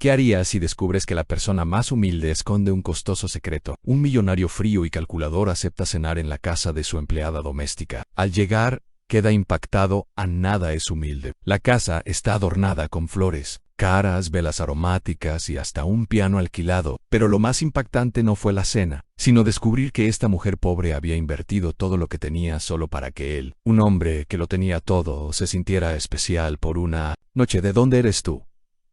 ¿Qué harías si descubres que la persona más humilde esconde un costoso secreto? Un millonario frío y calculador acepta cenar en la casa de su empleada doméstica. Al llegar, queda impactado, a nada es humilde. La casa está adornada con flores, caras, velas aromáticas y hasta un piano alquilado. Pero lo más impactante no fue la cena, sino descubrir que esta mujer pobre había invertido todo lo que tenía solo para que él, un hombre que lo tenía todo, se sintiera especial por una noche. ¿De dónde eres tú?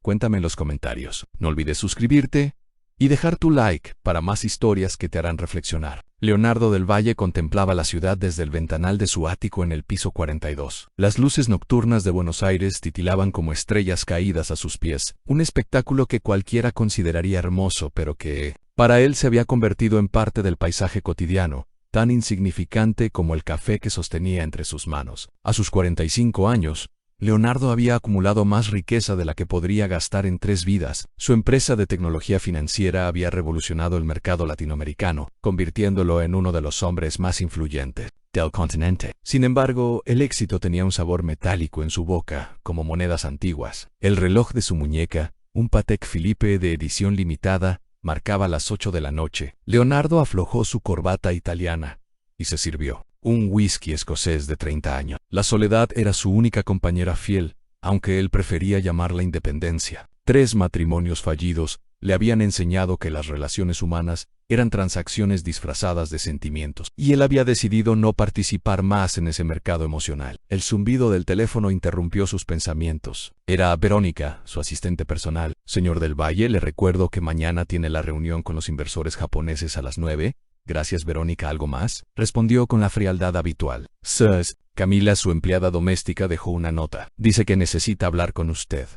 Cuéntame en los comentarios. No olvides suscribirte y dejar tu like para más historias que te harán reflexionar. Leonardo del Valle contemplaba la ciudad desde el ventanal de su ático en el piso 42. Las luces nocturnas de Buenos Aires titilaban como estrellas caídas a sus pies, un espectáculo que cualquiera consideraría hermoso, pero que, para él, se había convertido en parte del paisaje cotidiano, tan insignificante como el café que sostenía entre sus manos. A sus 45 años, Leonardo había acumulado más riqueza de la que podría gastar en 3 vidas. Su empresa de tecnología financiera había revolucionado el mercado latinoamericano, convirtiéndolo en uno de los hombres más influyentes del continente. Sin embargo, el éxito tenía un sabor metálico en su boca, como monedas antiguas. El reloj de su muñeca, un Patek Philippe de edición limitada, marcaba las 8 de la noche. Leonardo aflojó su corbata italiana y se sirvió un whisky escocés de 30 años. La soledad era su única compañera fiel, aunque él prefería llamarla independencia. 3 matrimonios fallidos le habían enseñado que las relaciones humanas eran transacciones disfrazadas de sentimientos, y él había decidido no participar más en ese mercado emocional. El zumbido del teléfono interrumpió sus pensamientos. Era Verónica, su asistente personal. Señor del Valle, le recuerdo que mañana tiene la reunión con los inversores japoneses a las 9. Gracias, Verónica. ¿Algo más? Respondió con la frialdad habitual. Sus. Camila, su empleada doméstica, dejó una nota. Dice que necesita hablar con usted.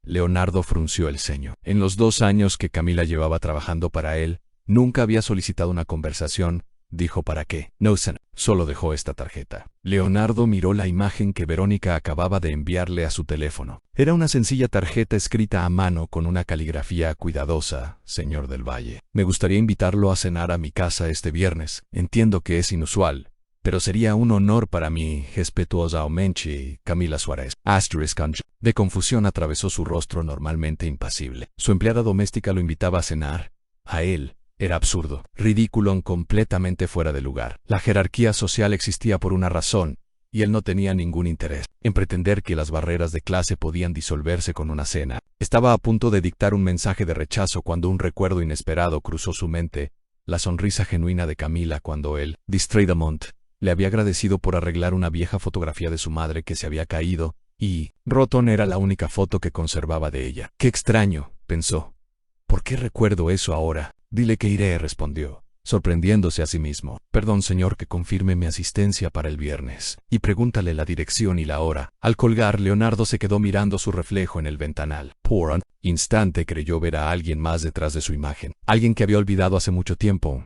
Leonardo frunció el ceño. En los 2 años que Camila llevaba trabajando para él, nunca había solicitado una conversación. Dijo: ¿para qué? No, solo dejó esta tarjeta. Leonardo miró la imagen que Verónica acababa de enviarle a su teléfono. Era una sencilla tarjeta escrita a mano con una caligrafía cuidadosa. Señor del Valle, me gustaría invitarlo a cenar a mi casa este viernes. Entiendo que es inusual, pero sería un honor para mí. Respetuosamente, Camila Suárez. De confusión atravesó su rostro normalmente impasible. Su empleada doméstica lo invitaba a cenar. A él era absurdo, ridículo, completamente fuera de lugar. La jerarquía social existía por una razón, y él no tenía ningún interés en pretender que las barreras de clase podían disolverse con una cena. Estaba a punto de dictar un mensaje de rechazo cuando un recuerdo inesperado cruzó su mente: la sonrisa genuina de Camila cuando él, distraidamente, le había agradecido por arreglar una vieja fotografía de su madre que se había caído, y Roton era la única foto que conservaba de ella. Qué extraño, pensó. ¿Por qué recuerdo eso ahora? Dile que iré, respondió, sorprendiéndose a sí mismo. Perdón, señor, que confirme mi asistencia para el viernes. Y pregúntale la dirección y la hora. Al colgar, Leonardo se quedó mirando su reflejo en el ventanal. Por un instante creyó ver a alguien más detrás de su imagen. Alguien que había olvidado hace mucho tiempo.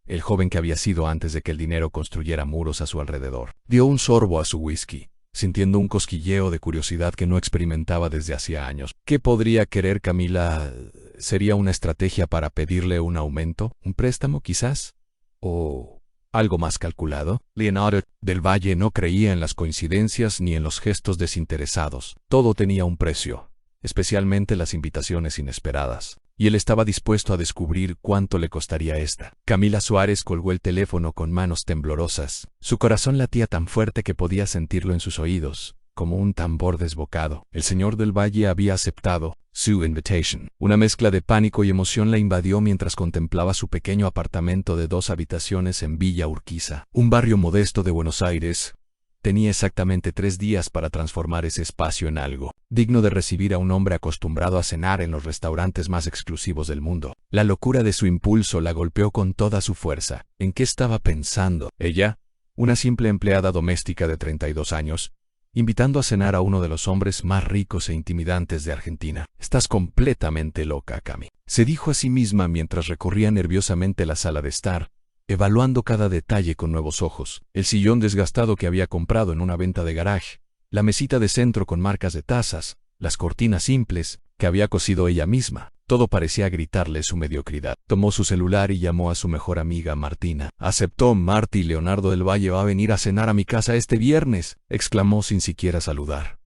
El joven que había sido antes de que el dinero construyera muros a su alrededor. Dio un sorbo a su whisky, sintiendo un cosquilleo de curiosidad que no experimentaba desde hacía años. ¿Qué podría querer Camila? ¿Sería una estrategia para pedirle un aumento? ¿Un préstamo, quizás? ¿O algo más calculado? Leonardo del Valle no creía en las coincidencias ni en los gestos desinteresados. Todo tenía un precio, especialmente las invitaciones inesperadas, y él estaba dispuesto a descubrir cuánto le costaría esta. Camila Suárez colgó el teléfono con manos temblorosas. Su corazón latía tan fuerte que podía sentirlo en sus oídos, como un tambor desbocado. El señor del Valle había aceptado su invitation. Una mezcla de pánico y emoción la invadió mientras contemplaba su pequeño apartamento de 2 habitaciones en Villa Urquiza, un barrio modesto de Buenos Aires. Tenía exactamente 3 días para transformar ese espacio en algo digno de recibir a un hombre acostumbrado a cenar en los restaurantes más exclusivos del mundo. La locura de su impulso la golpeó con toda su fuerza. ¿En qué estaba pensando? Ella, una simple empleada doméstica de 32 años, invitando a cenar a uno de los hombres más ricos e intimidantes de Argentina. Estás completamente loca, Cami, se dijo a sí misma mientras recorría nerviosamente la sala de estar, evaluando cada detalle con nuevos ojos. El sillón desgastado que había comprado en una venta de garage, la mesita de centro con marcas de tazas, las cortinas simples que había cosido ella misma. Todo parecía gritarle su mediocridad. Tomó su celular y llamó a su mejor amiga Martina. Aceptó. Marty, Leonardo del Valle va a venir a cenar a mi casa este viernes, exclamó sin siquiera saludar.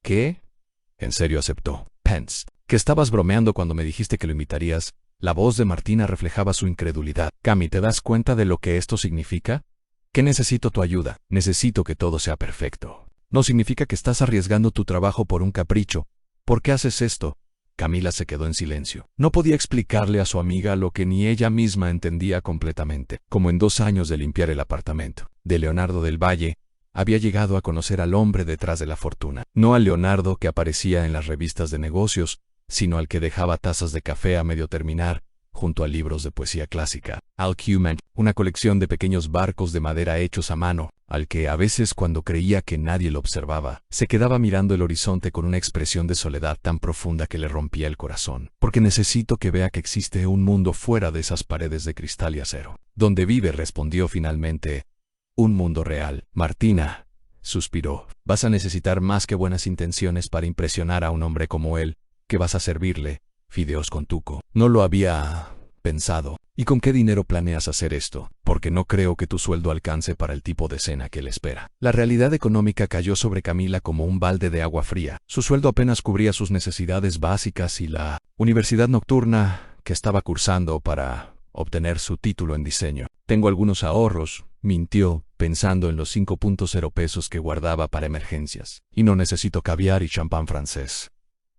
¿Qué? En serio, aceptó. Pence. Que estabas bromeando cuando me dijiste que lo imitarías. La voz de Martina reflejaba su incredulidad. Cami, ¿te das cuenta de lo que esto significa? Que necesito tu ayuda. Necesito que todo sea perfecto. No significa que estás arriesgando tu trabajo por un capricho. ¿Por qué haces esto? Camila se quedó en silencio. No podía explicarle a su amiga lo que ni ella misma entendía completamente. Como en 2 años de limpiar el apartamento de Leonardo del Valle, había llegado a conocer al hombre detrás de la fortuna. No al Leonardo que aparecía en las revistas de negocios, sino al que dejaba tazas de café a medio terminar, junto a libros de poesía clásica. Al Cuman, una colección de pequeños barcos de madera hechos a mano, al que a veces cuando creía que nadie lo observaba, se quedaba mirando el horizonte con una expresión de soledad tan profunda que le rompía el corazón. Porque necesito que vea que existe un mundo fuera de esas paredes de cristal y acero. Donde vive, respondió finalmente. Un mundo real. Martina, suspiró. Vas a necesitar más que buenas intenciones para impresionar a un hombre como él. ¿Qué vas a servirle? Fideos con tuco. No lo había pensado. ¿Y con qué dinero planeas hacer esto? Porque no creo que tu sueldo alcance para el tipo de cena que le espera. La realidad económica cayó sobre Camila como un balde de agua fría. Su sueldo apenas cubría sus necesidades básicas y la universidad nocturna que estaba cursando para obtener su título en diseño. Tengo algunos ahorros, mintió, pensando en los 5.0 pesos que guardaba para emergencias. Y no necesito caviar y champán francés.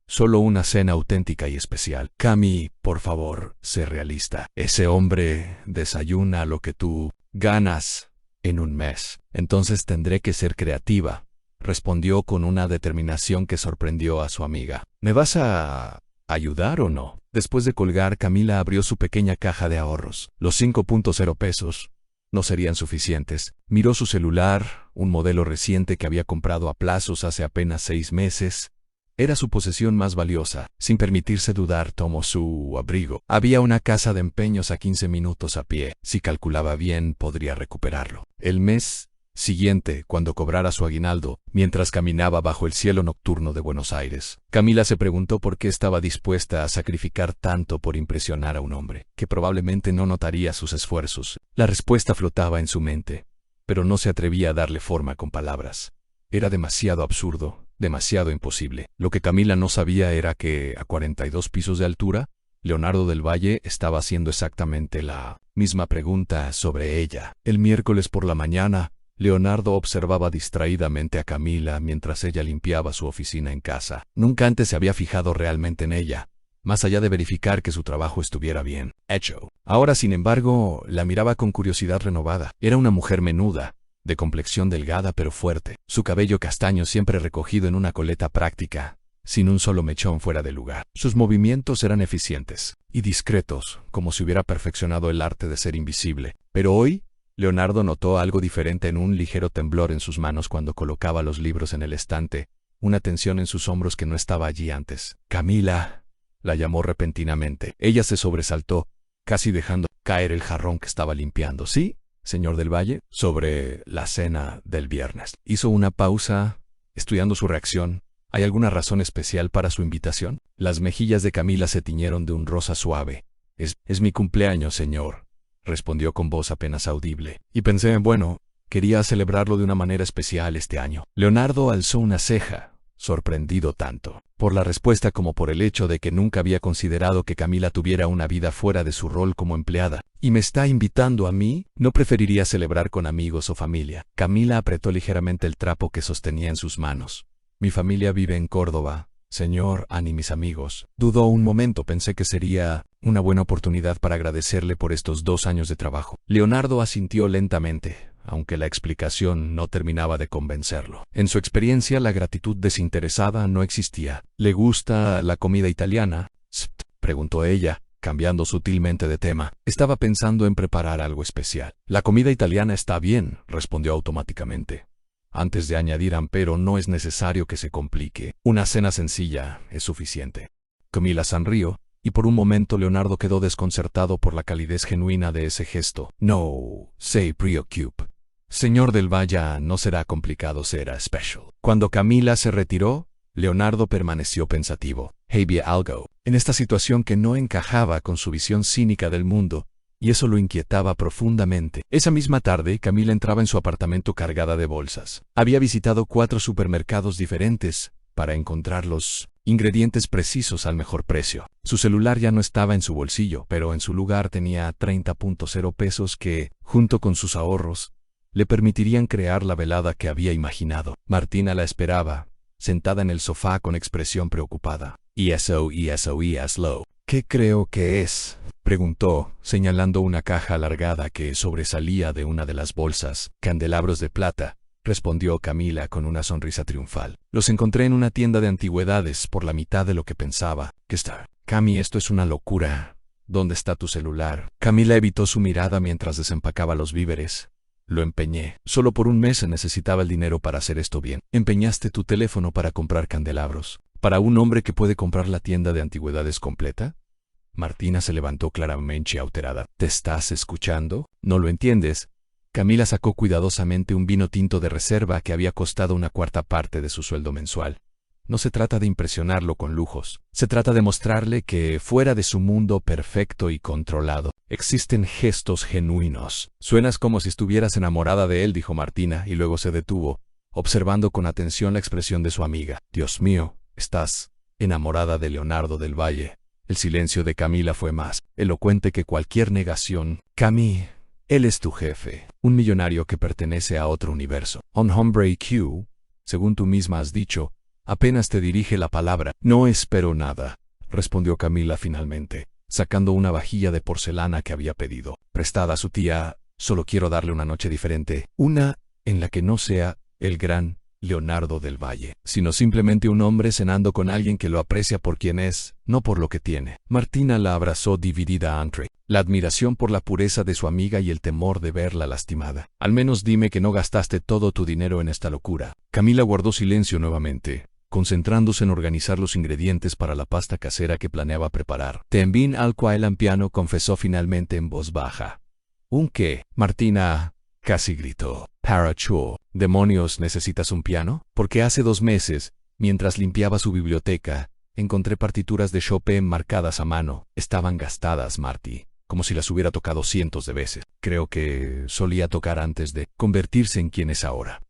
Solo una cena auténtica y especial. Cami, por favor, sé realista. Ese hombre desayuna lo que tú ganas en un mes. Entonces tendré que ser creativa, respondió con una determinación que sorprendió a su amiga. ¿Me vas a ayudar o no? Después de colgar, Camila abrió su pequeña caja de ahorros. Los 5.0 pesos no serían suficientes. Miró su celular, un modelo reciente que había comprado a plazos hace apenas 6 meses. Era su posesión más valiosa. Sin permitirse dudar, tomó su abrigo. Había una casa de empeños a 15 minutos a pie. Si calculaba bien, podría recuperarlo. El mes siguiente, cuando cobrara su aguinaldo, mientras caminaba bajo el cielo nocturno de Buenos Aires, Camila se preguntó por qué estaba dispuesta a sacrificar tanto por impresionar a un hombre, que probablemente no notaría sus esfuerzos. La respuesta flotaba en su mente, pero no se atrevía a darle forma con palabras. Era demasiado absurdo. Demasiado imposible. Lo que Camila no sabía era que, a 42 pisos de altura, Leonardo del Valle estaba haciendo exactamente la misma pregunta sobre ella. El miércoles por la mañana, Leonardo observaba distraídamente a Camila mientras ella limpiaba su oficina en casa. Nunca antes se había fijado realmente en ella, más allá de verificar que su trabajo estuviera bien hecho. Ahora, sin embargo, la miraba con curiosidad renovada. Era una mujer menuda, de complexión delgada pero fuerte, su cabello castaño siempre recogido en una coleta práctica, sin un solo mechón fuera de lugar. Sus movimientos eran eficientes y discretos, como si hubiera perfeccionado el arte de ser invisible. Pero hoy, Leonardo notó algo diferente en un ligero temblor en sus manos cuando colocaba los libros en el estante, una tensión en sus hombros que no estaba allí antes. Camila, la llamó repentinamente. Ella se sobresaltó, casi dejando caer el jarrón que estaba limpiando. ¿Sí, señor del Valle? Sobre la cena del viernes. Hizo una pausa, estudiando su reacción. ¿Hay alguna razón especial para su invitación? Las mejillas de Camila se tiñeron de un rosa suave. Es mi cumpleaños, señor, respondió con voz apenas audible. Y pensé, bueno, quería celebrarlo de una manera especial este año. Leonardo alzó una ceja, sorprendido tanto por la respuesta como por el hecho de que nunca había considerado que Camila tuviera una vida fuera de su rol como empleada. ¿Y me está invitando a mí? ¿No preferiría celebrar con amigos o familia? Camila apretó ligeramente el trapo que sostenía en sus manos. Mi familia vive en Córdoba, señor, Ani, mis amigos. Dudó un momento, pensé que sería una buena oportunidad para agradecerle por estos 2 años de trabajo. Leonardo asintió lentamente, aunque la explicación no terminaba de convencerlo. En su experiencia, la gratitud desinteresada no existía. ¿Le gusta la comida italiana? Preguntó ella, cambiando sutilmente de tema. Estaba pensando en preparar algo especial. La comida italiana está bien, respondió automáticamente. Antes de añadir, pero no es necesario que se complique. Una cena sencilla es suficiente. Camila sonrió, y por un momento Leonardo quedó desconcertado por la calidez genuina de ese gesto. No se preocupe, señor del Valle, no será complicado, será special. Cuando Camila se retiró, Leonardo permaneció pensativo. Había algo en esta situación que no encajaba con su visión cínica del mundo, y eso lo inquietaba profundamente. Esa misma tarde, Camila entraba en su apartamento cargada de bolsas. Había visitado 4 supermercados diferentes para encontrar los Ingredientes precisos al mejor precio. Su celular ya no estaba en su bolsillo, pero en su lugar tenía 30.0 pesos que, junto con sus ahorros, le permitirían crear la velada que había imaginado. Martina la esperaba, sentada en el sofá con expresión preocupada. «¿Eso? ¿Qué creo que es?», preguntó, señalando una caja alargada que sobresalía de una de las bolsas. «Candelabros de plata», respondió Camila con una sonrisa triunfal. «Los encontré en una tienda de antigüedades por la mitad de lo que pensaba. ¿Qué está? Cami, esto es una locura. ¿Dónde está tu celular?». Camila evitó su mirada mientras desempacaba los víveres. «Lo empeñé. Solo por un mes necesitaba el dinero para hacer esto bien». «¿Empeñaste tu teléfono para comprar candelabros? ¿Para un hombre que puede comprar la tienda de antigüedades completa?». Martina se levantó claramente alterada. «¿Te estás escuchando? ¿No lo entiendes?». Camila sacó cuidadosamente un vino tinto de reserva que había costado una cuarta parte de su sueldo mensual. No se trata de impresionarlo con lujos. Se trata de mostrarle que, fuera de su mundo perfecto y controlado, existen gestos genuinos. «Suenas como si estuvieras enamorada de él», dijo Martina, y luego se detuvo, observando con atención la expresión de su amiga. «Dios mío, ¿estás enamorada de Leonardo del Valle?». El silencio de Camila fue más elocuente que cualquier negación. «Cami, él es tu jefe, un millonario que pertenece a otro universo. Un hombre que, según tú misma has dicho, apenas te dirige la palabra». «No espero nada», respondió Camila finalmente, sacando una vajilla de porcelana que había pedido, prestada a su tía. «Solo quiero darle una noche diferente, una en la que no sea el gran Leonardo del Valle, sino simplemente un hombre cenando con alguien que lo aprecia por quien es, no por lo que tiene». Martina la abrazó dividida entre la admiración por la pureza de su amiga y el temor de verla lastimada. «Al menos dime que no gastaste todo tu dinero en esta locura». Camila guardó silencio nuevamente, concentrándose en organizar los ingredientes para la pasta casera que planeaba preparar. «También algo al piano», confesó finalmente en voz baja. «¿Un qué?». Martina casi gritó. «Paracho, demonios, ¿necesitas un piano?». «Porque hace 2 meses, mientras limpiaba su biblioteca, encontré partituras de Chopin marcadas a mano. Estaban gastadas, Marty, como si las hubiera tocado cientos de veces. Creo que solía tocar antes de convertirse en quien es ahora».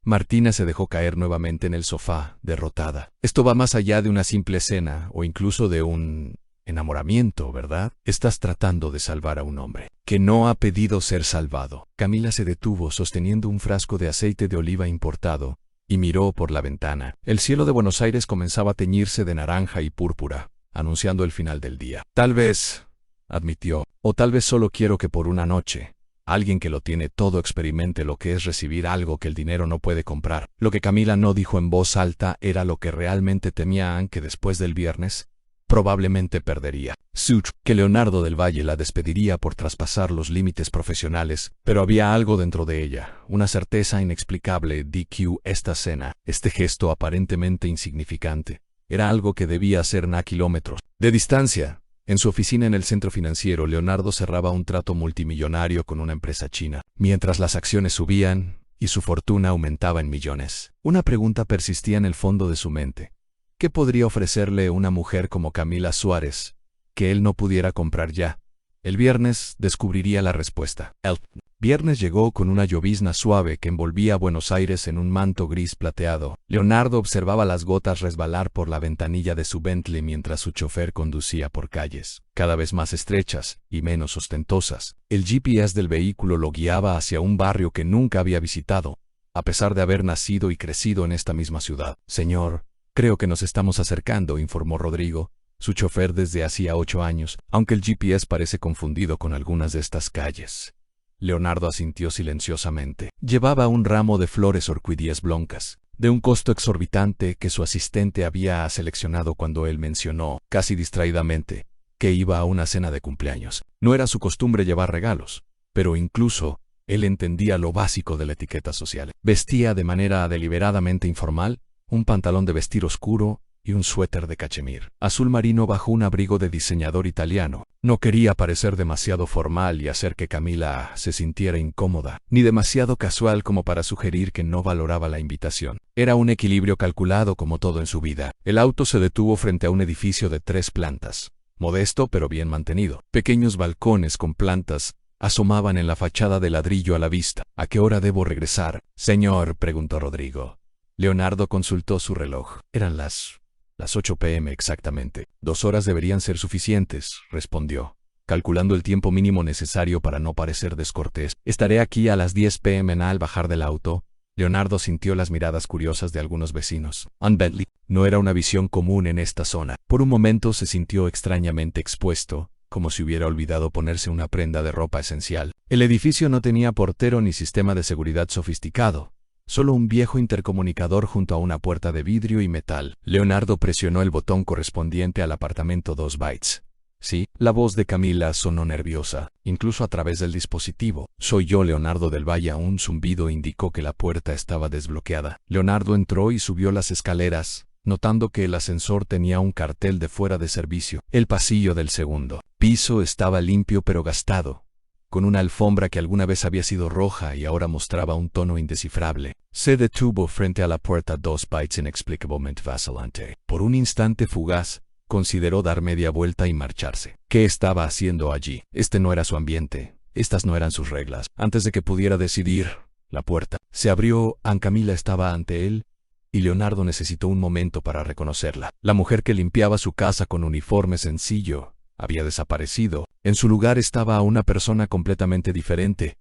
Martina se dejó caer nuevamente en el sofá, derrotada. «Esto va más allá de una simple cena, o incluso de un enamoramiento, ¿verdad? Estás tratando de salvar a un hombre que no ha pedido ser salvado». Camila se detuvo sosteniendo un frasco de aceite de oliva importado y miró por la ventana. El cielo de Buenos Aires comenzaba a teñirse de naranja y púrpura, anunciando el final del día. «Tal vez», admitió, «o tal vez solo quiero que por una noche alguien que lo tiene todo experimente lo que es recibir algo que el dinero no puede comprar». Lo que Camila no dijo en voz alta era lo que realmente temían, que después del viernes probablemente perdería. Que Leonardo del Valle la despediría por traspasar los límites profesionales, pero había algo dentro de ella, una certeza inexplicable de que esta cena, este gesto aparentemente insignificante, era algo que debía hacer a kilómetros de distancia. En su oficina en el centro financiero, Leonardo cerraba un trato multimillonario con una empresa china, mientras las acciones subían y su fortuna aumentaba en millones. Una pregunta persistía en el fondo de su mente. ¿Qué podría ofrecerle una mujer como Camila Suárez que él no pudiera comprar ya? El viernes descubriría la respuesta. El viernes llegó con una llovizna suave que envolvía a Buenos Aires en un manto gris plateado. Leonardo observaba las gotas resbalar por la ventanilla de su Bentley mientras su chofer conducía por calles cada vez más estrechas y menos ostentosas. El GPS del vehículo lo guiaba hacia un barrio que nunca había visitado, a pesar de haber nacido y crecido en esta misma ciudad. «Señor, creo que nos estamos acercando», informó Rodrigo, su chofer desde hacía 8 años, aunque el GPS parece confundido con algunas de estas calles. Leonardo asintió silenciosamente. Llevaba un ramo de flores orquídeas blancas, de un costo exorbitante que su asistente había seleccionado cuando él mencionó, casi distraídamente, que iba a una cena de cumpleaños. No era su costumbre llevar regalos, pero incluso él entendía lo básico de la etiqueta social. Vestía de manera deliberadamente informal, un pantalón de vestir oscuro y un suéter de cachemir azul marino bajo un abrigo de diseñador italiano. No quería parecer demasiado formal y hacer que Camila se sintiera incómoda, ni demasiado casual como para sugerir que no valoraba la invitación. Era un equilibrio calculado como todo en su vida. El auto se detuvo frente a un edificio de 3 plantas, modesto pero bien mantenido. Pequeños balcones con plantas asomaban en la fachada de ladrillo a la vista. «¿A qué hora debo regresar, señor?», preguntó Rodrigo. Leonardo consultó su reloj. Eran las Las 8 p.m. exactamente. 2 horas deberían ser suficientes, respondió, calculando el tiempo mínimo necesario para no parecer descortés. Estaré aquí a las 10 p.m. Al bajar del auto, Leonardo sintió las miradas curiosas de algunos vecinos. Bentley no era una visión común en esta zona. Por un momento se sintió extrañamente expuesto, como si hubiera olvidado ponerse una prenda de ropa esencial. El edificio no tenía portero ni sistema de seguridad sofisticado, solo un viejo intercomunicador junto a una puerta de vidrio y metal. Leonardo presionó el botón correspondiente al apartamento 2 bytes. Sí, la voz de Camila sonó nerviosa, incluso a través del dispositivo. Soy yo, Leonardo del Valle. Un zumbido indicó que la puerta estaba desbloqueada. Leonardo entró y subió las escaleras, notando que el ascensor tenía un cartel de fuera de servicio. El pasillo del segundo piso estaba limpio pero gastado, con una alfombra que alguna vez había sido roja y ahora mostraba un tono indescifrable. Se detuvo frente a la puerta 2 bytes inexplicablemente vacilante. Por un instante fugaz, consideró dar media vuelta y marcharse. ¿Qué estaba haciendo allí? Este no era su ambiente. Estas no eran sus reglas. Antes de que pudiera decidir, la puerta se abrió. Camila estaba ante él, y Leonardo necesitó un momento para reconocerla. La mujer que limpiaba su casa con uniforme sencillo había desaparecido. En su lugar estaba una persona completamente diferente.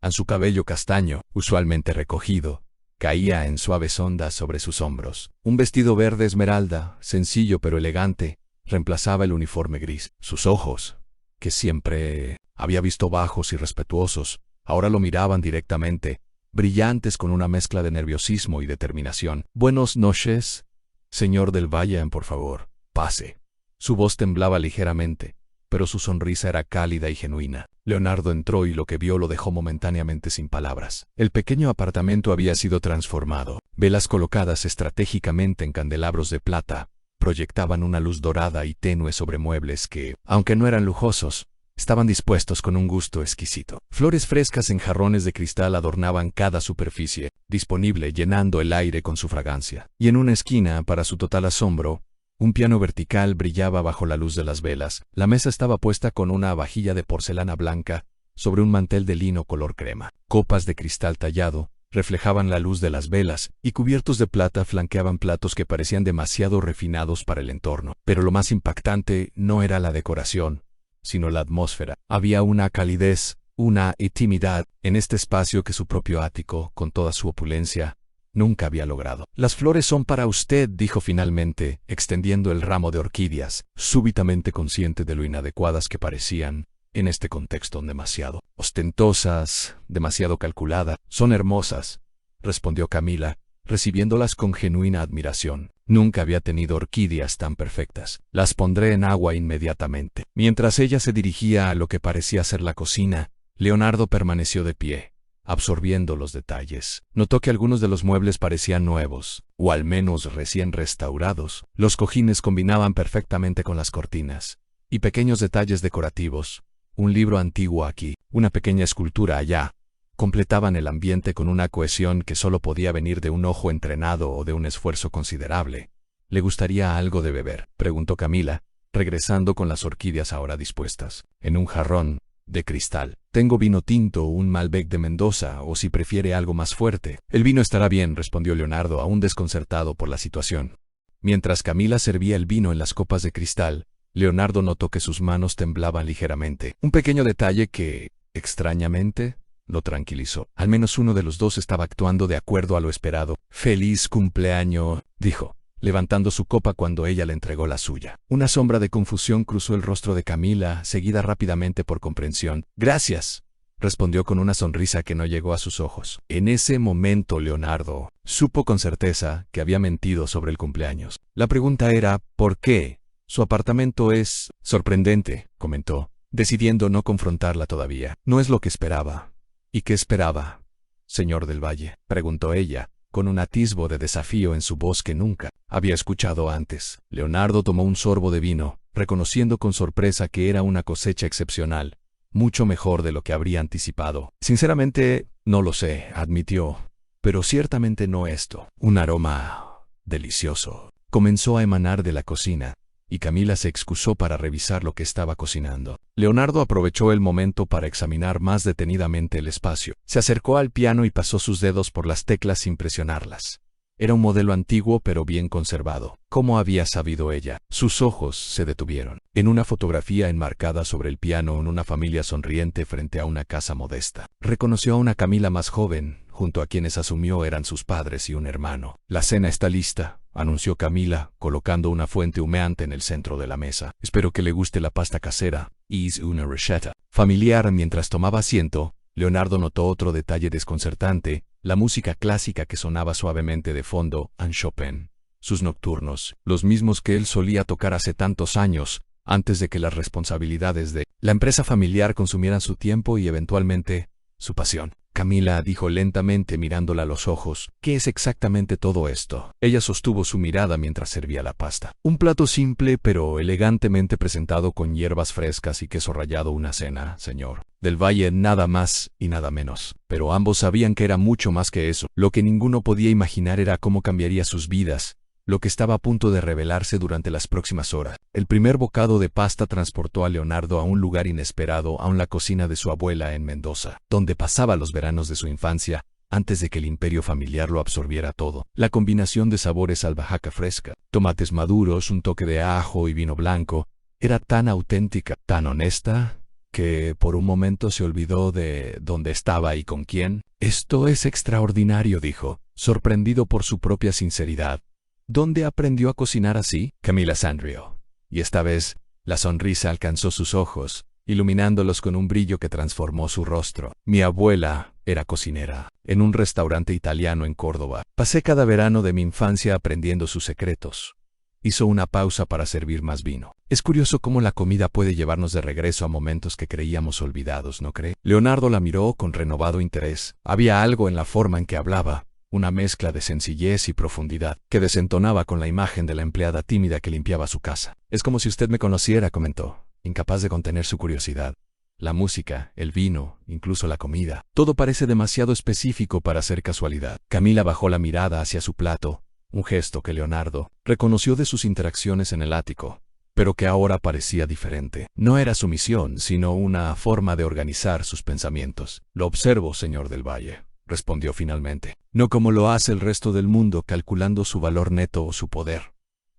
Su cabello castaño, usualmente recogido, caía en suaves ondas sobre sus hombros. Un vestido verde esmeralda, sencillo pero elegante, reemplazaba el uniforme gris. Sus ojos, que siempre había visto bajos y respetuosos, ahora lo miraban directamente, brillantes con una mezcla de nerviosismo y determinación. Buenas noches, señor del Valle, por favor, pase. Su voz temblaba ligeramente, pero su sonrisa era cálida y genuina. Leonardo entró y lo que vio lo dejó momentáneamente sin palabras. El pequeño apartamento había sido transformado. Velas colocadas estratégicamente en candelabros de plata proyectaban una luz dorada y tenue sobre muebles que, aunque no eran lujosos, estaban dispuestos con un gusto exquisito. Flores frescas en jarrones de cristal adornaban cada superficie, disponible llenando el aire con su fragancia. Y en una esquina, para su total asombro, un piano vertical brillaba bajo la luz de las velas. La mesa estaba puesta con una vajilla de porcelana blanca sobre un mantel de lino color crema. Copas de cristal tallado reflejaban la luz de las velas, y cubiertos de plata flanqueaban platos que parecían demasiado refinados para el entorno. Pero lo más impactante no era la decoración, sino la atmósfera. Había una calidez, una intimidad en este espacio que su propio ático, con toda su opulencia, nunca había logrado. Las flores son para usted, dijo finalmente, extendiendo el ramo de orquídeas, súbitamente consciente de lo inadecuadas que parecían en este contexto demasiado ostentosas, demasiado calculadas. Son hermosas, respondió Camila, recibiéndolas con genuina admiración. Nunca había tenido orquídeas tan perfectas. Las pondré en agua inmediatamente. Mientras ella se dirigía a lo que parecía ser la cocina, Leonardo permaneció de pie, absorbiendo los detalles. Notó que algunos de los muebles parecían nuevos, o al menos recién restaurados. Los cojines combinaban perfectamente con las cortinas, y pequeños detalles decorativos, un libro antiguo aquí, una pequeña escultura allá, completaban el ambiente con una cohesión que solo podía venir de un ojo entrenado o de un esfuerzo considerable. ¿Le gustaría algo de beber?, preguntó Camila, regresando con las orquídeas ahora dispuestas, en un jarrón de cristal. Tengo vino tinto o un Malbec de Mendoza, o si prefiere algo más fuerte. El vino estará bien, respondió Leonardo, aún desconcertado por la situación. Mientras Camila servía el vino en las copas de cristal, Leonardo notó que sus manos temblaban ligeramente. Un pequeño detalle que, extrañamente, lo tranquilizó. Al menos uno de los dos estaba actuando de acuerdo a lo esperado. «Feliz cumpleaños», dijo, levantando su copa cuando ella le entregó la suya. Una sombra de confusión cruzó el rostro de Camila, seguida rápidamente por comprensión. «Gracias», respondió con una sonrisa que no llegó a sus ojos. En ese momento Leonardo supo con certeza que había mentido sobre el cumpleaños. La pregunta era, ¿por qué? Su apartamento es sorprendente, comentó, decidiendo no confrontarla todavía. No es lo que esperaba. ¿Y qué esperaba, señor del Valle?, preguntó ella, con un atisbo de desafío en su voz que nunca había escuchado antes. Leonardo tomó un sorbo de vino, reconociendo con sorpresa que era una cosecha excepcional, mucho mejor de lo que habría anticipado. Sinceramente, no lo sé, admitió, pero ciertamente no esto. Un aroma delicioso comenzó a emanar de la cocina, y Camila se excusó para revisar lo que estaba cocinando. Leonardo aprovechó el momento para examinar más detenidamente el espacio. Se acercó al piano y pasó sus dedos por las teclas sin presionarlas. Era un modelo antiguo pero bien conservado. ¿Cómo había sabido ella? Sus ojos se detuvieron. En una fotografía enmarcada sobre el piano en una familia sonriente frente a una casa modesta. Reconoció a una Camila más joven, junto a quienes asumió eran sus padres y un hermano. La cena está lista, anunció Camila, colocando una fuente humeante en el centro de la mesa. Espero que le guste la pasta casera. Es una receta familiar. Mientras tomaba asiento, Leonardo notó otro detalle desconcertante, la música clásica que sonaba suavemente de fondo, en Chopin. Sus nocturnos, los mismos que él solía tocar hace tantos años, antes de que las responsabilidades de la empresa familiar consumieran su tiempo y eventualmente su pasión. Camila dijo lentamente mirándola a los ojos, ¿qué es exactamente todo esto? Ella sostuvo su mirada mientras servía la pasta. Un plato simple pero elegantemente presentado con hierbas frescas y queso rallado, una cena, señor del Valle, nada más y nada menos. Pero ambos sabían que era mucho más que eso. Lo que ninguno podía imaginar era cómo cambiaría sus vidas, lo que estaba a punto de revelarse durante las próximas horas. El primer bocado de pasta transportó a Leonardo a un lugar inesperado, a la cocina de su abuela en Mendoza, donde pasaba los veranos de su infancia, antes de que el imperio familiar lo absorbiera todo. La combinación de sabores albahaca fresca, tomates maduros, un toque de ajo y vino blanco, era tan auténtica, tan honesta, que por un momento se olvidó de dónde estaba y con quién. Esto es extraordinario, dijo, sorprendido por su propia sinceridad. ¿Dónde aprendió a cocinar así? Camila sonrió. Y esta vez, la sonrisa alcanzó sus ojos, iluminándolos con un brillo que transformó su rostro. Mi abuela era cocinera, en un restaurante italiano en Córdoba. Pasé cada verano de mi infancia aprendiendo sus secretos. Hizo una pausa para servir más vino. Es curioso cómo la comida puede llevarnos de regreso a momentos que creíamos olvidados, ¿no cree? Leonardo la miró con renovado interés. Había algo en la forma en que hablaba, una mezcla de sencillez y profundidad, que desentonaba con la imagen de la empleada tímida que limpiaba su casa. Es como si usted me conociera, comentó, incapaz de contener su curiosidad. La música, el vino, incluso la comida, todo parece demasiado específico para ser casualidad. Camila bajó la mirada hacia su plato, un gesto que Leonardo reconoció de sus interacciones en el ático, pero que ahora parecía diferente. No era su misión, sino una forma de organizar sus pensamientos. Lo observo, señor del Valle, respondió finalmente. No como lo hace el resto del mundo calculando su valor neto o su poder.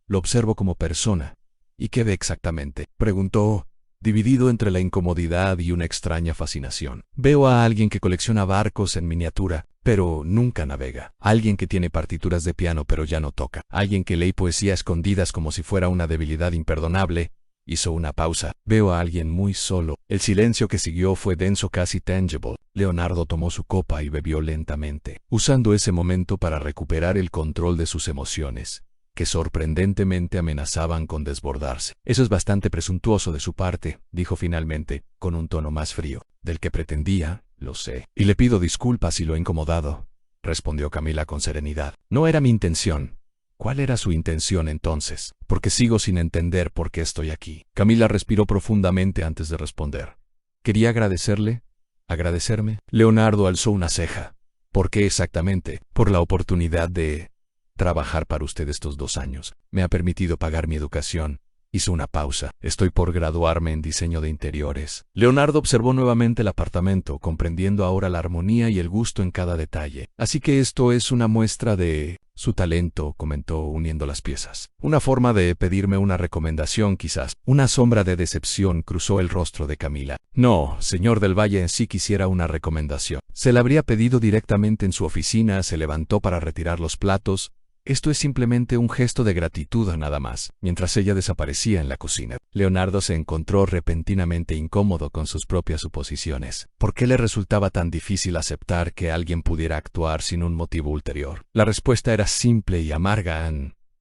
Lo observo como persona. ¿Y qué ve exactamente?, preguntó, dividido entre la incomodidad y una extraña fascinación. Veo a alguien que colecciona barcos en miniatura, pero nunca navega. Alguien que tiene partituras de piano pero ya no toca. Alguien que lee poesía a escondidas como si fuera una debilidad imperdonable. Hizo una pausa. Veo a alguien muy solo. El silencio que siguió fue denso, casi tangible. Leonardo tomó su copa y bebió lentamente, usando ese momento para recuperar el control de sus emociones, que sorprendentemente amenazaban con desbordarse. Eso es bastante presuntuoso de su parte, dijo finalmente, con un tono más frío del que pretendía. Lo sé, y le pido disculpas si lo he incomodado, respondió Camila con serenidad. No era mi intención. ¿Cuál era su intención entonces? Porque sigo sin entender por qué estoy aquí. Camila respiró profundamente antes de responder. ¿Quería agradecerle? ¿Agradecerme? Leonardo alzó una ceja. ¿Por qué exactamente? Por la oportunidad de trabajar para usted estos 2 años. Me ha permitido pagar mi educación. Hizo una pausa. Estoy por graduarme en diseño de interiores. Leonardo observó nuevamente el apartamento, comprendiendo ahora la armonía y el gusto en cada detalle. Así que esto es una muestra de su talento, comentó uniendo las piezas. Una forma de pedirme una recomendación, quizás. Una sombra de decepción cruzó el rostro de Camila. No, señor del Valle, en sí quisiera una recomendación. Se la habría pedido directamente en su oficina. Se levantó para retirar los platos. Esto es simplemente un gesto de gratitud nada más. Mientras ella desaparecía en la cocina, Leonardo se encontró repentinamente incómodo con sus propias suposiciones. ¿Por qué le resultaba tan difícil aceptar que alguien pudiera actuar sin un motivo ulterior? La respuesta era simple y amarga,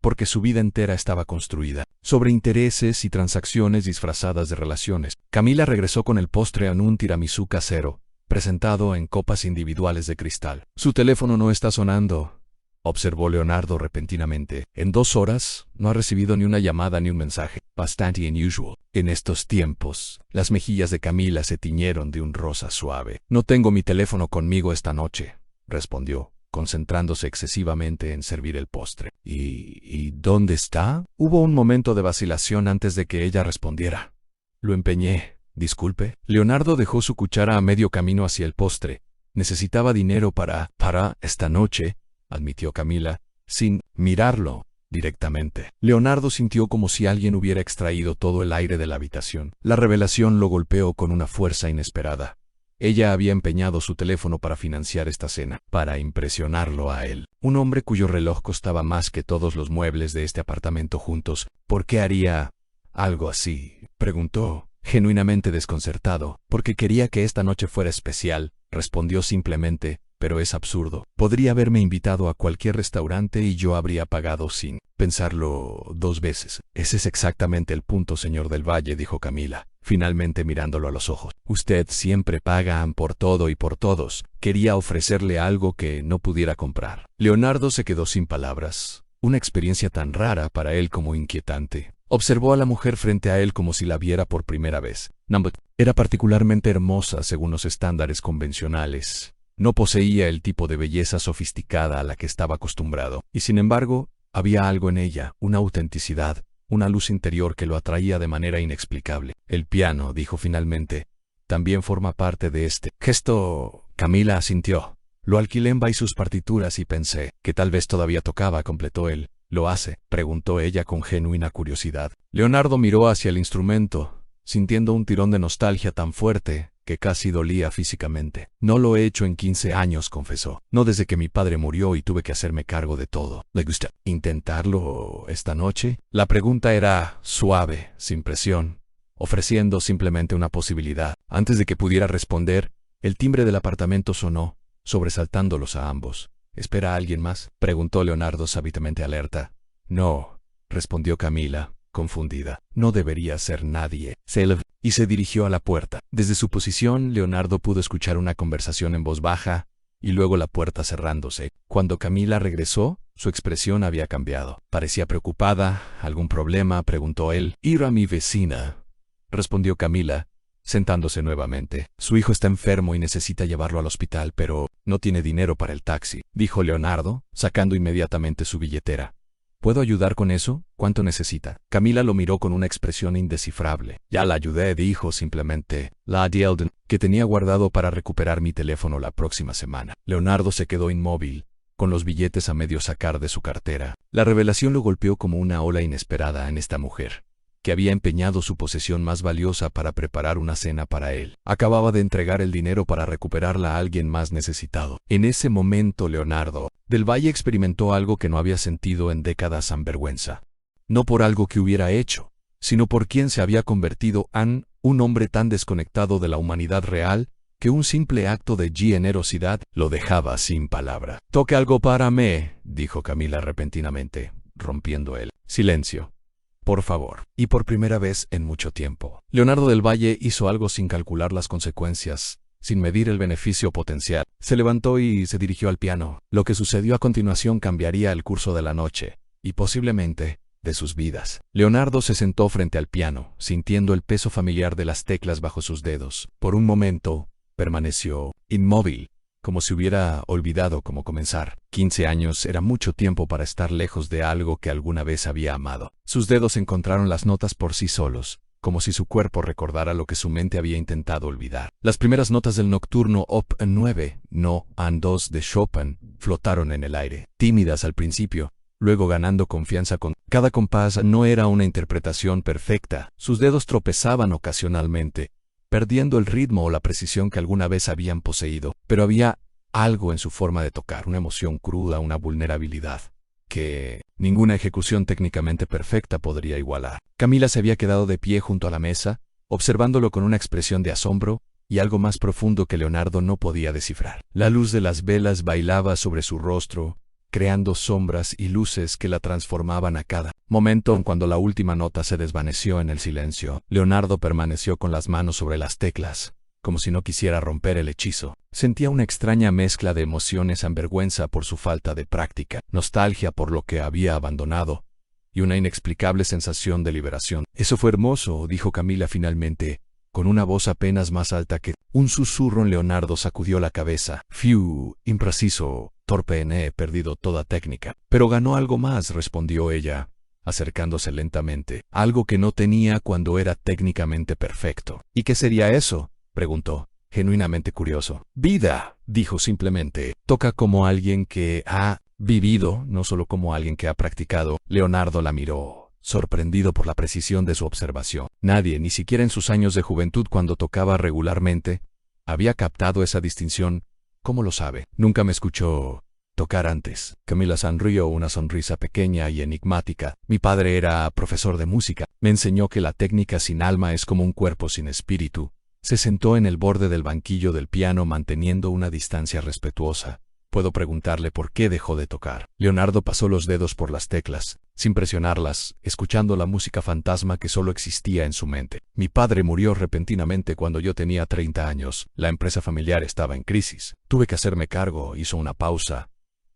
porque su vida entera estaba construida sobre intereses y transacciones disfrazadas de relaciones. Camila regresó con el postre en un tiramisú casero, presentado en copas individuales de cristal. Su teléfono no está sonando, observó Leonardo repentinamente. En 2 horas, no ha recibido ni una llamada ni un mensaje. Bastante inusual. En estos tiempos, las mejillas de Camila se tiñeron de un rosa suave. No tengo mi teléfono conmigo esta noche, respondió, concentrándose excesivamente en servir el postre. ¿Y dónde está? Hubo un momento de vacilación antes de que ella respondiera. Lo empeñé. Disculpe. Leonardo dejó su cuchara a medio camino hacia el postre. Necesitaba dinero para esta noche, admitió Camila, sin mirarlo directamente. Leonardo sintió como si alguien hubiera extraído todo el aire de la habitación. La revelación lo golpeó con una fuerza inesperada. Ella había empeñado su teléfono para financiar esta cena, para impresionarlo a él. Un hombre cuyo reloj costaba más que todos los muebles de este apartamento juntos. ¿Por qué haría algo así?, preguntó, genuinamente desconcertado. Porque quería que esta noche fuera especial, respondió simplemente. Pero es absurdo. Podría haberme invitado a cualquier restaurante y yo habría pagado sin pensarlo 2 veces. Ese es exactamente el punto, señor del Valle, dijo Camila, finalmente mirándolo a los ojos. Usted siempre paga por todo y por todos. Quería ofrecerle algo que no pudiera comprar. Leonardo se quedó sin palabras. Una experiencia tan rara para él como inquietante. Observó a la mujer frente a él como si la viera por primera vez. Era particularmente hermosa según los estándares convencionales. No poseía el tipo de belleza sofisticada a la que estaba acostumbrado, y sin embargo, había algo en ella, una autenticidad, una luz interior que lo atraía de manera inexplicable. El piano, dijo finalmente, también forma parte de este gesto. Camila asintió. Lo alquilé en sus partituras y pensé que tal vez todavía tocaba, completó él. ¿Lo hace?, preguntó ella con genuina curiosidad. Leonardo miró hacia el instrumento, sintiendo un tirón de nostalgia tan fuerte que casi dolía físicamente. No lo he hecho en 15 años, confesó. No desde que mi padre murió y tuve que hacerme cargo de todo. ¿Le gusta intentarlo esta noche? La pregunta era suave, sin presión, ofreciendo simplemente una posibilidad. Antes de que pudiera responder, el timbre del apartamento sonó, sobresaltándolos a ambos. ¿Espera a alguien más?, preguntó Leonardo súbitamente alerta. No, respondió Camila, confundida. No debería ser nadie. Y se dirigió a la puerta. Desde su posición, Leonardo pudo escuchar una conversación en voz baja, y luego la puerta cerrándose. Cuando Camila regresó, su expresión había cambiado. Parecía preocupada. ¿Algún problema?, preguntó él. Ir a mi vecina, respondió Camila, sentándose nuevamente. Su hijo está enfermo y necesita llevarlo al hospital, pero no tiene dinero para el taxi, dijo Leonardo, sacando inmediatamente su billetera. ¿Puedo ayudar con eso? ¿Cuánto necesita? Camila lo miró con una expresión indescifrable. Ya la ayudé, dijo simplemente. La di el que tenía guardado para recuperar mi teléfono la próxima semana. Leonardo se quedó inmóvil, con los billetes a medio sacar de su cartera. La revelación lo golpeó como una ola inesperada en esta mujer, que había empeñado su posesión más valiosa para preparar una cena para él. Acababa de entregar el dinero para recuperarla a alguien más necesitado. En ese momento Leonardo del Valle experimentó algo que no había sentido en décadas: sin vergüenza. No por algo que hubiera hecho, sino por quien se había convertido en un hombre tan desconectado de la humanidad real que un simple acto de generosidad lo dejaba sin palabra. «Toque algo para mí», dijo Camila repentinamente, rompiendo el silencio. «Por favor». Y por primera vez en mucho tiempo, Leonardo del Valle hizo algo sin calcular las consecuencias, sin medir el beneficio potencial. Se levantó y se dirigió al piano. Lo que sucedió a continuación cambiaría el curso de la noche, y posiblemente de sus vidas. Leonardo se sentó frente al piano, sintiendo el peso familiar de las teclas bajo sus dedos. Por un momento, permaneció inmóvil, como si hubiera olvidado cómo comenzar. 15 años era mucho tiempo para estar lejos de algo que alguna vez había amado. Sus dedos encontraron las notas por sí solos, como si su cuerpo recordara lo que su mente había intentado olvidar. Las primeras notas del nocturno Op. 9, No. and 2 de Chopin flotaron en el aire, tímidas al principio, luego ganando confianza con cada compás. No era una interpretación perfecta. Sus dedos tropezaban ocasionalmente, perdiendo el ritmo o la precisión que alguna vez habían poseído, pero había algo en su forma de tocar, una emoción cruda, una vulnerabilidad, que ninguna ejecución técnicamente perfecta podría igualar. Camila se había quedado de pie junto a la mesa, observándolo con una expresión de asombro y algo más profundo que Leonardo no podía descifrar. La luz de las velas bailaba sobre su rostro, creando sombras y luces que la transformaban a cada momento. Cuando la última nota se desvaneció en el silencio, Leonardo permaneció con las manos sobre las teclas, como si no quisiera romper el hechizo. Sentía una extraña mezcla de emociones: vergüenza por su falta de práctica, nostalgia por lo que había abandonado, y una inexplicable sensación de liberación. «Eso fue hermoso», dijo Camila finalmente, con una voz apenas más alta que un susurro. Leonardo sacudió la cabeza. «Fiu, impreciso, torpe, he perdido toda técnica». «Pero ganó algo más», respondió ella, acercándose lentamente. «Algo que no tenía cuando era técnicamente perfecto». «¿Y qué sería eso?», preguntó, genuinamente curioso. «Vida», dijo simplemente. «Toca como alguien que ha vivido, no solo como alguien que ha practicado. Leonardo la miró, sorprendido por la precisión de su observación. Nadie, ni siquiera en sus años de juventud cuando tocaba regularmente, había captado esa distinción. ¿Cómo lo sabe? Nunca me escuchó tocar antes. Camila sonrió, una sonrisa pequeña y enigmática. Mi padre era profesor de música. Me enseñó que la técnica sin alma es como un cuerpo sin espíritu. Se sentó en el borde del banquillo del piano manteniendo una distancia respetuosa. Puedo preguntarle por qué dejó de tocar. Leonardo pasó los dedos por las teclas, sin presionarlas, escuchando la música fantasma que solo existía en su mente. Mi padre murió repentinamente cuando yo tenía 30 años. La empresa familiar estaba en crisis. Tuve que hacerme cargo, hizo una pausa.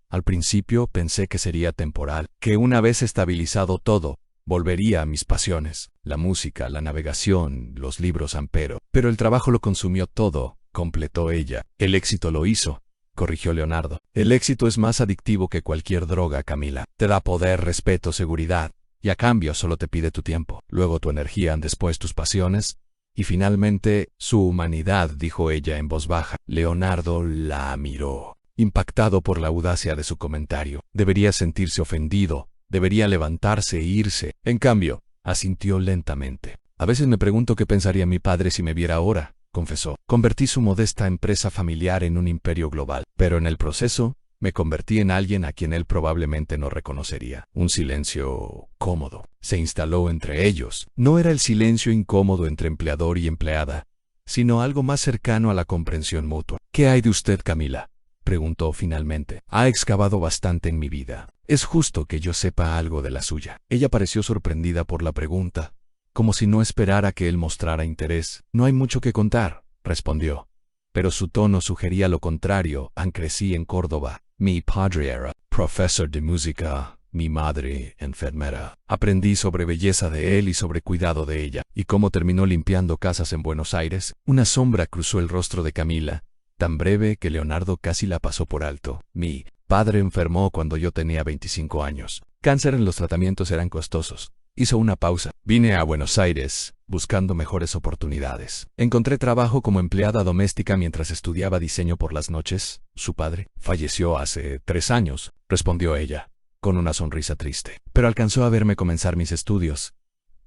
Al principio pensé que sería temporal, que una vez estabilizado todo, volvería a mis pasiones, la música, la navegación, los libros ampero. Pero el trabajo lo consumió todo, completó ella. El éxito lo hizo, corrigió Leonardo. El éxito es más adictivo que cualquier droga, Camila. Te da poder, respeto, seguridad, y a cambio solo te pide tu tiempo. Luego tu energía, después tus pasiones, y finalmente su humanidad, dijo ella en voz baja. Leonardo la miró, impactado por la audacia de su comentario. Debería sentirse ofendido, debería levantarse e irse. En cambio, asintió lentamente. A veces me pregunto qué pensaría mi padre si me viera ahora, confesó. Convertí su modesta empresa familiar en un imperio global, pero en el proceso, me convertí en alguien a quien él probablemente no reconocería. Un silencio cómodo se instaló entre ellos. No era el silencio incómodo entre empleador y empleada, sino algo más cercano a la comprensión mutua. ¿Qué hay de usted, Camila?, preguntó finalmente. Ha excavado bastante en mi vida. Es justo que yo sepa algo de la suya. Ella pareció sorprendida por la pregunta, como si no esperara que él mostrara interés. No hay mucho que contar, respondió. Pero su tono sugería lo contrario. Crecí en Córdoba. Mi padre era profesor de música, mi madre enfermera. Aprendí sobre belleza de él y sobre cuidado de ella. ¿Y cómo terminó limpiando casas en Buenos Aires? Una sombra cruzó el rostro de Camila, tan breve que Leonardo casi la pasó por alto. Mi padre enfermó cuando yo tenía 25 años. Cáncer en los tratamientos eran costosos. Hizo una pausa. Vine a Buenos Aires, buscando mejores oportunidades. Encontré trabajo como empleada doméstica mientras estudiaba diseño por las noches. Su padre falleció hace 3 años, respondió ella, con una sonrisa triste. Pero alcanzó a verme comenzar mis estudios.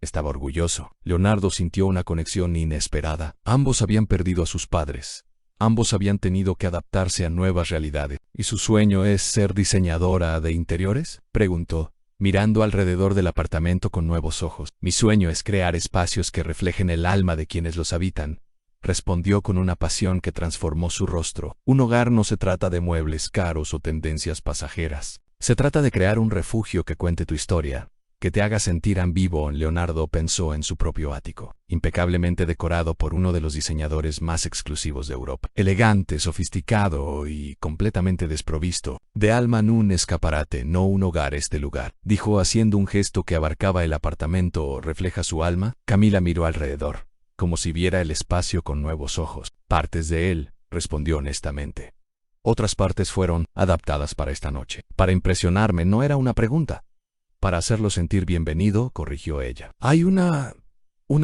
Estaba orgulloso. Leonardo sintió una conexión inesperada. Ambos habían perdido a sus padres. Ambos habían tenido que adaptarse a nuevas realidades. ¿Y su sueño es ser diseñadora de interiores?, preguntó, mirando alrededor del apartamento con nuevos ojos. Mi sueño es crear espacios que reflejen el alma de quienes los habitan, respondió con una pasión que transformó su rostro. Un hogar no se trata de muebles caros o tendencias pasajeras. Se trata de crear un refugio que cuente tu historia, que te haga sentir en vivo. Leonardo pensó en su propio ático, impecablemente decorado por uno de los diseñadores más exclusivos de Europa. Elegante, sofisticado y completamente desprovisto de alma. En un escaparate, no un hogar este lugar, dijo haciendo un gesto que abarcaba el apartamento. ¿Refleja su alma? Camila miró alrededor, como si viera el espacio con nuevos ojos. Partes de él, respondió honestamente. Otras partes fueron adaptadas para esta noche. Para impresionarme. No era una pregunta. Para hacerlo sentir bienvenido, corrigió ella. Hay una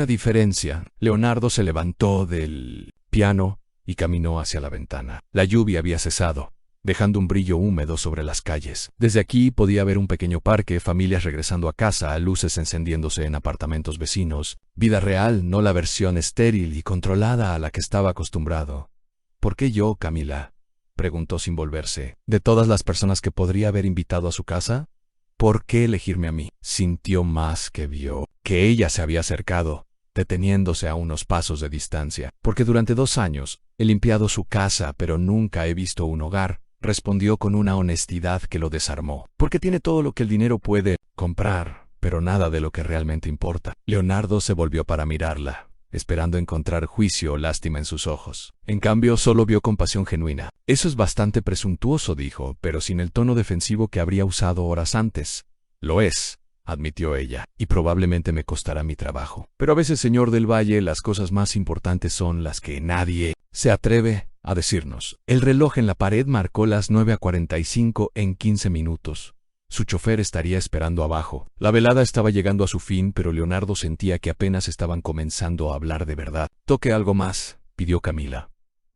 diferencia. Leonardo se levantó del piano y caminó hacia la ventana. La lluvia había cesado, dejando un brillo húmedo sobre las calles. Desde aquí podía ver un pequeño parque, familias regresando a casa, luces encendiéndose en apartamentos vecinos. Vida real, no la versión estéril y controlada a la que estaba acostumbrado. ¿Por qué yo, Camila?, preguntó sin volverse. ¿De todas las personas que podría haber invitado a su casa? ¿Por qué elegirme a mí? Sintió más que vio que ella se había acercado, deteniéndose a unos pasos de distancia. Porque durante 2 años he limpiado su casa, pero nunca he visto un hogar, respondió con una honestidad que lo desarmó. Porque tiene todo lo que el dinero puede comprar, pero nada de lo que realmente importa. Leonardo se volvió para mirarla, esperando encontrar juicio o lástima en sus ojos. En cambio, solo vio compasión genuina. Eso es bastante presuntuoso, dijo, pero sin el tono defensivo que habría usado horas antes. Lo es, admitió ella, y probablemente me costará mi trabajo. Pero a veces, señor del Valle, las cosas más importantes son las que nadie se atreve a decirnos. El reloj en la pared marcó las 9:45 en 15 minutos. Su chofer estaría esperando abajo. La velada estaba llegando a su fin, pero Leonardo sentía que apenas estaban comenzando a hablar de verdad. Toque algo más, pidió Camila.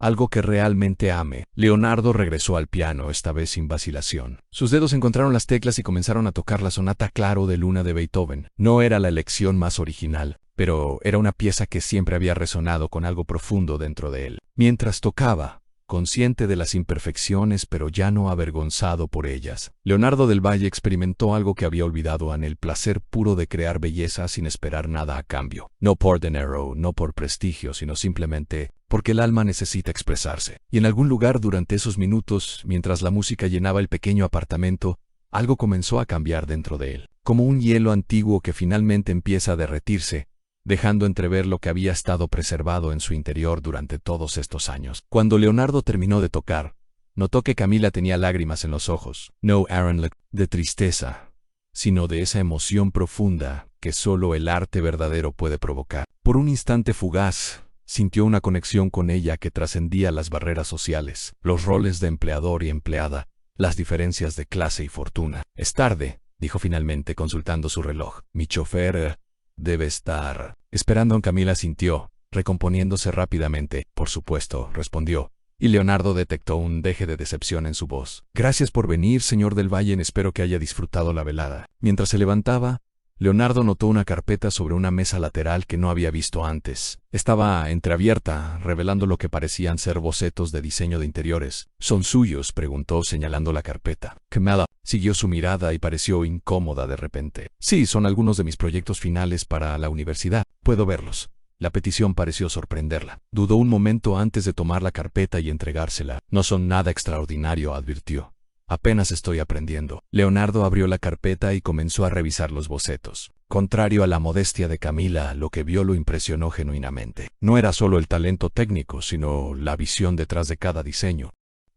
algo que realmente ame. Leonardo regresó al piano, esta vez sin vacilación. Sus dedos encontraron las teclas y comenzaron a tocar la sonata Claro de Luna de Beethoven. No era la elección más original, pero era una pieza que siempre había resonado con algo profundo dentro de él. Mientras tocaba, consciente de las imperfecciones pero ya no avergonzado por ellas, Leonardo del Valle experimentó algo que había olvidado, el placer puro de crear belleza sin esperar nada a cambio. No por dinero, no por prestigio, sino simplemente porque el alma necesita expresarse. Y en algún lugar durante esos minutos, mientras la música llenaba el pequeño apartamento, algo comenzó a cambiar dentro de él, como un hielo antiguo que finalmente empieza a derretirse, dejando entrever lo que había estado preservado en su interior durante todos estos años. Cuando Leonardo terminó de tocar, notó que Camila tenía lágrimas en los ojos. No eran de tristeza, sino de esa emoción profunda que solo el arte verdadero puede provocar. Por un instante fugaz, sintió una conexión con ella que trascendía las barreras sociales, los roles de empleador y empleada, las diferencias de clase y fortuna. Es tarde, dijo finalmente consultando su reloj. Mi chofer debe estar esperando. Camila asintió, recomponiéndose rápidamente. Por supuesto, respondió, y Leonardo detectó un deje de decepción en su voz. Gracias por venir, señor del Valle, espero que haya disfrutado la velada. Mientras se levantaba, Leonardo notó una carpeta sobre una mesa lateral que no había visto antes. Estaba entreabierta, revelando lo que parecían ser bocetos de diseño de interiores. ¿Son suyos?, preguntó señalando la carpeta. Camila siguió su mirada y pareció incómoda de repente. Sí, son algunos de mis proyectos finales para la universidad. Puedo verlos. La petición pareció sorprenderla. Dudó un momento antes de tomar la carpeta y entregársela. No son nada extraordinario, advirtió. Apenas estoy aprendiendo. Leonardo abrió la carpeta y comenzó a revisar los bocetos. Contrario a la modestia de Camila, lo que vio lo impresionó genuinamente. No era solo el talento técnico, sino la visión detrás de cada diseño.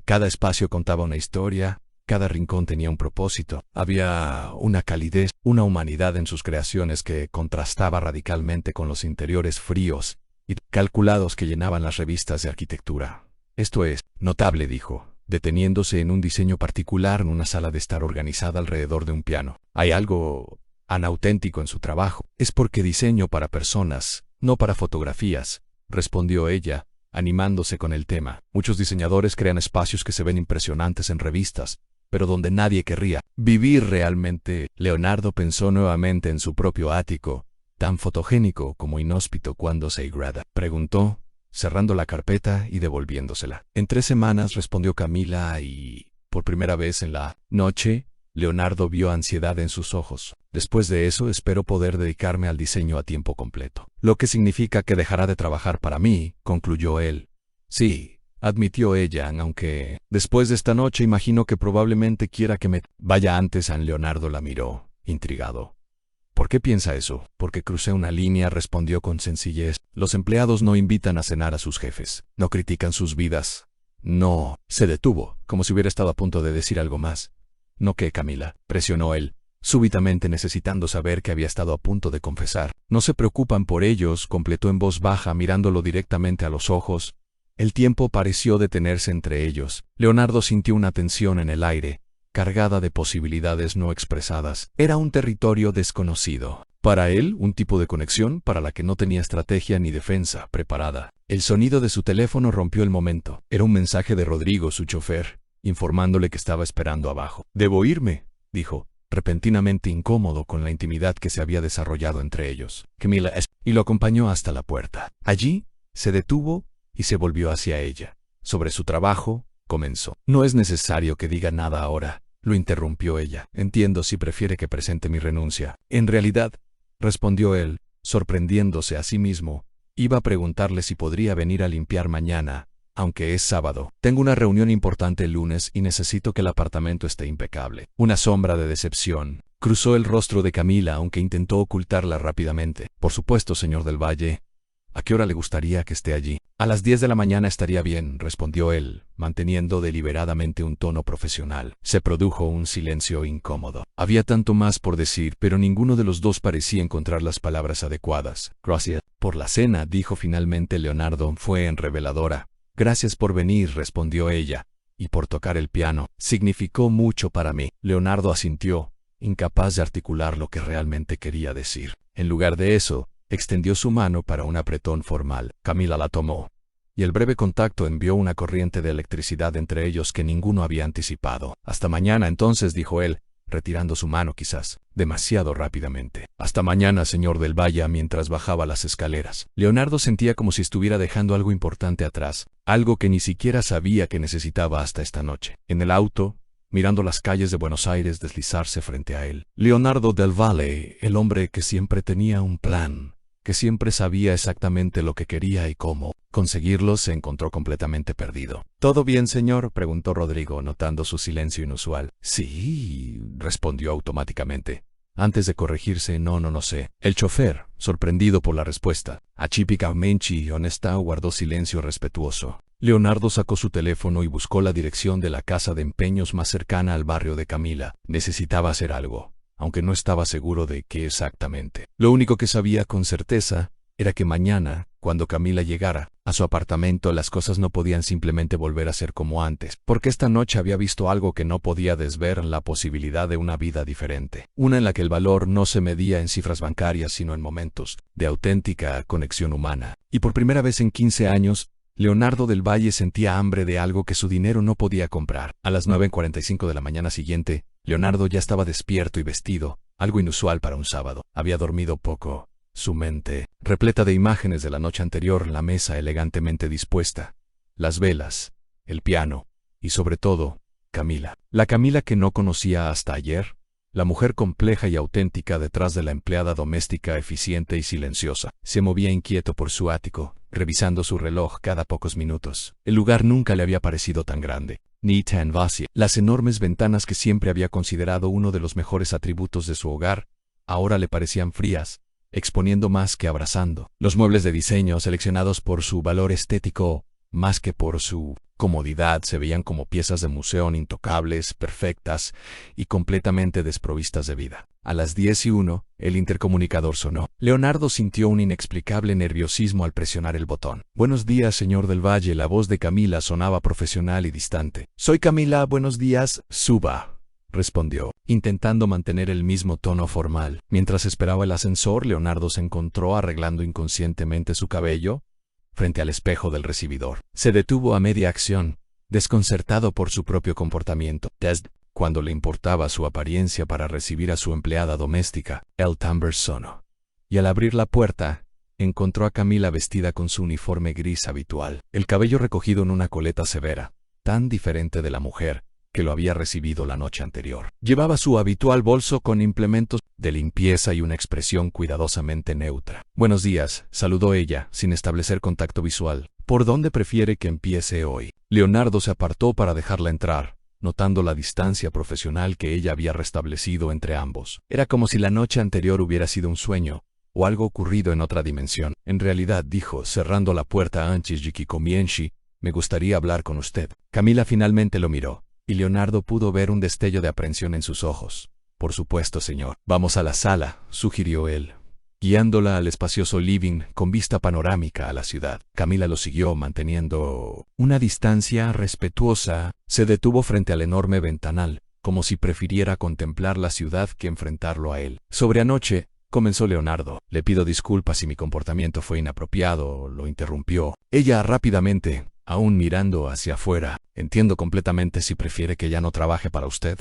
Cada espacio contaba una historia, cada rincón tenía un propósito. Había una calidez, una humanidad en sus creaciones que contrastaba radicalmente con los interiores fríos y calculados que llenaban las revistas de arquitectura. Esto es notable, dijo, deteniéndose en un diseño particular en una sala de estar organizada alrededor de un piano. Hay algo auténtico en su trabajo. Es porque diseño para personas, no para fotografías, respondió ella, animándose con el tema. Muchos diseñadores crean espacios que se ven impresionantes en revistas, pero donde nadie querría vivir realmente. Leonardo pensó nuevamente en su propio ático, tan fotogénico como inhóspito cuando se agrada. Preguntó, cerrando la carpeta y devolviéndosela. En 3 semanas, respondió Camila y, por primera vez en la noche, Leonardo vio ansiedad en sus ojos. Después de eso, espero poder dedicarme al diseño a tiempo completo. Lo que significa que dejará de trabajar para mí, concluyó él. Sí, admitió ella, aunque después de esta noche imagino que probablemente quiera que me vaya antes. Leonardo la miró, intrigado. ¿Por qué piensa eso? Porque crucé una línea, respondió con sencillez. Los empleados no invitan a cenar a sus jefes. No critican sus vidas. No. Se detuvo, como si hubiera estado a punto de decir algo más. No, ¿qué, Camila?, presionó él, súbitamente necesitando saber que había estado a punto de confesar. No se preocupan por ellos, completó en voz baja, mirándolo directamente a los ojos. El tiempo pareció detenerse entre ellos. Leonardo sintió una tensión en el aire, cargada de posibilidades no expresadas. Era un territorio desconocido. Para él, un tipo de conexión para la que no tenía estrategia ni defensa preparada. El sonido de su teléfono rompió el momento. Era un mensaje de Rodrigo, su chofer, informándole que estaba esperando abajo. «Debo irme», dijo, repentinamente incómodo con la intimidad que se había desarrollado entre ellos. Camila y lo acompañó hasta la puerta. Allí, se detuvo y se volvió hacia ella. Sobre su trabajo, comenzó. «No es necesario que diga nada ahora», lo interrumpió ella. «Entiendo si prefiere que presente mi renuncia». «En realidad», respondió él, sorprendiéndose a sí mismo, «iba a preguntarle si podría venir a limpiar mañana, aunque es sábado. Tengo una reunión importante el lunes y necesito que el apartamento esté impecable». Una sombra de decepción cruzó el rostro de Camila, aunque intentó ocultarla rápidamente. «Por supuesto, señor del Valle. ¿A qué hora le gustaría que esté allí?» «A las 10 de la mañana estaría bien», respondió él, manteniendo deliberadamente un tono profesional. Se produjo un silencio incómodo. Había tanto más por decir, pero ninguno de los dos parecía encontrar las palabras adecuadas. «Gracias por la cena», dijo finalmente Leonardo. «Fue reveladora». «Gracias por venir», respondió ella, «y por tocar el piano. Significó mucho para mí». Leonardo asintió, incapaz de articular lo que realmente quería decir. En lugar de eso, extendió su mano para un apretón formal. Camila la tomó, y el breve contacto envió una corriente de electricidad entre ellos que ninguno había anticipado. Hasta mañana entonces, dijo él, retirando su mano quizás demasiado rápidamente. Hasta mañana, señor del Valle, mientras bajaba las escaleras. Leonardo sentía como si estuviera dejando algo importante atrás, algo que ni siquiera sabía que necesitaba hasta esta noche. En el auto, mirando las calles de Buenos Aires deslizarse frente a él, Leonardo del Valle, el hombre que siempre tenía un plan, que siempre sabía exactamente lo que quería y cómo conseguirlo, se encontró completamente perdido. ¿Todo bien, señor?, preguntó Rodrigo, notando su silencio inusual. Sí, respondió automáticamente. Antes de corregirse, no sé. El chofer, sorprendido por la respuesta, achípicamente honesta, guardó silencio respetuoso. Leonardo sacó su teléfono y buscó la dirección de la casa de empeños más cercana al barrio de Camila. Necesitaba hacer algo, aunque no estaba seguro de qué exactamente. Lo único que sabía con certeza era que mañana, cuando Camila llegara a su apartamento, las cosas no podían simplemente volver a ser como antes, porque esta noche había visto algo que no podía desver: la posibilidad de una vida diferente, una en la que el valor no se medía en cifras bancarias sino en momentos de auténtica conexión humana. Y por primera vez en 15 años, Leonardo del Valle sentía hambre de algo que su dinero no podía comprar. A las 9:45 de la mañana siguiente, Leonardo ya estaba despierto y vestido, algo inusual para un sábado. Había dormido poco. Su mente, repleta de imágenes de la noche anterior, la mesa elegantemente dispuesta, las velas, el piano, y sobre todo, Camila. La Camila que no conocía hasta ayer, la mujer compleja y auténtica detrás de la empleada doméstica eficiente y silenciosa. Se movía inquieto por su ático, revisando su reloj cada pocos minutos. El lugar nunca le había parecido tan grande, ni tan vacío. Las enormes ventanas que siempre había considerado uno de los mejores atributos de su hogar, ahora le parecían frías, exponiendo más que abrazando. Los muebles de diseño, seleccionados por su valor estético, más que por su comodidad, se veían como piezas de museo, intocables, perfectas y completamente desprovistas de vida. A las 10:01, el intercomunicador sonó. Leonardo sintió un inexplicable nerviosismo al presionar el botón. Buenos días, señor del Valle. La voz de Camila sonaba profesional y distante. Soy Camila, buenos días. Suba, respondió, intentando mantener el mismo tono formal. Mientras esperaba el ascensor, Leonardo se encontró arreglando inconscientemente su cabello frente al espejo del recibidor. Se detuvo a media acción, desconcertado por su propio comportamiento. Desde cuando le importaba su apariencia para recibir a su empleada doméstica, el timbre sonó. Y al abrir la puerta, encontró a Camila vestida con su uniforme gris habitual, el cabello recogido en una coleta severa, tan diferente de la mujer que lo había recibido la noche anterior. Llevaba su habitual bolso con implementos de limpieza y una expresión cuidadosamente neutra. Buenos días, saludó ella, sin establecer contacto visual. ¿Por dónde prefiere que empiece hoy? Leonardo se apartó para dejarla entrar, notando la distancia profesional que ella había restablecido entre ambos. Era como si la noche anterior hubiera sido un sueño, o algo ocurrido en otra dimensión. En realidad, dijo, cerrando la puerta antes de que comience, me gustaría hablar con usted. Camila finalmente lo miró, y Leonardo pudo ver un destello de aprensión en sus ojos. Por supuesto, señor. Vamos a la sala, sugirió él, guiándola al espacioso living con vista panorámica a la ciudad. Camila lo siguió manteniendo una distancia respetuosa. Se detuvo frente al enorme ventanal, como si prefiriera contemplar la ciudad que enfrentarlo a él. Sobre anoche, comenzó Leonardo. Le pido disculpas si mi comportamiento fue inapropiado, lo interrumpió. Ella rápidamente, aún mirando hacia afuera. Entiendo completamente si prefiere que ya no trabaje para usted.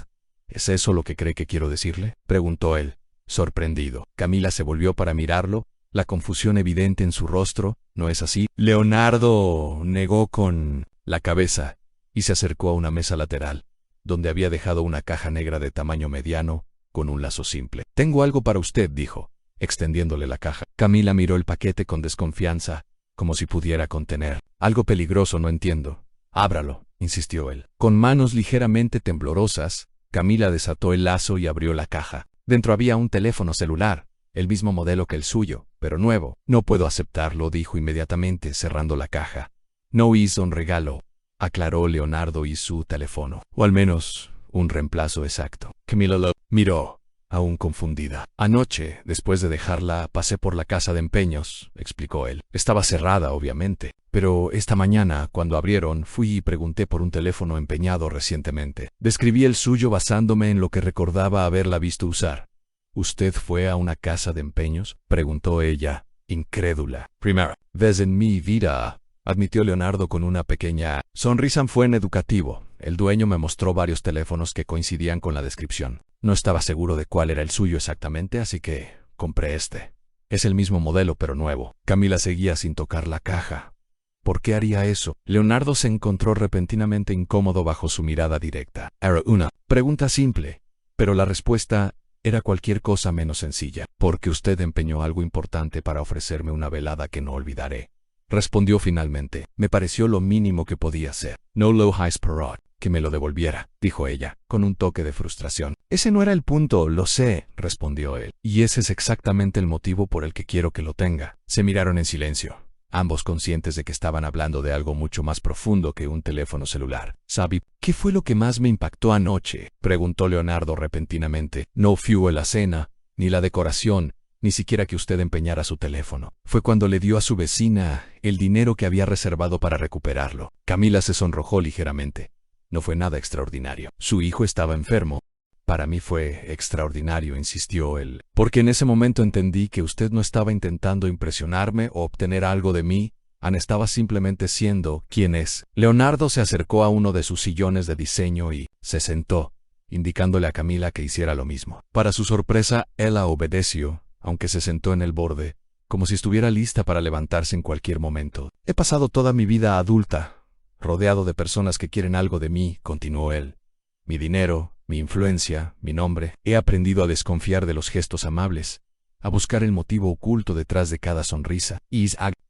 ¿Es eso lo que cree que quiero decirle?, preguntó él, sorprendido. Camila se volvió para mirarlo, la confusión evidente en su rostro. ¿No es así? Leonardo negó con la cabeza y se acercó a una mesa lateral, donde había dejado una caja negra de tamaño mediano, con un lazo simple. Tengo algo para usted, dijo, extendiéndole la caja. Camila miró el paquete con desconfianza, como si pudiera contener. Algo peligroso, no entiendo. Ábralo, insistió él. Con manos ligeramente temblorosas, Camila desató el lazo y abrió la caja. Dentro había un teléfono celular, el mismo modelo que el suyo, pero nuevo. No puedo aceptarlo, dijo inmediatamente, cerrando la caja. No hizo un regalo, aclaró Leonardo, y su teléfono. O al menos, un reemplazo exacto. Camila lo miró, aún confundida. Anoche, después de dejarla, pasé por la casa de empeños, explicó él. Estaba cerrada, obviamente, pero esta mañana, cuando abrieron, fui y pregunté por un teléfono empeñado recientemente. Describí el suyo basándome en lo que recordaba haberla visto usar. ¿Usted fue a una casa de empeños?, preguntó ella, incrédula. Primera vez en mi vida, admitió Leonardo con una pequeña sonrisa. Fue educativo. El dueño me mostró varios teléfonos que coincidían con la descripción. No estaba seguro de cuál era el suyo exactamente, así que compré este. Es el mismo modelo, pero nuevo. Camila seguía sin tocar la caja. ¿Por qué haría eso? Leonardo se encontró repentinamente incómodo bajo su mirada directa. Era una pregunta simple, pero la respuesta era cualquier cosa menos sencilla. Porque usted empeñó algo importante para ofrecerme una velada que no olvidaré. Respondió finalmente. Me pareció lo mínimo que podía hacer. No lo esperaba que me lo devolviera, dijo ella, con un toque de frustración. Ese no era el punto, lo sé, respondió él. Y ese es exactamente el motivo por el que quiero que lo tenga. Se miraron en silencio, ambos conscientes de que estaban hablando de algo mucho más profundo que un teléfono celular. ¿Sabe qué fue lo que más me impactó anoche?, preguntó Leonardo repentinamente. No fue la cena, ni la decoración, ni siquiera que usted empeñara su teléfono. Fue cuando le dio a su vecina el dinero que había reservado para recuperarlo. Camila se sonrojó ligeramente. No fue nada extraordinario. Su hijo estaba enfermo. Para mí fue extraordinario, insistió él, porque en ese momento entendí que usted no estaba intentando impresionarme o obtener algo de mí, estaba simplemente siendo quien es. Leonardo se acercó a uno de sus sillones de diseño y se sentó, indicándole a Camila que hiciera lo mismo. Para su sorpresa, ella obedeció, aunque se sentó en el borde, como si estuviera lista para levantarse en cualquier momento. He pasado toda mi vida adulta rodeado de personas que quieren algo de mí, continuó él. Mi dinero, mi influencia, mi nombre. He aprendido a desconfiar de los gestos amables, a buscar el motivo oculto detrás de cada sonrisa.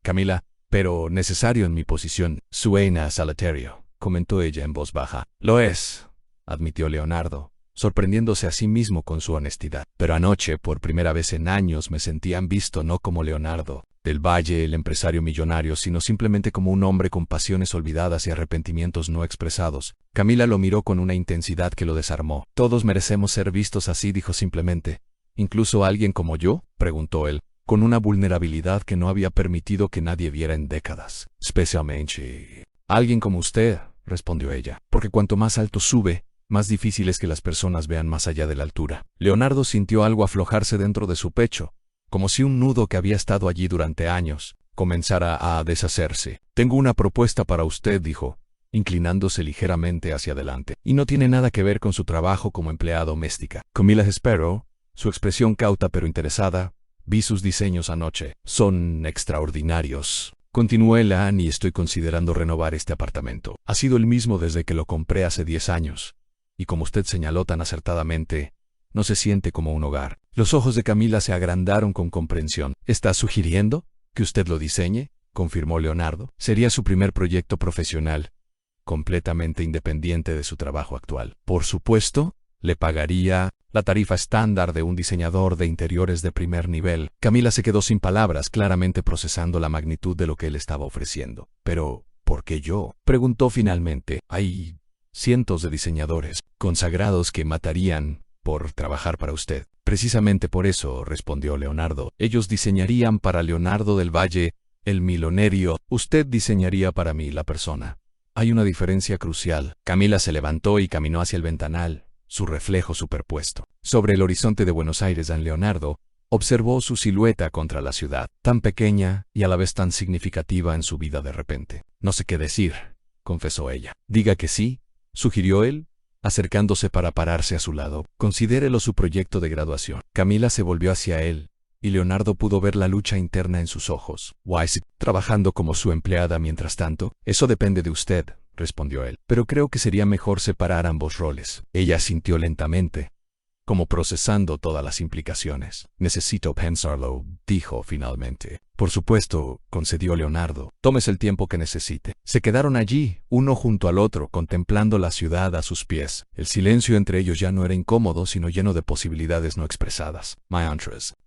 Camila, pero necesario en mi posición. Suena solitario, comentó ella en voz baja. Lo es, admitió Leonardo, sorprendiéndose a sí mismo con su honestidad. Pero anoche, por primera vez en años, me sentían visto no como Leonardo del Valle, el empresario millonario, sino simplemente como un hombre con pasiones olvidadas y arrepentimientos no expresados. Camila lo miró con una intensidad que lo desarmó. Todos merecemos ser vistos así, dijo simplemente. ¿Incluso alguien como yo?, preguntó él, con una vulnerabilidad que no había permitido que nadie viera en décadas. Especialmente alguien como usted, respondió ella, porque cuanto más alto sube, más difícil es que las personas vean más allá de la altura. Leonardo sintió algo aflojarse dentro de su pecho, como si un nudo que había estado allí durante años comenzara a deshacerse. Tengo una propuesta para usted, dijo, inclinándose ligeramente hacia adelante, y no tiene nada que ver con su trabajo como empleada doméstica. Camila esperó, su expresión cauta pero interesada. Vi sus diseños anoche. Son extraordinarios. Continuó ella, y estoy considerando renovar este apartamento. Ha sido el mismo desde que lo compré hace 10 años. Y como usted señaló tan acertadamente, no se siente como un hogar. Los ojos de Camila se agrandaron con comprensión. ¿Está sugiriendo que usted lo diseñe?, confirmó Leonardo. Sería su primer proyecto profesional, completamente independiente de su trabajo actual. Por supuesto, le pagaría la tarifa estándar de un diseñador de interiores de primer nivel. Camila se quedó sin palabras, claramente procesando la magnitud de lo que él estaba ofreciendo. Pero, ¿por qué yo?, preguntó finalmente. Hay cientos de diseñadores consagrados que matarían por trabajar para usted. Precisamente por eso, respondió Leonardo. Ellos diseñarían para Leonardo del Valle, el millonario. Usted diseñaría para mí, la persona. Hay una diferencia crucial. Camila se levantó y caminó hacia el ventanal, su reflejo superpuesto. Sobre el horizonte de Buenos Aires, Leonardo observó su silueta contra la ciudad, tan pequeña y a la vez tan significativa en su vida de repente. No sé qué decir, confesó ella. Diga que sí, sugirió él, acercándose para pararse a su lado. Considérelo su proyecto de graduación. Camila se volvió hacia él, y Leonardo pudo ver la lucha interna en sus ojos. Wise, trabajando como su empleada mientras tanto. Eso depende de usted, respondió él. Pero creo que sería mejor separar ambos roles. Ella asintió lentamente, como procesando todas las implicaciones. Necesito pensarlo, dijo finalmente. Por supuesto, concedió Leonardo. Tómese el tiempo que necesite. Se quedaron allí, uno junto al otro, contemplando la ciudad a sus pies. El silencio entre ellos ya no era incómodo, sino lleno de posibilidades no expresadas.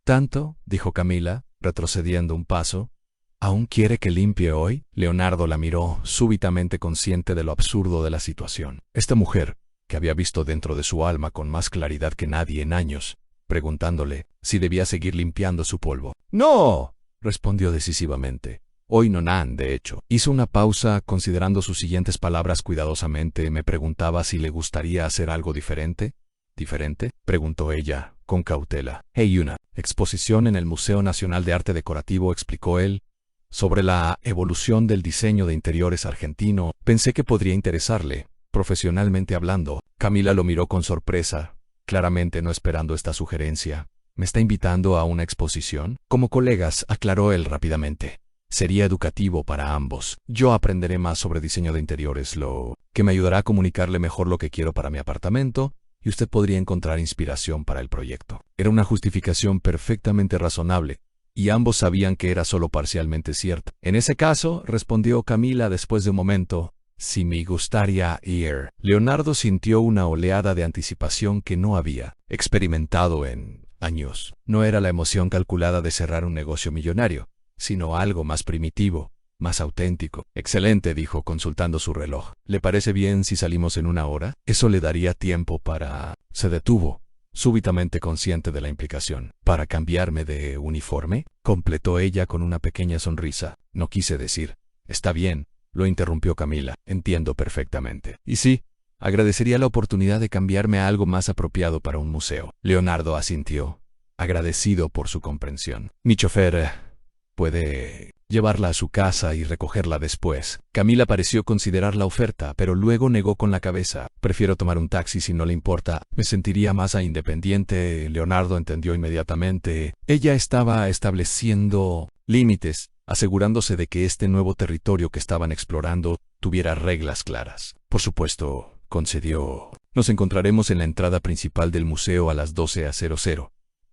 Tanto, dijo Camila, retrocediendo un paso. ¿Aún quiere que limpie hoy? Leonardo la miró, súbitamente consciente de lo absurdo de la situación. Esta mujer, que había visto dentro de su alma con más claridad que nadie en años, preguntándole si debía seguir limpiando su polvo. ¡No!, respondió decisivamente. Hoy no, Nan, de hecho. Hizo una pausa, considerando sus siguientes palabras cuidadosamente. Me preguntaba si le gustaría hacer algo diferente. ¿Diferente?, preguntó ella, con cautela. Hey, una exposición en el Museo Nacional de Arte Decorativo, explicó él, sobre la evolución del diseño de interiores argentino. Pensé que podría interesarle, profesionalmente hablando. Camila lo miró con sorpresa, claramente no esperando esta sugerencia. ¿Me está invitando a una exposición? Como colegas, aclaró él rápidamente. Sería educativo para ambos. Yo aprenderé más sobre diseño de interiores, lo que me ayudará a comunicarle mejor lo que quiero para mi apartamento, y usted podría encontrar inspiración para el proyecto. Era una justificación perfectamente razonable, y ambos sabían que era solo parcialmente cierta. En ese caso, respondió Camila después de un momento, si me gustaría ir. Leonardo sintió una oleada de anticipación que no había experimentado en años. No era la emoción calculada de cerrar un negocio millonario, sino algo más primitivo, más auténtico. Excelente, dijo consultando su reloj. ¿Le parece bien si salimos en una hora? Eso le daría tiempo para... Se detuvo, súbitamente consciente de la implicación. ¿Para cambiarme de uniforme? Completó ella con una pequeña sonrisa. No quise decir. Está bien, lo interrumpió Camila. Entiendo perfectamente. Y sí, agradecería la oportunidad de cambiarme a algo más apropiado para un museo. Leonardo asintió, agradecido por su comprensión. Mi chofer puede llevarla a su casa y recogerla después. Camila pareció considerar la oferta, pero luego negó con la cabeza. Prefiero tomar un taxi si no le importa. Me sentiría más independiente. Leonardo entendió inmediatamente. Ella estaba estableciendo límites, asegurándose de que este nuevo territorio que estaban explorando tuviera reglas claras. Por supuesto, concedió. Nos encontraremos en la entrada principal del museo a las 12:00.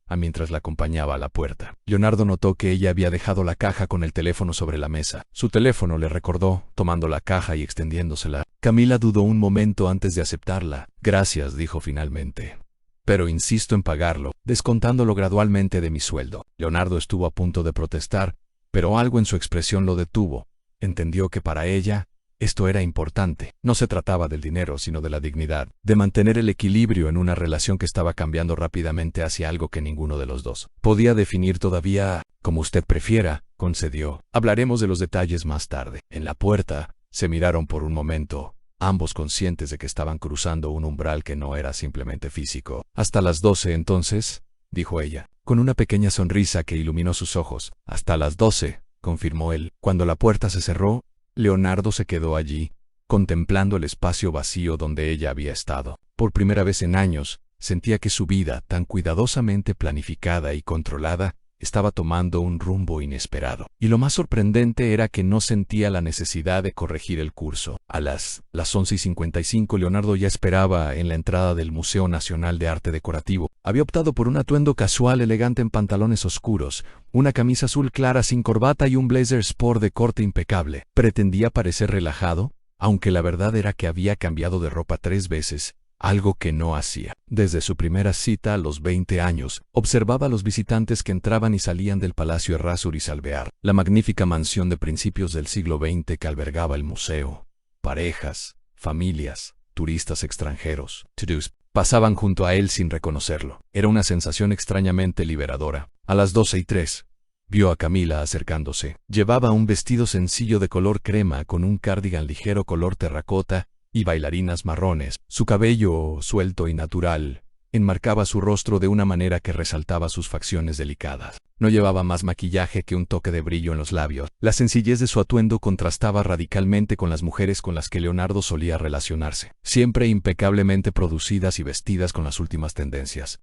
Mientras la acompañaba a la puerta. Leonardo notó que ella había dejado la caja con el teléfono sobre la mesa. Su teléfono, le recordó, tomando la caja y extendiéndosela. Camila dudó un momento antes de aceptarla. Gracias, dijo finalmente. Pero insisto en pagarlo, descontándolo gradualmente de mi sueldo. Leonardo estuvo a punto de protestar, pero algo en su expresión lo detuvo. Entendió que para ella, esto era importante. No se trataba del dinero, sino de la dignidad, de mantener el equilibrio en una relación que estaba cambiando rápidamente hacia algo que ninguno de los dos podía definir todavía. Como usted prefiera, concedió. Hablaremos de los detalles más tarde. En la puerta, se miraron por un momento, ambos conscientes de que estaban cruzando un umbral que no era simplemente físico. Hasta las 12 entonces, dijo ella, con una pequeña sonrisa que iluminó sus ojos. Hasta las 12, confirmó él. Cuando la puerta se cerró, Leonardo se quedó allí, contemplando el espacio vacío donde ella había estado. Por primera vez en años, sentía que su vida, tan cuidadosamente planificada y controlada, estaba tomando un rumbo inesperado. Y lo más sorprendente era que no sentía la necesidad de corregir el curso. A las 11:55 Leonardo ya esperaba en la entrada del Museo Nacional de Arte Decorativo. Había optado por un atuendo casual elegante en pantalones oscuros, una camisa azul clara sin corbata y un blazer sport de corte impecable. Pretendía parecer relajado, aunque la verdad era que había cambiado de ropa 3 veces, algo que no hacía. Desde su primera cita a los 20 años, observaba a los visitantes que entraban y salían del Palacio Errázuriz Alvear, la magnífica mansión de principios del siglo XX que albergaba el museo. Parejas, familias, turistas extranjeros, todos, pasaban junto a él sin reconocerlo. Era una sensación extrañamente liberadora. A las 12:03, vio a Camila acercándose. Llevaba un vestido sencillo de color crema con un cardigan ligero color terracota y bailarinas marrones. Su cabello, suelto y natural, enmarcaba su rostro de una manera que resaltaba sus facciones delicadas. No llevaba más maquillaje que un toque de brillo en los labios. La sencillez de su atuendo contrastaba radicalmente con las mujeres con las que Leonardo solía relacionarse, siempre impecablemente producidas y vestidas con las últimas tendencias.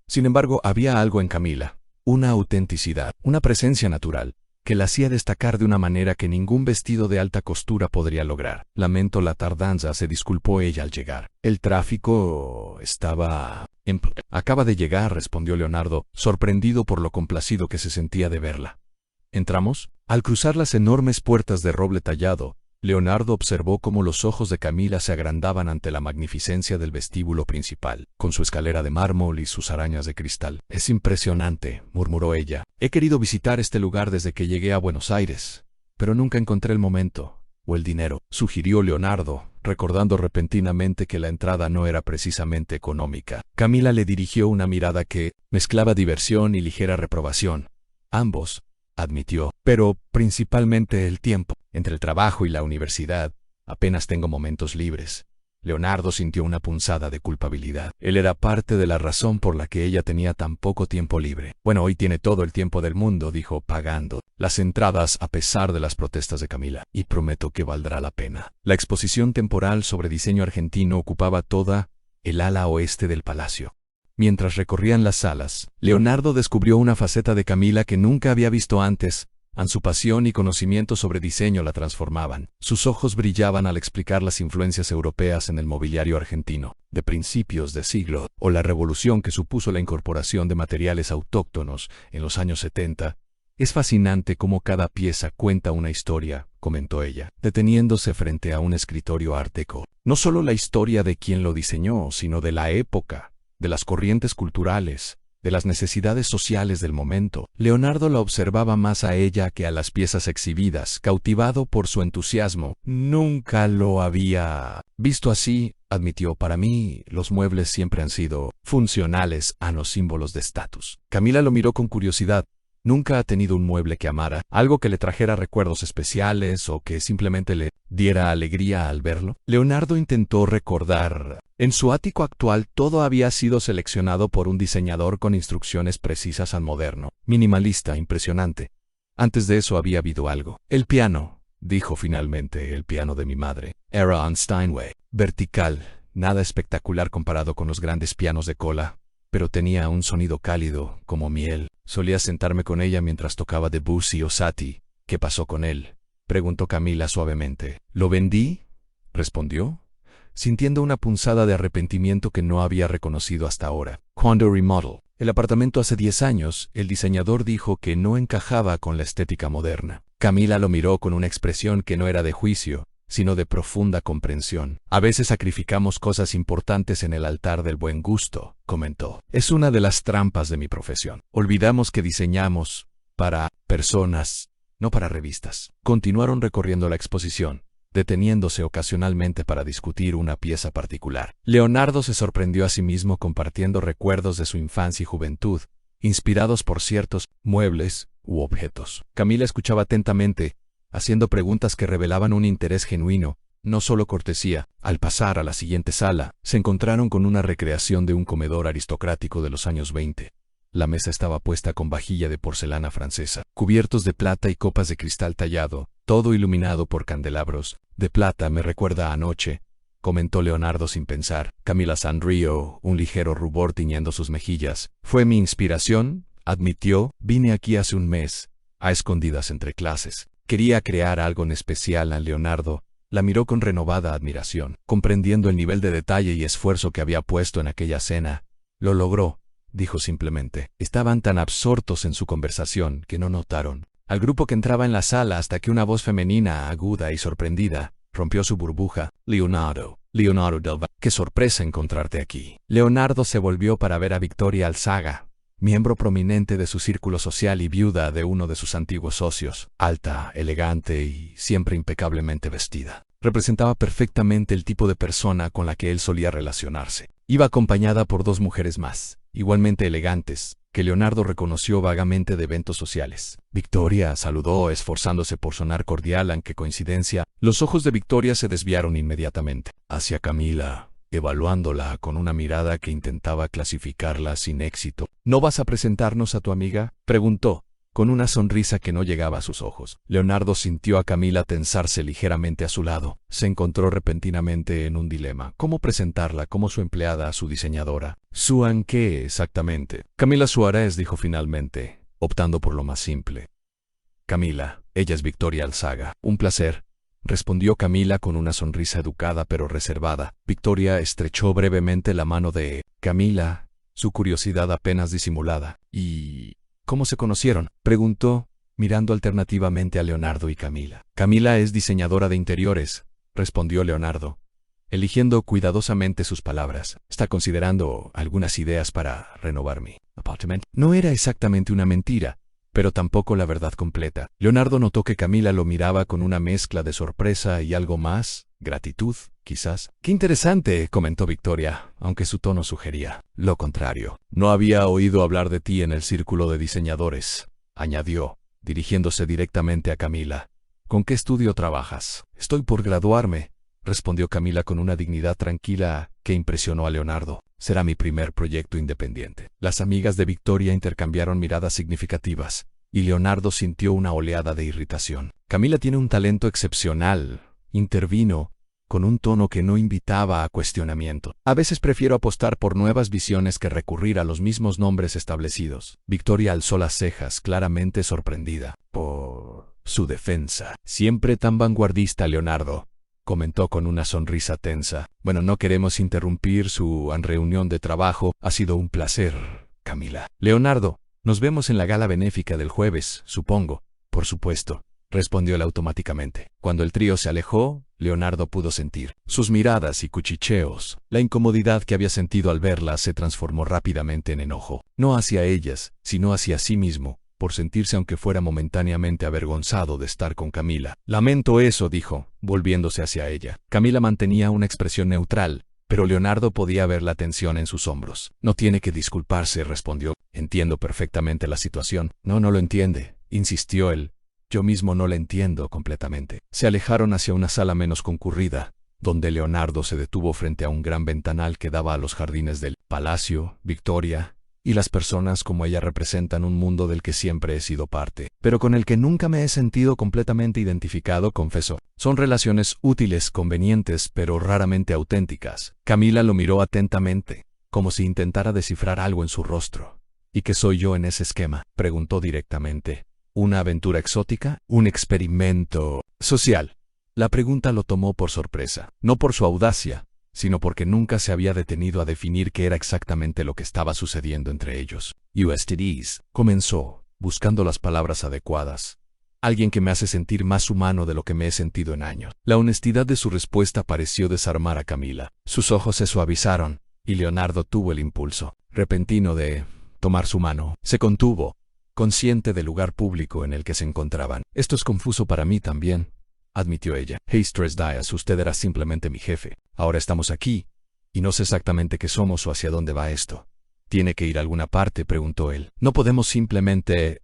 Sin embargo, había algo en Camila, una autenticidad, una presencia natural, que la hacía destacar de una manera que ningún vestido de alta costura podría lograr. Lamento la tardanza, se disculpó ella al llegar. El tráfico estaba... Acaba de llegar, respondió Leonardo, sorprendido por lo complacido que se sentía de verla. ¿Entramos? Al cruzar las enormes puertas de roble tallado, Leonardo observó cómo los ojos de Camila se agrandaban ante la magnificencia del vestíbulo principal, con su escalera de mármol y sus arañas de cristal. Es impresionante, murmuró ella. He querido visitar este lugar desde que llegué a Buenos Aires, pero nunca encontré el momento, o el dinero, sugirió Leonardo, recordando repentinamente que la entrada no era precisamente económica. Camila le dirigió una mirada que mezclaba diversión y ligera reprobación. Ambos, admitió, pero principalmente el tiempo. Entre el trabajo y la universidad, apenas tengo momentos libres. Leonardo sintió una punzada de culpabilidad. Él era parte de la razón por la que ella tenía tan poco tiempo libre. Bueno, hoy tiene todo el tiempo del mundo, dijo, pagando las entradas a pesar de las protestas de Camila. Y prometo que valdrá la pena. La exposición temporal sobre diseño argentino ocupaba toda el ala oeste del palacio. Mientras recorrían las salas, Leonardo descubrió una faceta de Camila que nunca había visto antes. Su pasión y conocimiento sobre diseño la transformaban. Sus ojos brillaban al explicar las influencias europeas en el mobiliario argentino, de principios de siglo, o la revolución que supuso la incorporación de materiales autóctonos en los años 70. Es fascinante cómo cada pieza cuenta una historia, comentó ella, deteniéndose frente a un escritorio art déco. No solo la historia de quien lo diseñó, sino de la época, de las corrientes culturales, de las necesidades sociales del momento. Leonardo la observaba más a ella que a las piezas exhibidas, cautivado por su entusiasmo. Nunca lo había visto así, admitió. Para mí, los muebles siempre han sido funcionales a los símbolos de estatus. Camila lo miró con curiosidad. Nunca ha tenido un mueble que amara, algo que le trajera recuerdos especiales o que simplemente le diera alegría al verlo. Leonardo intentó recordar. En su ático actual todo había sido seleccionado por un diseñador con instrucciones precisas al moderno, minimalista, impresionante. Antes de eso había habido algo. El piano, dijo finalmente, el piano de mi madre. Era un Steinway, vertical, nada espectacular comparado con los grandes pianos de cola, pero tenía un sonido cálido, como miel. Solía sentarme con ella mientras tocaba Debussy o Satie. ¿Qué pasó con él?, preguntó Camila suavemente. ¿Lo vendí?, respondió, sintiendo una punzada de arrepentimiento que no había reconocido hasta ahora. Cuando remodel el apartamento hace 10 años, el diseñador dijo que no encajaba con la estética moderna. Camila lo miró con una expresión que no era de juicio, sino de profunda comprensión. A veces sacrificamos cosas importantes en el altar del buen gusto, comentó. Es una de las trampas de mi profesión. Olvidamos que diseñamos para personas, no para revistas. Continuaron recorriendo la exposición, deteniéndose ocasionalmente para discutir una pieza particular. Leonardo se sorprendió a sí mismo compartiendo recuerdos de su infancia y juventud, inspirados por ciertos muebles u objetos. Camila escuchaba atentamente, haciendo preguntas que revelaban un interés genuino, no solo cortesía. Al pasar a la siguiente sala, se encontraron con una recreación de un comedor aristocrático de los años 20. La mesa estaba puesta con vajilla de porcelana francesa, cubiertos de plata y copas de cristal tallado, todo iluminado por candelabros. De plata me recuerda a anoche, comentó Leonardo sin pensar. Camila sonrió, un ligero rubor tiñendo sus mejillas. Fue mi inspiración, admitió. Vine aquí hace un mes, a escondidas entre clases. Quería crear algo en especial. A Leonardo la miró con renovada admiración, comprendiendo el nivel de detalle y esfuerzo que había puesto en aquella cena. Lo logró, dijo simplemente. Estaban tan absortos en su conversación que no notaron al grupo que entraba en la sala hasta que una voz femenina, aguda y sorprendida, rompió su burbuja. Leonardo del Valle. ¡Qué sorpresa encontrarte aquí! Leonardo se volvió para ver a Victoria Alzaga, miembro prominente de su círculo social y viuda de uno de sus antiguos socios. Alta, elegante y siempre impecablemente vestida. Representaba perfectamente el tipo de persona con la que él solía relacionarse. Iba acompañada por 2 mujeres más, igualmente elegantes, que Leonardo reconoció vagamente de eventos sociales. Victoria saludó, esforzándose por sonar cordial, aunque coincidencia. Los ojos de Victoria se desviaron inmediatamente hacia Camila, evaluándola con una mirada que intentaba clasificarla sin éxito. ¿No vas a presentarnos a tu amiga?, preguntó, con una sonrisa que no llegaba a sus ojos. Leonardo sintió a Camila tensarse ligeramente a su lado. Se encontró repentinamente en un dilema. ¿Cómo presentarla como su empleada a su diseñadora? ¿Suan qué exactamente? Camila Suárez, dijo finalmente, optando por lo más simple. Camila, ella es Victoria Alzaga. Un placer, respondió Camila con una sonrisa educada pero reservada. Victoria estrechó brevemente la mano de Camila, su curiosidad apenas disimulada. ¿Y cómo se conocieron?, preguntó, mirando alternativamente a Leonardo y Camila. Camila es diseñadora de interiores, respondió Leonardo, eligiendo cuidadosamente sus palabras. Está considerando algunas ideas para renovar mi apartamento. No era exactamente una mentira, pero tampoco la verdad completa. Leonardo notó que Camila lo miraba con una mezcla de sorpresa y algo más, gratitud, quizás. «Qué interesante», comentó Victoria, aunque su tono sugería lo contrario. «No había oído hablar de ti en el círculo de diseñadores», añadió, dirigiéndose directamente a Camila. «¿Con qué estudio trabajas?» «Estoy por graduarme», respondió Camila con una dignidad tranquila que impresionó a Leonardo. Será mi primer proyecto independiente. Las amigas de Victoria intercambiaron miradas significativas, y Leonardo sintió una oleada de irritación. Camila tiene un talento excepcional, intervino, con un tono que no invitaba a cuestionamiento. A veces prefiero apostar por nuevas visiones que recurrir a los mismos nombres establecidos. Victoria alzó las cejas, claramente sorprendida por su defensa. Siempre tan vanguardista, Leonardo, comentó con una sonrisa tensa. Bueno, no queremos interrumpir su reunión de trabajo. Ha sido un placer, Camila. Leonardo, nos vemos en la gala benéfica del jueves, supongo. Por supuesto, respondió él automáticamente. Cuando el trío se alejó, Leonardo pudo sentir sus miradas y cuchicheos. La incomodidad que había sentido al verlas se transformó rápidamente en enojo. No hacia ellas, sino hacia sí mismo, por sentirse aunque fuera momentáneamente avergonzado de estar con Camila. Lamento eso, dijo, volviéndose hacia ella. Camila mantenía una expresión neutral, pero Leonardo podía ver la tensión en sus hombros. No tiene que disculparse, respondió. Entiendo perfectamente la situación. No lo entiende, insistió él. Yo mismo no la entiendo completamente. Se alejaron hacia una sala menos concurrida, donde Leonardo se detuvo frente a un gran ventanal que daba a los jardines del Palacio, Victoria, y las personas como ella representan un mundo del que siempre he sido parte, pero con el que nunca me he sentido completamente identificado, confesó. Son relaciones útiles, convenientes, pero raramente auténticas. Camila lo miró atentamente, como si intentara descifrar algo en su rostro. ¿Y qué soy yo en ese esquema?, preguntó directamente. ¿Una aventura exótica? ¿Un experimento social? La pregunta lo tomó por sorpresa, no por su audacia, sino porque nunca se había detenido a definir qué era exactamente lo que estaba sucediendo entre ellos. USTDs, comenzó, buscando las palabras adecuadas. Alguien que me hace sentir más humano de lo que me he sentido en años. La honestidad de su respuesta pareció desarmar a Camila. Sus ojos se suavizaron, y Leonardo tuvo el impulso repentino de tomar su mano. Se contuvo, consciente del lugar público en el que se encontraban. Esto es confuso para mí también, admitió ella. Hey, Stress Dias, usted era simplemente mi jefe. Ahora estamos aquí, y no sé exactamente qué somos o hacia dónde va esto. ¿Tiene que ir a alguna parte?, preguntó él. ¿No podemos simplemente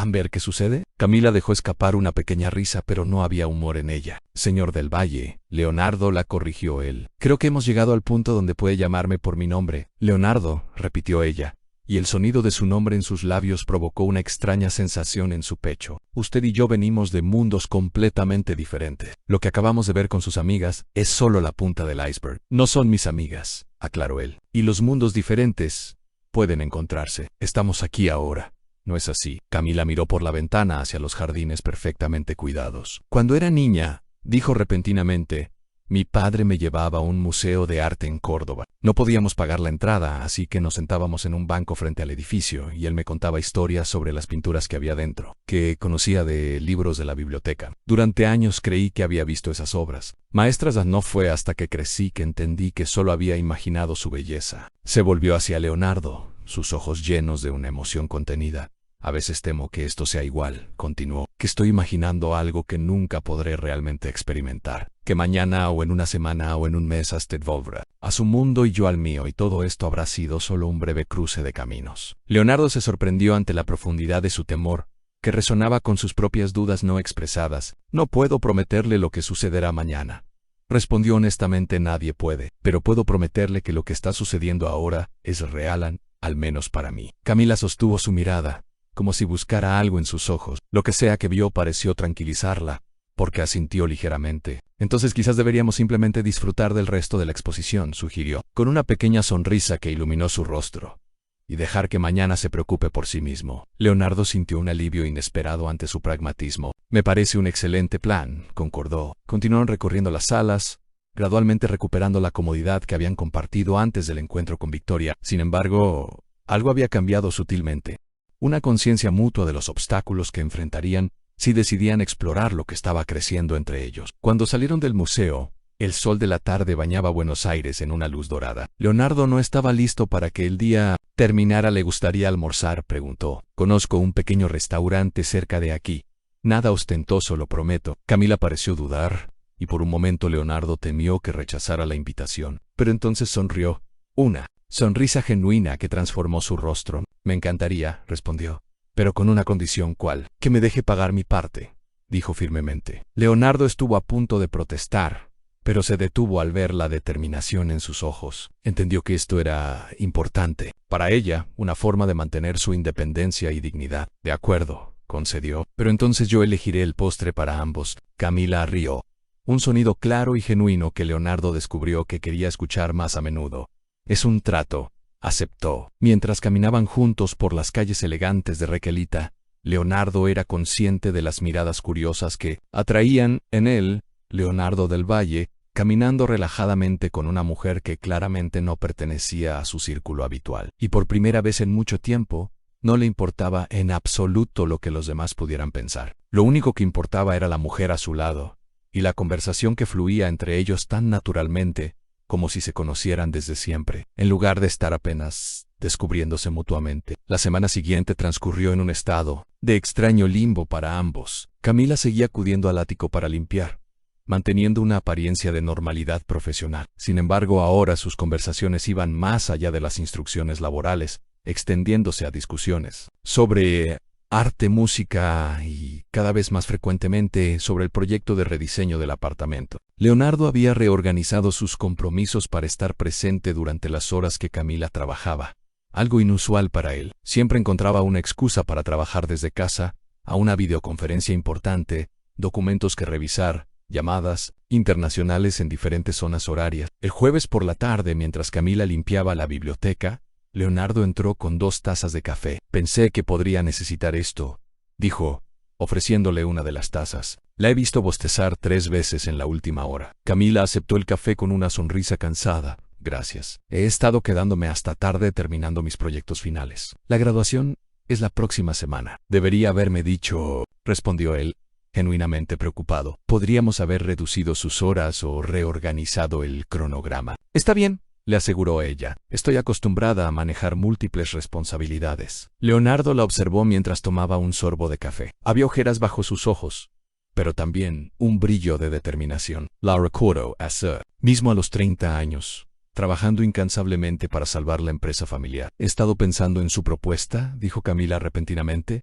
ver qué sucede? Camila dejó escapar una pequeña risa, pero no había humor en ella. Señor del Valle, Leonardo, la corrigió él. Creo que hemos llegado al punto donde puede llamarme por mi nombre. Leonardo, repitió ella, y el sonido de su nombre en sus labios provocó una extraña sensación en su pecho. Usted y yo venimos de mundos completamente diferentes. Lo que acabamos de ver con sus amigas es solo la punta del iceberg. No son mis amigas, aclaró él. Y los mundos diferentes pueden encontrarse. Estamos aquí ahora. ¿No es así? Camila miró por la ventana hacia los jardines perfectamente cuidados. Cuando era niña, dijo repentinamente, mi padre me llevaba a un museo de arte en Córdoba. No podíamos pagar la entrada, así que nos sentábamos en un banco frente al edificio y él me contaba historias sobre las pinturas que había dentro, que conocía de libros de la biblioteca. Durante años creí que había visto esas obras. Maestras, no fue hasta que crecí que entendí que solo había imaginado su belleza. Se volvió hacia Leonardo, sus ojos llenos de una emoción contenida. A veces temo que esto sea igual, continuó, que estoy imaginando algo que nunca podré realmente experimentar, que mañana o en una semana o en un mes usted volverá a su mundo y yo al mío, y todo esto habrá sido solo un breve cruce de caminos. Leonardo se sorprendió ante la profundidad de su temor, que resonaba con sus propias dudas no expresadas. No puedo prometerle lo que sucederá mañana, respondió honestamente. Nadie puede, pero puedo prometerle que lo que está sucediendo ahora es real, al menos para mí. Camila sostuvo su mirada, como si buscara algo en sus ojos. Lo que sea que vio pareció tranquilizarla, porque asintió ligeramente. Entonces quizás deberíamos simplemente disfrutar del resto de la exposición, sugirió, con una pequeña sonrisa que iluminó su rostro, y dejar que mañana se preocupe por sí mismo. Leonardo sintió un alivio inesperado ante su pragmatismo. Me parece un excelente plan, concordó. Continuaron recorriendo las salas, gradualmente recuperando la comodidad que habían compartido antes del encuentro con Victoria. Sin embargo, algo había cambiado sutilmente. Una conciencia mutua de los obstáculos que enfrentarían si decidían explorar lo que estaba creciendo entre ellos. Cuando salieron del museo, el sol de la tarde bañaba Buenos Aires en una luz dorada. Leonardo no estaba listo para que el día terminara. ¿Le gustaría almorzar?, preguntó. Conozco un pequeño restaurante cerca de aquí. Nada ostentoso, lo prometo. Camila pareció dudar, y por un momento Leonardo temió que rechazara la invitación. Pero entonces sonrió. Una sonrisa genuina que transformó su rostro. Me encantaría, respondió, pero con una condición. ¿Cuál? Que me deje pagar mi parte, dijo firmemente. Leonardo estuvo a punto de protestar, pero se detuvo al ver la determinación en sus ojos. Entendió que esto era importante. Para ella, una forma de mantener su independencia y dignidad. De acuerdo, concedió. Pero entonces yo elegiré el postre para ambos. Camila rió. Un sonido claro y genuino que Leonardo descubrió que quería escuchar más a menudo. Es un trato, aceptó. Mientras caminaban juntos por las calles elegantes de Requelita, Leonardo era consciente de las miradas curiosas que atraían en él, Leonardo del Valle, caminando relajadamente con una mujer que claramente no pertenecía a su círculo habitual. Y por primera vez en mucho tiempo, no le importaba en absoluto lo que los demás pudieran pensar. Lo único que importaba era la mujer a su lado, y la conversación que fluía entre ellos tan naturalmente, como si se conocieran desde siempre, en lugar de estar apenas descubriéndose mutuamente. La semana siguiente transcurrió en un estado de extraño limbo para ambos. Camila seguía acudiendo al ático para limpiar, manteniendo una apariencia de normalidad profesional. Sin embargo, ahora sus conversaciones iban más allá de las instrucciones laborales, extendiéndose a discusiones sobre arte, música y, cada vez más frecuentemente, sobre el proyecto de rediseño del apartamento. Leonardo había reorganizado sus compromisos para estar presente durante las horas que Camila trabajaba, algo inusual para él. Siempre encontraba una excusa para trabajar desde casa, a una videoconferencia importante, documentos que revisar, llamadas internacionales en diferentes zonas horarias. El jueves por la tarde, mientras Camila limpiaba la biblioteca, Leonardo entró con 2 tazas de café. Pensé que podría necesitar esto, dijo, ofreciéndole una de las tazas. La he visto bostezar 3 veces en la última hora. Camila aceptó el café con una sonrisa cansada. Gracias. He estado quedándome hasta tarde terminando mis proyectos finales. La graduación es la próxima semana. Debería haberme dicho, respondió él, genuinamente preocupado. Podríamos haber reducido sus horas o reorganizado el cronograma. Está bien, le aseguró ella. Estoy acostumbrada a manejar múltiples responsabilidades. Leonardo la observó mientras tomaba un sorbo de café. Había ojeras bajo sus ojos, pero también un brillo de determinación. La recuerdo así, mismo a los 30 años, trabajando incansablemente para salvar la empresa familiar. He estado pensando en su propuesta, dijo Camila repentinamente,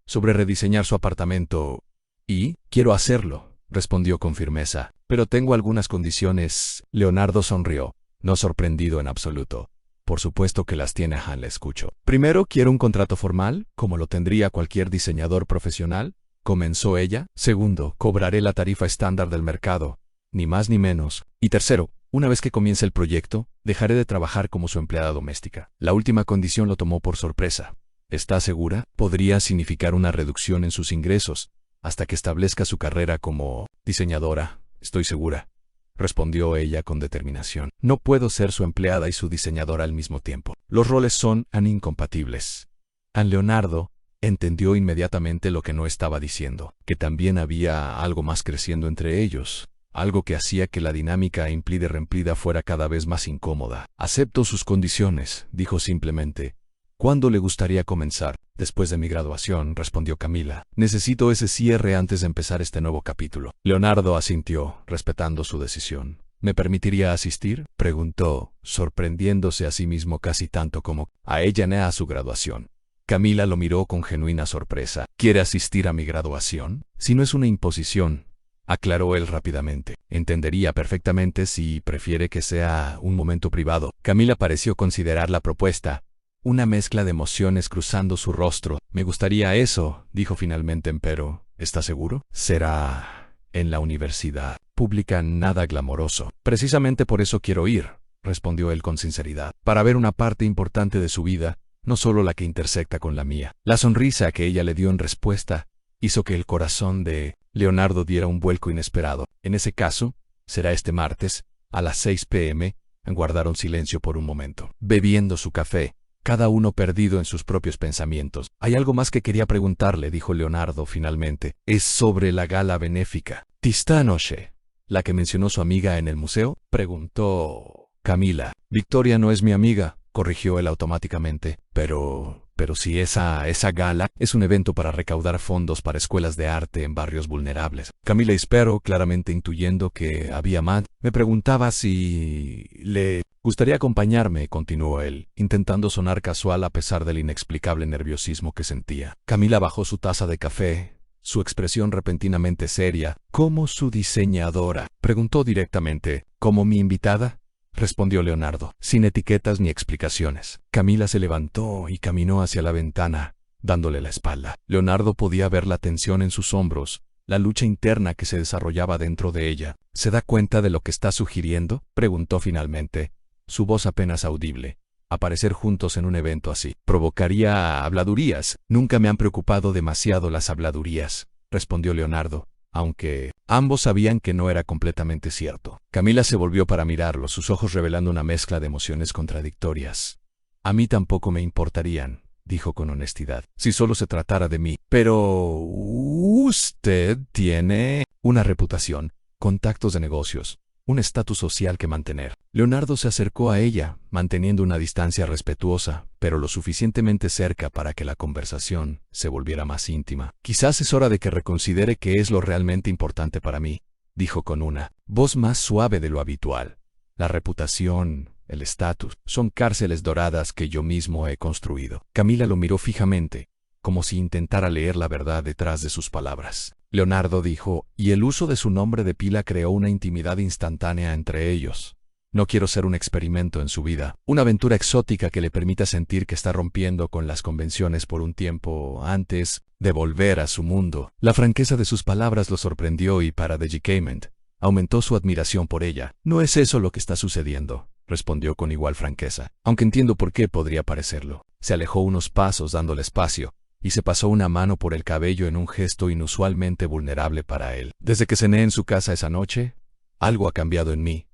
sobre rediseñar su apartamento. Y quiero hacerlo, respondió con firmeza, pero tengo algunas condiciones. Leonardo sonrió, no sorprendido en absoluto. Por supuesto que las tiene, Han, le escucho. Primero, quiero un contrato formal, como lo tendría cualquier diseñador profesional, comenzó ella. Segundo, cobraré la tarifa estándar del mercado, ni más ni menos. Y tercero, una vez que comience el proyecto, dejaré de trabajar como su empleada doméstica. La última condición lo tomó por sorpresa. ¿Está segura? Podría significar una reducción en sus ingresos, hasta que establezca su carrera como diseñadora. Estoy segura, respondió ella con determinación. No puedo ser su empleada y su diseñadora al mismo tiempo. Los roles son incompatibles. Leonardo entendió inmediatamente lo que no estaba diciendo, que también había algo más creciendo entre ellos, algo que hacía que la dinámica implide-reemplida fuera cada vez más incómoda. Acepto sus condiciones, dijo simplemente. ¿Cuándo le gustaría comenzar? Después de mi graduación, respondió Camila. Necesito ese cierre antes de empezar este nuevo capítulo. Leonardo asintió, respetando su decisión. ¿Me permitiría asistir?, preguntó, sorprendiéndose a sí mismo casi tanto como a ella a su graduación. Camila lo miró con genuina sorpresa. ¿Quiere asistir a mi graduación? Si no es una imposición, aclaró él rápidamente. Entendería perfectamente si prefiere que sea un momento privado. Camila pareció considerar la propuesta, una mezcla de emociones cruzando su rostro. Me gustaría eso, dijo finalmente, empero, ¿está seguro? Será en la universidad pública, nada glamoroso. Precisamente por eso quiero ir, respondió él con sinceridad, para ver una parte importante de su vida, no solo la que intersecta con la mía. La sonrisa que ella le dio en respuesta hizo que el corazón de Leonardo diera un vuelco inesperado. En ese caso, será este martes, a las 6 p.m., guardaron silencio por un momento, bebiendo su café, cada uno perdido en sus propios pensamientos. Hay algo más que quería preguntarle, dijo Leonardo finalmente. Es sobre la gala benéfica. ¿Esta noche, la que mencionó su amiga en el museo?, preguntó Camila. Victoria no es mi amiga, corrigió él automáticamente. Pero si esa gala es un evento para recaudar fondos para escuelas de arte en barrios vulnerables. Camila esperó, claramente intuyendo que había más. Me preguntaba si le gustaría acompañarme, continuó él, intentando sonar casual a pesar del inexplicable nerviosismo que sentía. Camila bajó su taza de café, su expresión repentinamente seria. ¿Cómo su diseñadora?, Preguntó directamente. ¿Como mi invitada? Respondió Leonardo, sin etiquetas ni explicaciones. Camila se levantó y caminó hacia la ventana, dándole la espalda. Leonardo podía ver la tensión en sus hombros, la lucha interna que se desarrollaba dentro de ella. ¿Se da cuenta de lo que está sugiriendo?, preguntó finalmente, su voz apenas audible. Aparecer juntos en un evento así provocaría habladurías. Nunca me han preocupado demasiado las habladurías, respondió Leonardo, aunque ambos sabían que no era completamente cierto. Camila se volvió para mirarlo, sus ojos revelando una mezcla de emociones contradictorias. A mí tampoco me importarían, dijo con honestidad, si solo se tratara de mí. Pero usted tiene una reputación, contactos de negocios, un estatus social que mantener. Leonardo se acercó a ella, manteniendo una distancia respetuosa, pero lo suficientemente cerca para que la conversación se volviera más íntima. Quizás es hora de que reconsidere qué es lo realmente importante para mí, dijo con una voz más suave de lo habitual. La reputación, el estatus, son cárceles doradas que yo mismo he construido. Camila lo miró fijamente, como si intentara leer la verdad detrás de sus palabras. Leonardo dijo, y el uso de su nombre de pila creó una intimidad instantánea entre ellos. No quiero ser un experimento en su vida, una aventura exótica que le permita sentir que está rompiendo con las convenciones por un tiempo antes de volver a su mundo. La franqueza de sus palabras lo sorprendió y para Dedicament aumentó su admiración por ella. No es eso lo que está sucediendo, respondió con igual franqueza, aunque entiendo por qué podría parecerlo. Se alejó unos pasos dándole espacio, y se pasó una mano por el cabello en un gesto inusualmente vulnerable para él. Desde que cené en su casa esa noche, algo ha cambiado en mí,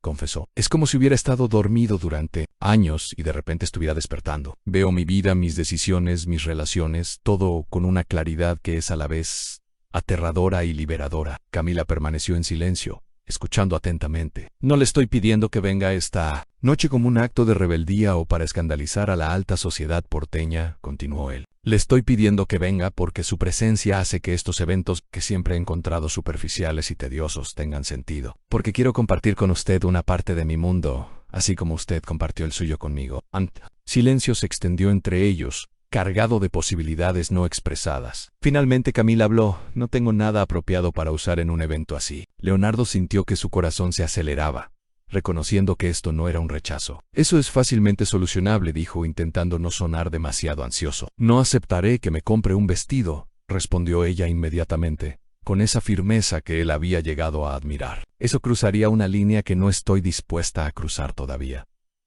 confesó. Es como si hubiera estado dormido durante años y de repente estuviera despertando. Veo mi vida, mis decisiones, mis relaciones, todo con una claridad que es a la vez aterradora y liberadora. Camila permaneció en silencio, escuchando atentamente. No le estoy pidiendo que venga esta noche como un acto de rebeldía o para escandalizar a la alta sociedad porteña, continuó él. Le estoy pidiendo que venga porque su presencia hace que estos eventos, que siempre he encontrado superficiales y tediosos, tengan sentido. Porque quiero compartir con usted una parte de mi mundo, así como usted compartió el suyo conmigo. Silencio se extendió entre ellos, cargado de posibilidades no expresadas. Finalmente Camila habló. No tengo nada apropiado para usar en un evento así. Leonardo sintió que su corazón se aceleraba, reconociendo que esto no era un rechazo. Eso es fácilmente solucionable, dijo, intentando no sonar demasiado ansioso. No aceptaré que me compre un vestido, respondió ella inmediatamente, con esa firmeza que él había llegado a admirar. Eso cruzaría una línea que no estoy dispuesta a cruzar todavía.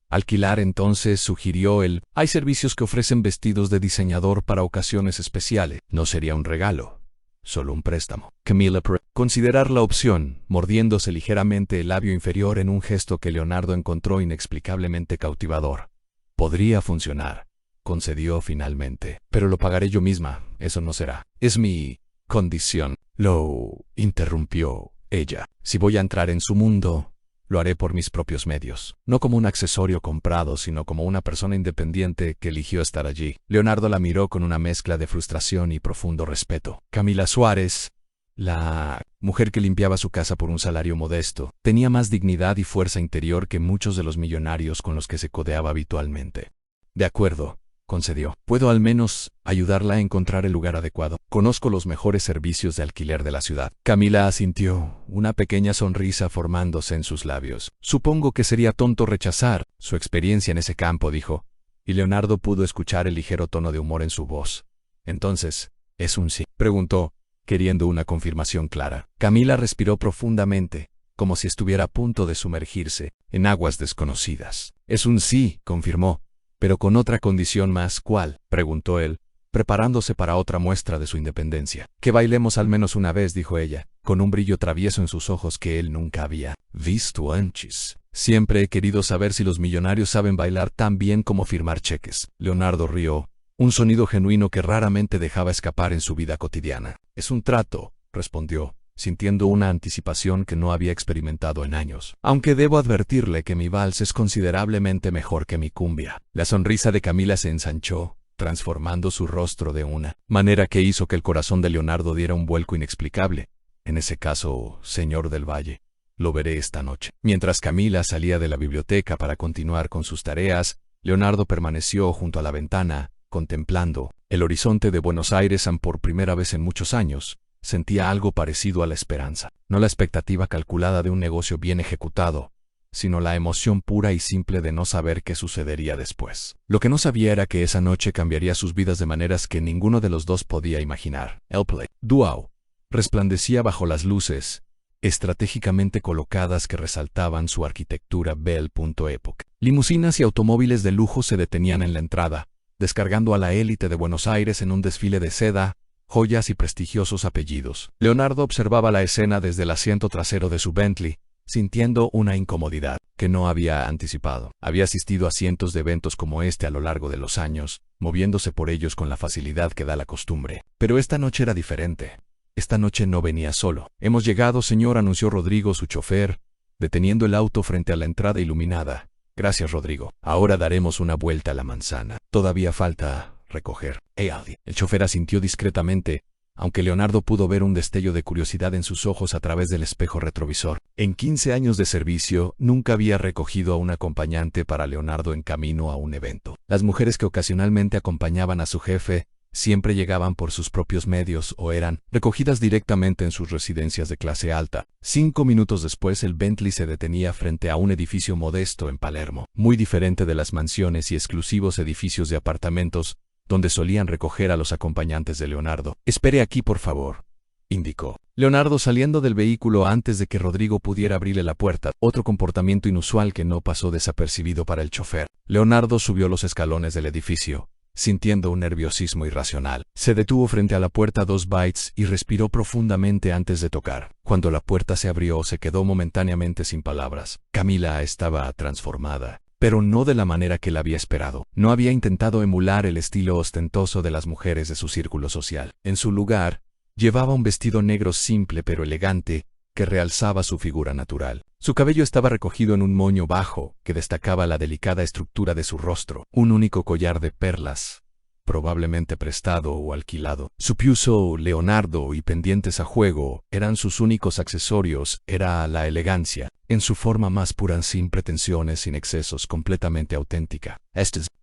Alquilar, entonces, sugirió él. Hay servicios que ofrecen vestidos de diseñador para ocasiones especiales. No sería un regalo, solo un préstamo. Camila considerar la opción, mordiéndose ligeramente el labio inferior en un gesto que Leonardo encontró inexplicablemente cautivador. Podría funcionar, concedió finalmente. Pero lo pagaré yo misma, eso no será. Es mi condición. Lo interrumpió ella. Si voy a entrar en su mundo, lo haré por mis propios medios, no como un accesorio comprado, sino como una persona independiente que eligió estar allí. Leonardo la miró con una mezcla de frustración y profundo respeto. Camila Suárez, la mujer que limpiaba su casa por un salario modesto, tenía más dignidad y fuerza interior que muchos de los millonarios con los que se codeaba habitualmente. De acuerdo, concedió. Puedo al menos ayudarla a encontrar el lugar adecuado. Conozco los mejores servicios de alquiler de la ciudad. Camila asintió, una pequeña sonrisa formándose en sus labios. Supongo que sería tonto rechazar su experiencia en ese campo, dijo, y Leonardo pudo escuchar el ligero tono de humor en su voz. Entonces, ¿es un sí?, preguntó, queriendo una confirmación clara. Camila respiró profundamente, como si estuviera a punto de sumergirse en aguas desconocidas. Es un sí, confirmó, pero con otra condición más. ¿Cuál?, preguntó él, preparándose para otra muestra de su independencia. Que bailemos al menos una vez, dijo ella, con un brillo travieso en sus ojos que él nunca había visto antes. Siempre he querido saber si los millonarios saben bailar tan bien como firmar cheques. Leonardo rió, un sonido genuino que raramente dejaba escapar en su vida cotidiana. Es un trato, respondió, sintiendo una anticipación que no había experimentado en años. Aunque debo advertirle que mi vals es considerablemente mejor que mi cumbia. La sonrisa de Camila se ensanchó, transformando su rostro de una manera que hizo que el corazón de Leonardo diera un vuelco inexplicable. En ese caso, señor del Valle, lo veré esta noche. Mientras Camila salía de la biblioteca para continuar con sus tareas, Leonardo permaneció junto a la ventana, contemplando el horizonte de Buenos Aires por primera vez en muchos años. Sentía algo parecido a la esperanza, no la expectativa calculada de un negocio bien ejecutado, sino la emoción pura y simple de no saber qué sucedería después. Lo que no sabía era que esa noche cambiaría sus vidas de maneras que ninguno de los dos podía imaginar. El Play Duau resplandecía bajo las luces, estratégicamente colocadas que resaltaban su arquitectura Belle.Époque. Limusinas y automóviles de lujo se detenían en la entrada, descargando a la élite de Buenos Aires en un desfile de seda, joyas y prestigiosos apellidos. Leonardo observaba la escena desde el asiento trasero de su Bentley, sintiendo una incomodidad que no había anticipado. Había asistido a cientos de eventos como este a lo largo de los años, moviéndose por ellos con la facilidad que da la costumbre. Pero esta noche era diferente. Esta noche no venía solo. «Hemos llegado, señor», anunció Rodrigo, su chofer, deteniendo el auto frente a la entrada iluminada. «Gracias, Rodrigo. Ahora daremos una vuelta a la manzana. Todavía falta recoger». «Hey, el chofer asintió discretamente, aunque Leonardo pudo ver un destello de curiosidad en sus ojos a través del espejo retrovisor. En 15 años de servicio, nunca había recogido a un acompañante para Leonardo en camino a un evento. Las mujeres que ocasionalmente acompañaban a su jefe siempre llegaban por sus propios medios o eran recogidas directamente en sus residencias de clase alta. 5 minutos después, el Bentley se detenía frente a un edificio modesto en Palermo, muy diferente de las mansiones y exclusivos edificios de apartamentos donde solían recoger a los acompañantes de Leonardo. «Espere aquí, por favor», indicó Leonardo saliendo del vehículo antes de que Rodrigo pudiera abrirle la puerta, otro comportamiento inusual que no pasó desapercibido para el chofer. Leonardo subió los escalones del edificio, sintiendo un nerviosismo irracional. Se detuvo frente a la puerta 2 bytes y respiró profundamente antes de tocar. Cuando la puerta se abrió, se quedó momentáneamente sin palabras. Camila estaba transformada, pero no de la manera que la había esperado. No había intentado emular el estilo ostentoso de las mujeres de su círculo social. En su lugar, llevaba un vestido negro simple pero elegante que realzaba su figura natural. Su cabello estaba recogido en un moño bajo que destacaba la delicada estructura de su rostro. Un único collar de perlas, probablemente prestado o alquilado. Su piuso, Leonardo y pendientes a juego eran sus únicos accesorios. Era la elegancia, en su forma más pura, sin pretensiones, sin excesos, completamente auténtica.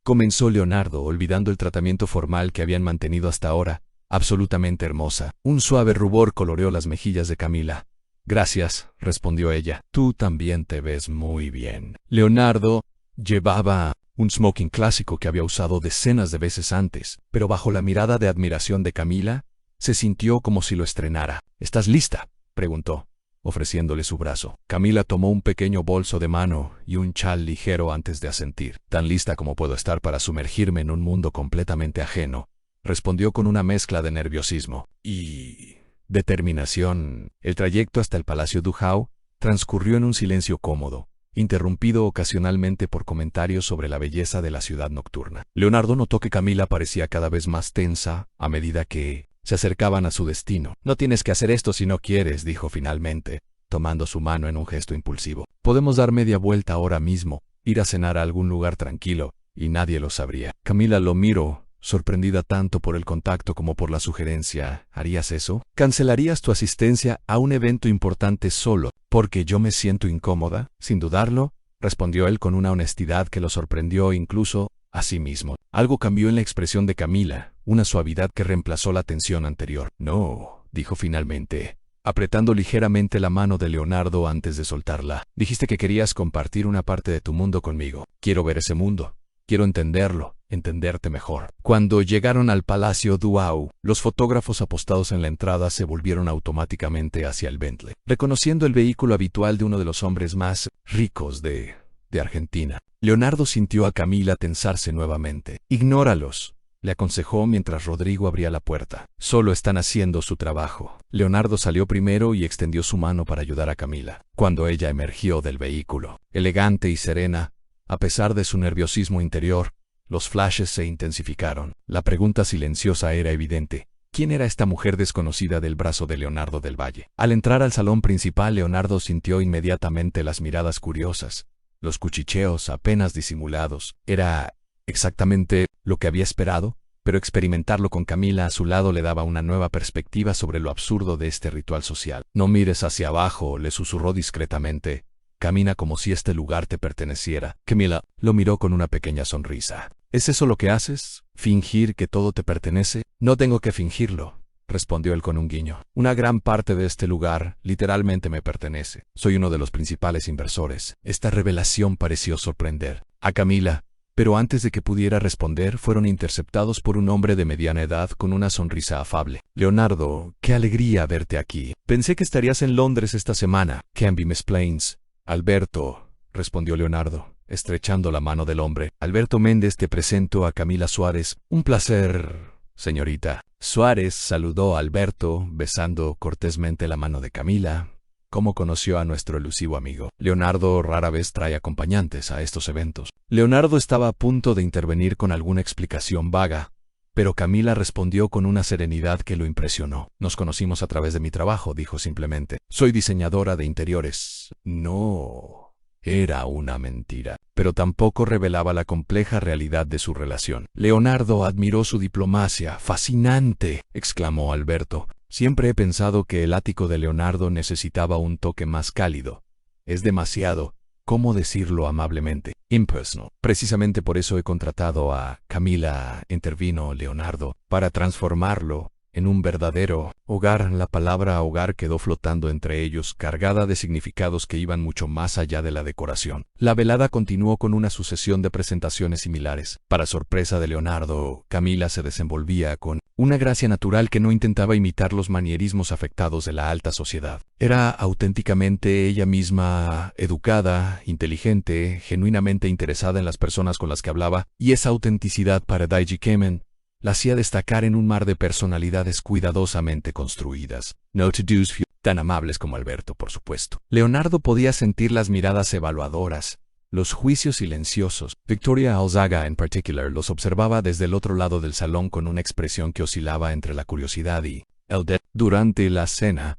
Comenzó Leonardo, olvidando el tratamiento formal que habían mantenido hasta ahora. Absolutamente hermosa. Un suave rubor coloreó las mejillas de Camila. «Gracias», respondió ella. «Tú también te ves muy bien». Leonardo llevaba un smoking clásico que había usado decenas de veces antes, pero bajo la mirada de admiración de Camila, se sintió como si lo estrenara. «¿Estás lista?», preguntó, ofreciéndole su brazo. Camila tomó un pequeño bolso de mano y un chal ligero antes de asentir. «Tan lista como puedo estar para sumergirme en un mundo completamente ajeno», respondió con una mezcla de nerviosismo y determinación. El trayecto hasta el Palacio Duhau transcurrió en un silencio cómodo, interrumpido ocasionalmente por comentarios sobre la belleza de la ciudad nocturna. Leonardo notó que Camila parecía cada vez más tensa a medida que se acercaban a su destino. «No tienes que hacer esto si no quieres», dijo finalmente, tomando su mano en un gesto impulsivo. «Podemos dar media vuelta ahora mismo, ir a cenar a algún lugar tranquilo, y nadie lo sabría». Camila lo miró, sorprendida tanto por el contacto como por la sugerencia. «¿Harías eso? ¿Cancelarías tu asistencia a un evento importante solo porque yo me siento incómoda?» «Sin dudarlo», respondió él con una honestidad que lo sorprendió incluso a sí mismo. Algo cambió en la expresión de Camila, una suavidad que reemplazó la tensión anterior. «No», dijo finalmente, apretando ligeramente la mano de Leonardo antes de soltarla. «Dijiste que querías compartir una parte de tu mundo conmigo. Quiero ver ese mundo. Quiero entenderlo, entenderte mejor». Cuando llegaron al Palacio Duhau, los fotógrafos apostados en la entrada se volvieron automáticamente hacia el Bentley, reconociendo el vehículo habitual de uno de los hombres más ricos de Argentina. Leonardo sintió a Camila tensarse nuevamente. «Ignóralos», le aconsejó mientras Rodrigo abría la puerta. «Solo están haciendo su trabajo». Leonardo salió primero y extendió su mano para ayudar a Camila. Cuando ella emergió del vehículo, elegante y serena, a pesar de su nerviosismo interior, los flashes se intensificaron. La pregunta silenciosa era evidente. ¿Quién era esta mujer desconocida del brazo de Leonardo del Valle? Al entrar al salón principal, Leonardo sintió inmediatamente las miradas curiosas, los cuchicheos apenas disimulados. Era exactamente lo que había esperado, pero experimentarlo con Camila a su lado le daba una nueva perspectiva sobre lo absurdo de este ritual social. «No mires hacia abajo», le susurró discretamente. «Camina como si este lugar te perteneciera». Camila lo miró con una pequeña sonrisa. «¿Es eso lo que haces? ¿Fingir que todo te pertenece?» «No tengo que fingirlo», respondió él con un guiño. Una gran parte de este lugar literalmente me pertenece. Soy uno de los principales inversores. Esta revelación pareció sorprender a Camila, pero antes de que pudiera responder fueron interceptados por un hombre de mediana edad con una sonrisa afable. Leonardo, qué alegría verte aquí. Pensé que estarías en Londres esta semana. Canby Miss Plains. Alberto, respondió Leonardo, estrechando la mano del hombre. Alberto Méndez, te presento a Camila Suárez. Un placer, señorita. Suárez saludó a Alberto, besando cortésmente la mano de Camila. ¿Cómo conoció a nuestro elusivo amigo? Leonardo rara vez trae acompañantes a estos eventos. Leonardo estaba a punto de intervenir con alguna explicación vaga, pero Camila respondió con una serenidad que lo impresionó. Nos conocimos a través de mi trabajo, dijo simplemente. Soy diseñadora de interiores. No. Era una mentira, pero tampoco revelaba la compleja realidad de su relación. Leonardo admiró su diplomacia. ¡Fascinante!, exclamó Alberto. Siempre he pensado que el ático de Leonardo necesitaba un toque más cálido. Es demasiado, ¿cómo decirlo amablemente? Impersonal. Precisamente por eso he contratado a Camila, intervino Leonardo, para transformarlo en un verdadero hogar. La palabra hogar quedó flotando entre ellos, cargada de significados que iban mucho más allá de la decoración. La velada continuó con una sucesión de presentaciones similares. Para sorpresa de Leonardo, Camila se desenvolvía con una gracia natural que no intentaba imitar los manierismos afectados de la alta sociedad. Era auténticamente ella misma, educada, inteligente, genuinamente interesada en las personas con las que hablaba, y esa autenticidad para Daiji Kemen la hacía destacar en un mar de personalidades cuidadosamente construidas. No to-dos few, tan amables como Alberto, por supuesto. Leonardo podía sentir las miradas evaluadoras, los juicios silenciosos. Victoria Alzaga, en particular, los observaba desde el otro lado del salón con una expresión que oscilaba entre la curiosidad y el de. Durante la cena,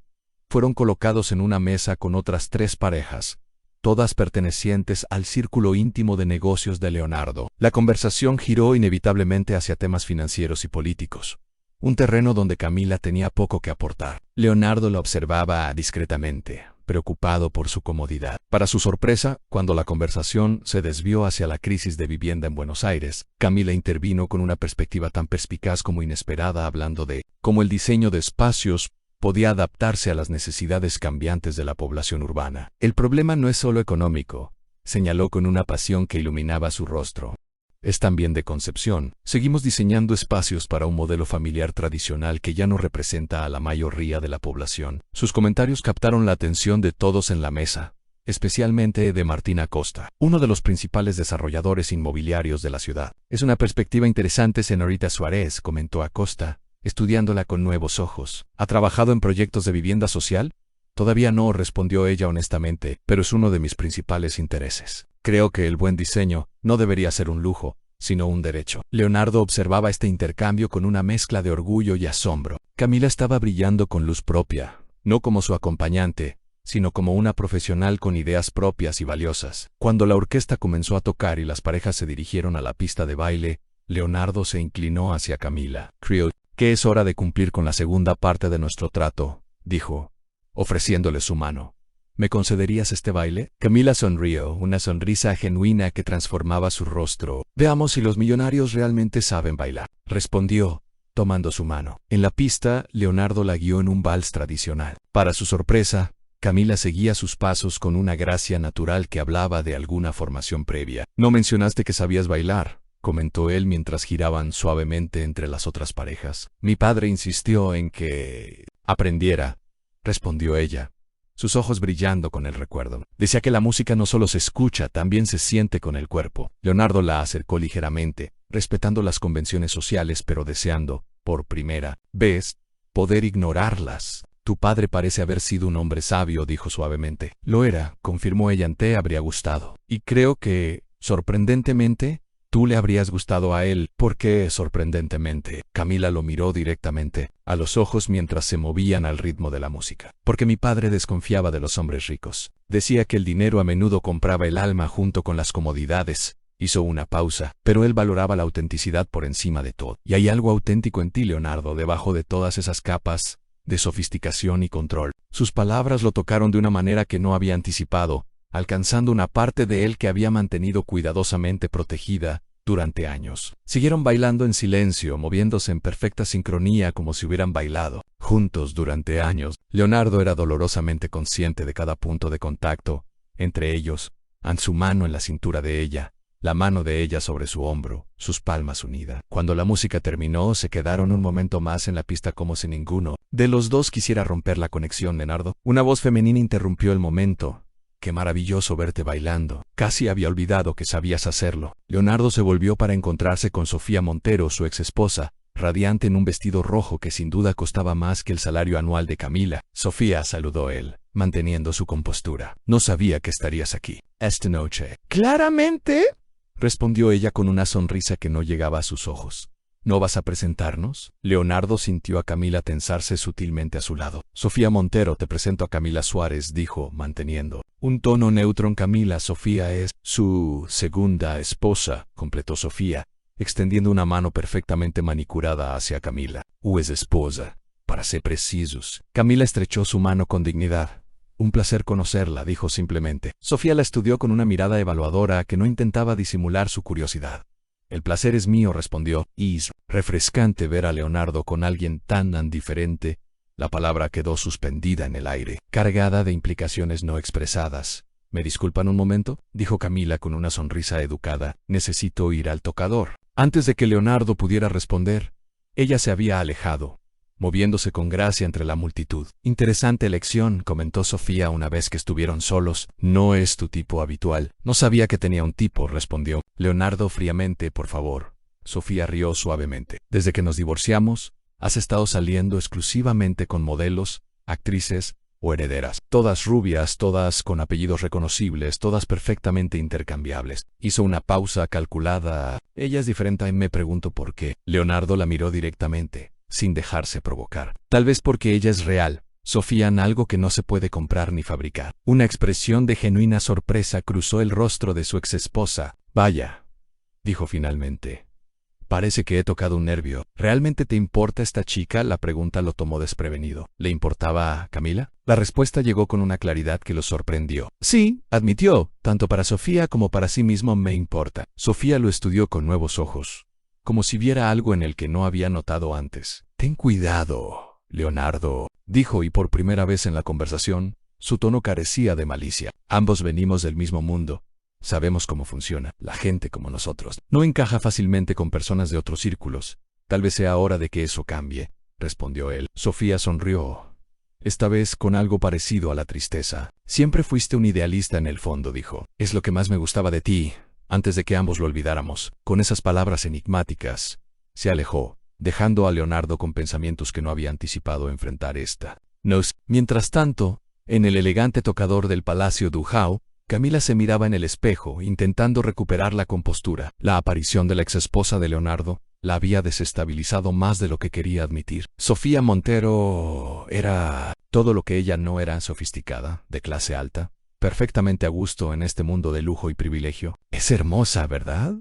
fueron colocados en una mesa con otras 3 parejas, todas pertenecientes al círculo íntimo de negocios de Leonardo. La conversación giró inevitablemente hacia temas financieros y políticos, un terreno donde Camila tenía poco que aportar. Leonardo la observaba discretamente, preocupado por su comodidad. Para su sorpresa, cuando la conversación se desvió hacia la crisis de vivienda en Buenos Aires, Camila intervino con una perspectiva tan perspicaz como inesperada, hablando de cómo el diseño de espacios podía adaptarse a las necesidades cambiantes de la población urbana. El problema no es solo económico, señaló con una pasión que iluminaba su rostro. Es también de concepción. Seguimos diseñando espacios para un modelo familiar tradicional que ya no representa a la mayoría de la población. Sus comentarios captaron la atención de todos en la mesa, especialmente de Martín Acosta, uno de los principales desarrolladores inmobiliarios de la ciudad. Es una perspectiva interesante, señorita Suárez, comentó Acosta, estudiándola con nuevos ojos. ¿Ha trabajado en proyectos de vivienda social? Todavía no, respondió ella honestamente, pero es uno de mis principales intereses. Creo que el buen diseño no debería ser un lujo, sino un derecho. Leonardo observaba este intercambio con una mezcla de orgullo y asombro. Camila estaba brillando con luz propia, no como su acompañante, sino como una profesional con ideas propias y valiosas. Cuando la orquesta comenzó a tocar y las parejas se dirigieron a la pista de baile, Leonardo se inclinó hacia Camila. Creo que es hora de cumplir con la segunda parte de nuestro trato, dijo, ofreciéndole su mano. ¿Me concederías este baile? Camila sonrió, una sonrisa genuina que transformaba su rostro. Veamos si los millonarios realmente saben bailar, respondió, tomando su mano. En la pista, Leonardo la guió en un vals tradicional. Para su sorpresa, Camila seguía sus pasos con una gracia natural que hablaba de alguna formación previa. No mencionaste que sabías bailar, comentó él mientras giraban suavemente entre las otras parejas. Mi padre insistió en que aprendiera, respondió ella, sus ojos brillando con el recuerdo. Decía que la música no solo se escucha, también se siente con el cuerpo. Leonardo la acercó ligeramente, respetando las convenciones sociales pero deseando, por primera vez, poder ignorarlas. Tu padre parece haber sido un hombre sabio, dijo suavemente. Lo era, confirmó ella, te habría gustado. Y creo que, sorprendentemente, tú le habrías gustado a él. ¿Por qué sorprendentemente? Camila lo miró directamente a los ojos mientras se movían al ritmo de la música. Porque mi padre desconfiaba de los hombres ricos. Decía que el dinero a menudo compraba el alma junto con las comodidades. Hizo una pausa, pero él valoraba la autenticidad por encima de todo. Y hay algo auténtico en ti, Leonardo, debajo de todas esas capas de sofisticación y control. Sus palabras lo tocaron de una manera que no había anticipado, alcanzando una parte de él que había mantenido cuidadosamente protegida, Durante años, siguieron bailando en silencio, moviéndose en perfecta sincronía como si hubieran bailado juntos durante años. Leonardo era dolorosamente consciente de cada punto de contacto entre ellos, su mano en la cintura de ella, la mano de ella sobre su hombro, sus palmas unidas. Cuando la música terminó, se quedaron un momento más en la pista como si ninguno de los dos quisiera romper la conexión. Leonardo, una voz femenina interrumpió el momento. Qué maravilloso verte bailando. Casi había olvidado que sabías hacerlo. Leonardo se volvió para encontrarse con Sofía Montero, su ex esposa, radiante en un vestido rojo que sin duda costaba más que el salario anual de Camila. Sofía, saludó él, manteniendo su compostura. No sabía que estarías aquí esta noche. Claramente, respondió ella con una sonrisa que no llegaba a sus ojos. ¿No vas a presentarnos? Leonardo sintió a Camila tensarse sutilmente a su lado. Sofía Montero, te presento a Camila Suárez, dijo, manteniendo un tono neutro en Camila. Sofía es su segunda esposa, completó Sofía, extendiendo una mano perfectamente manicurada hacia Camila. Es esposa, para ser precisos. Camila estrechó su mano con dignidad. Un placer conocerla, dijo simplemente. Sofía la estudió con una mirada evaluadora que no intentaba disimular su curiosidad. El placer es mío, respondió. Es refrescante ver a Leonardo con alguien tan diferente. La palabra quedó suspendida en el aire, cargada de implicaciones no expresadas. ¿Me disculpan un momento?, dijo Camila con una sonrisa educada. Necesito ir al tocador. Antes de que Leonardo pudiera responder, ella se había alejado, moviéndose con gracia entre la multitud. Interesante elección, comentó Sofía una vez que estuvieron solos. No es tu tipo habitual. No sabía que tenía un tipo, respondió Leonardo fríamente. Por favor. Sofía rió suavemente. Desde que nos divorciamos, has estado saliendo exclusivamente con modelos, actrices o herederas. Todas rubias, todas con apellidos reconocibles, todas perfectamente intercambiables. Hizo una pausa calculada. Ella es diferente y me pregunto por qué. Leonardo la miró directamente, sin dejarse provocar. Tal vez porque ella es real, Sofía, algo que no se puede comprar ni fabricar. Una expresión de genuina sorpresa cruzó el rostro de su exesposa. Vaya, dijo finalmente. Parece que he tocado un nervio. ¿Realmente te importa esta chica? La pregunta lo tomó desprevenido. ¿Le importaba a Camila? La respuesta llegó con una claridad que lo sorprendió. Sí, admitió, tanto para Sofía como para sí mismo me importa. Sofía lo estudió con nuevos ojos, como si viera algo en el que no había notado antes. Ten cuidado, Leonardo, dijo, y por primera vez en la conversación, su tono carecía de malicia. Ambos venimos del mismo mundo. Sabemos cómo funciona. La gente como nosotros no encaja fácilmente con personas de otros círculos. Tal vez sea hora de que eso cambie, respondió él. Sofía sonrió, esta vez con algo parecido a la tristeza. Siempre fuiste un idealista en el fondo, dijo. Es lo que más me gustaba de ti, antes de que ambos lo olvidáramos. Con esas palabras enigmáticas, se alejó, dejando a Leonardo con pensamientos que no había anticipado enfrentar esta noche. Mientras tanto, en el elegante tocador del Palacio Dujau, Camila se miraba en el espejo, intentando recuperar la compostura. La aparición de la exesposa de Leonardo la había desestabilizado más de lo que quería admitir. Sofía Montero era todo lo que ella no era: sofisticada, de clase alta, perfectamente a gusto en este mundo de lujo y privilegio. Es hermosa, ¿verdad?,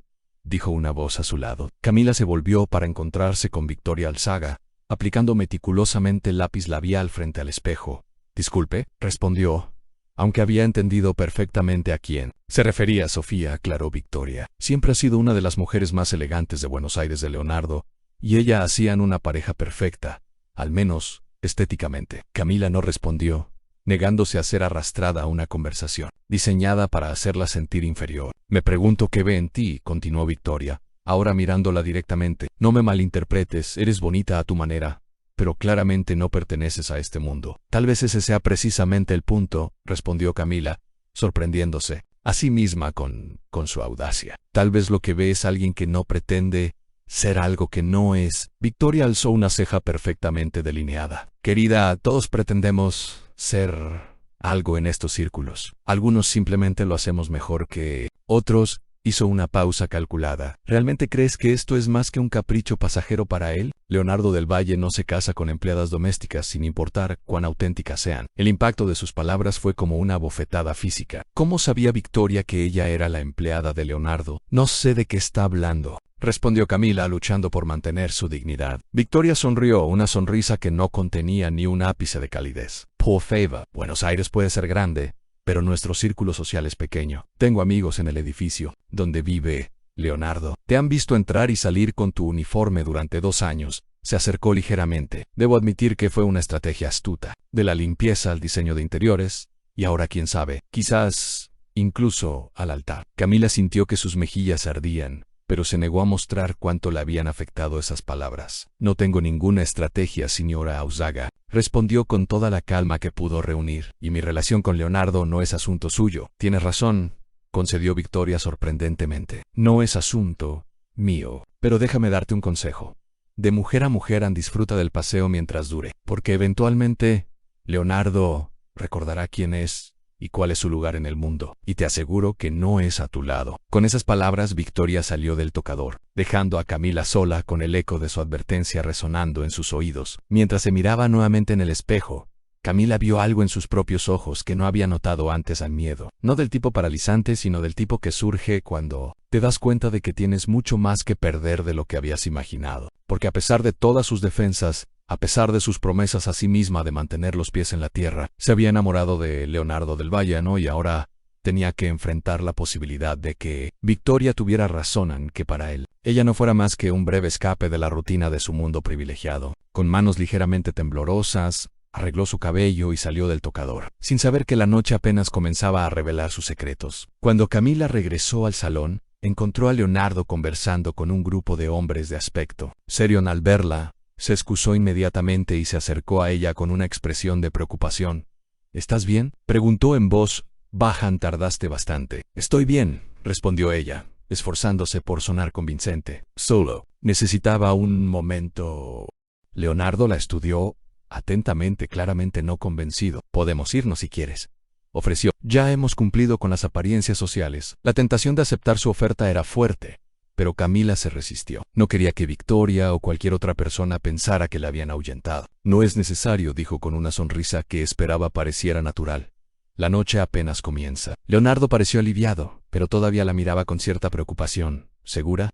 dijo una voz a su lado. Camila se volvió para encontrarse con Victoria Alzaga, aplicando meticulosamente el lápiz labial frente al espejo. Disculpe, respondió, aunque había entendido perfectamente a quién se refería. Sofía, aclaró Victoria, siempre ha sido una de las mujeres más elegantes de Buenos Aires de Leonardo, y ella hacían una pareja perfecta, al menos estéticamente. Camila no respondió, negándose a ser arrastrada a una conversación diseñada para hacerla sentir inferior. Me pregunto qué ve en ti, continuó Victoria, ahora mirándola directamente. No me malinterpretes, eres bonita a tu manera, pero claramente no perteneces a este mundo. Tal vez ese sea precisamente el punto, respondió Camila, sorprendiéndose a sí misma con su audacia. Tal vez lo que ve es alguien que no pretende ser algo que no es. Victoria alzó una ceja perfectamente delineada. Querida, todos pretendemos ser algo en estos círculos. Algunos simplemente lo hacemos mejor que otros. Hizo una pausa calculada. ¿Realmente crees que esto es más que un capricho pasajero para él? Leonardo del Valle no se casa con empleadas domésticas sin importar cuán auténticas sean. El impacto de sus palabras fue como una bofetada física. ¿Cómo sabía Victoria que ella era la empleada de Leonardo? No sé de qué está hablando, respondió Camila, luchando por mantener su dignidad. Victoria sonrió, una sonrisa que no contenía ni un ápice de calidez. Por favor, Buenos Aires puede ser grande, pero nuestro círculo social es pequeño. Tengo amigos en el edificio donde vive Leonardo. Te han visto entrar y salir con tu uniforme durante 2 años. Se acercó ligeramente. Debo admitir que fue una estrategia astuta. De la limpieza al diseño de interiores, y ahora quién sabe, quizás incluso al altar. Camila sintió que sus mejillas ardían, pero se negó a mostrar cuánto le habían afectado esas palabras. No tengo ninguna estrategia, señora Auzaga, respondió con toda la calma que pudo reunir. Y mi relación con Leonardo no es asunto suyo. Tienes razón, concedió Victoria sorprendentemente. No es asunto mío, pero déjame darte un consejo. De mujer a mujer disfruta del paseo mientras dure, porque eventualmente Leonardo recordará quién es y cuál es su lugar en el mundo, y te aseguro que no es a tu lado. Con esas palabras, Victoria salió del tocador, dejando a Camila sola con el eco de su advertencia resonando en sus oídos. Mientras se miraba nuevamente en el espejo, Camila vio algo en sus propios ojos que no había notado antes al miedo. No del tipo paralizante, sino del tipo que surge cuando te das cuenta de que tienes mucho más que perder de lo que habías imaginado. Porque a pesar de todas sus defensas, a pesar de sus promesas a sí misma de mantener los pies en la tierra, se había enamorado de Leonardo del Valle, ¿no? Y ahora tenía que enfrentar la posibilidad de que Victoria tuviera razón en que para él ella no fuera más que un breve escape de la rutina de su mundo privilegiado. Con manos ligeramente temblorosas, arregló su cabello y salió del tocador, sin saber que la noche apenas comenzaba a revelar sus secretos. Cuando Camila regresó al salón, encontró a Leonardo conversando con un grupo de hombres de aspecto serio. Al verla, se excusó inmediatamente y se acercó a ella con una expresión de preocupación. ¿Estás bien?, preguntó en voz baja. Tardaste bastante. Estoy bien, respondió ella, esforzándose por sonar convincente. Solo necesitaba un momento. Leonardo la estudió atentamente, claramente no convencido. Podemos irnos si quieres, ofreció. Ya hemos cumplido con las apariencias sociales. La tentación de aceptar su oferta era fuerte, pero Camila se resistió. No quería que Victoria o cualquier otra persona pensara que la habían ahuyentado. No es necesario, dijo con una sonrisa que esperaba pareciera natural. La noche apenas comienza. Leonardo pareció aliviado, pero todavía la miraba con cierta preocupación. ¿Segura?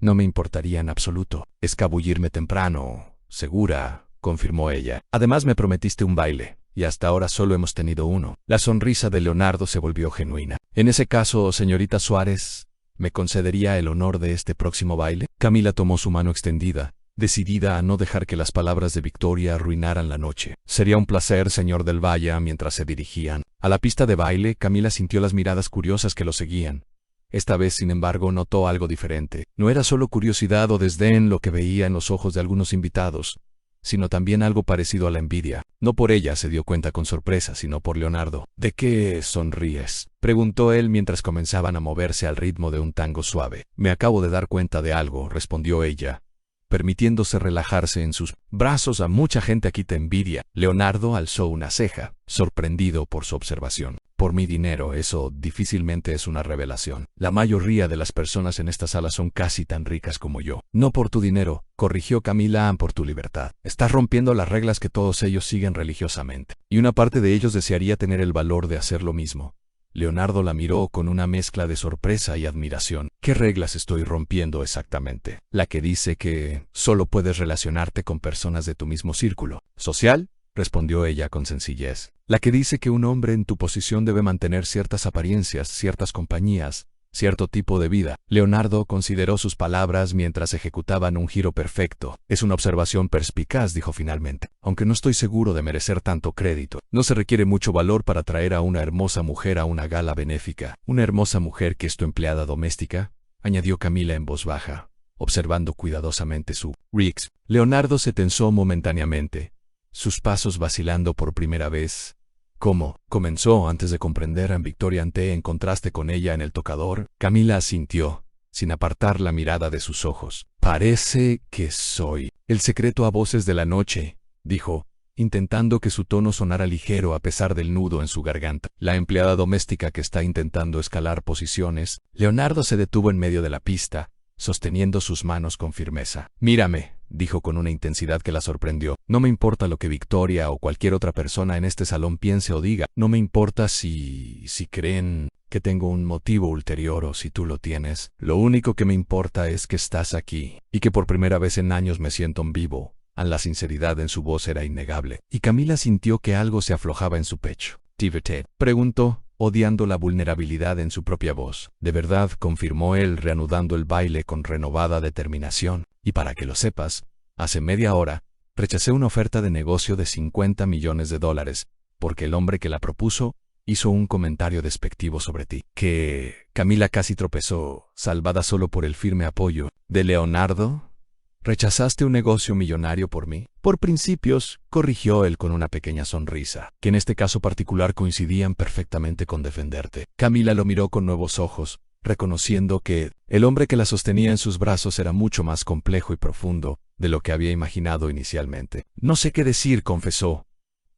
No me importaría en absoluto escabullirme temprano. ¿Segura?, confirmó ella. Además me prometiste un baile, y hasta ahora solo hemos tenido uno. La sonrisa de Leonardo se volvió genuina. En ese caso, señorita Suárez, ¿me concedería el honor de este próximo baile? Camila tomó su mano extendida, decidida a no dejar que las palabras de Victoria arruinaran la noche. Sería un placer, señor del Valle. Mientras se dirigían a la pista de baile, Camila sintió las miradas curiosas que lo seguían. Esta vez, sin embargo, notó algo diferente. No era solo curiosidad o desdén lo que veía en los ojos de algunos invitados, sino también algo parecido a la envidia. No por ella se dio cuenta con sorpresa, sino por Leonardo. ¿De qué sonríes?, preguntó él mientras comenzaban a moverse al ritmo de un tango suave. Me acabo de dar cuenta de algo, respondió ella, permitiéndose relajarse en sus brazos. A mucha gente aquí te envidia. Leonardo alzó una ceja, sorprendido por su observación. Por mi dinero, eso difícilmente es una revelación. La mayoría de las personas en esta sala son casi tan ricas como yo. No por tu dinero, corrigió Camila, por tu libertad. Estás rompiendo las reglas que todos ellos siguen religiosamente. Y una parte de ellos desearía tener el valor de hacer lo mismo. Leonardo la miró con una mezcla de sorpresa y admiración. ¿Qué reglas estoy rompiendo exactamente? La que dice que solo puedes relacionarte con personas de tu mismo círculo social, respondió ella con sencillez. La que dice que un hombre en tu posición debe mantener ciertas apariencias, ciertas compañías, cierto tipo de vida. Leonardo consideró sus palabras mientras ejecutaban un giro perfecto. Es una observación perspicaz, dijo finalmente, aunque no estoy seguro de merecer tanto crédito. No se requiere mucho valor para traer a una hermosa mujer a una gala benéfica. Una hermosa mujer que es tu empleada doméstica, añadió Camila en voz baja, observando cuidadosamente su Riggs. Leonardo se tensó momentáneamente, sus pasos vacilando por primera vez. ¿Cómo?, comenzó antes de comprender a Victoria en contraste con ella en el tocador. Camila asintió, sin apartar la mirada de sus ojos. Parece que soy el secreto a voces de la noche, dijo, intentando que su tono sonara ligero a pesar del nudo en su garganta. La empleada doméstica que está intentando escalar posiciones. Leonardo se detuvo en medio de la pista, sosteniendo sus manos con firmeza. Mírame, dijo con una intensidad que la sorprendió. No me importa lo que Victoria o cualquier otra persona en este salón piense o diga. No me importa si creen que tengo un motivo ulterior o si tú lo tienes. Lo único que me importa es que estás aquí y que por primera vez en años me siento vivo. La sinceridad en su voz era innegable, y Camila sintió que algo se aflojaba en su pecho. ¿Diverted?, preguntó, odiando la vulnerabilidad en su propia voz. De verdad, confirmó él, reanudando el baile con renovada determinación. Y para que lo sepas, hace media hora, rechacé una oferta de negocio de $50 millones, porque el hombre que la propuso hizo un comentario despectivo sobre ti. Que Camila casi tropezó, salvada solo por el firme apoyo de Leonardo. ¿Rechazaste un negocio millonario por mí? Por principios, corrigió él con una pequeña sonrisa, que en este caso particular coincidían perfectamente con defenderte. Camila lo miró con nuevos ojos, reconociendo que el hombre que la sostenía en sus brazos era mucho más complejo y profundo de lo que había imaginado inicialmente. No sé qué decir, confesó.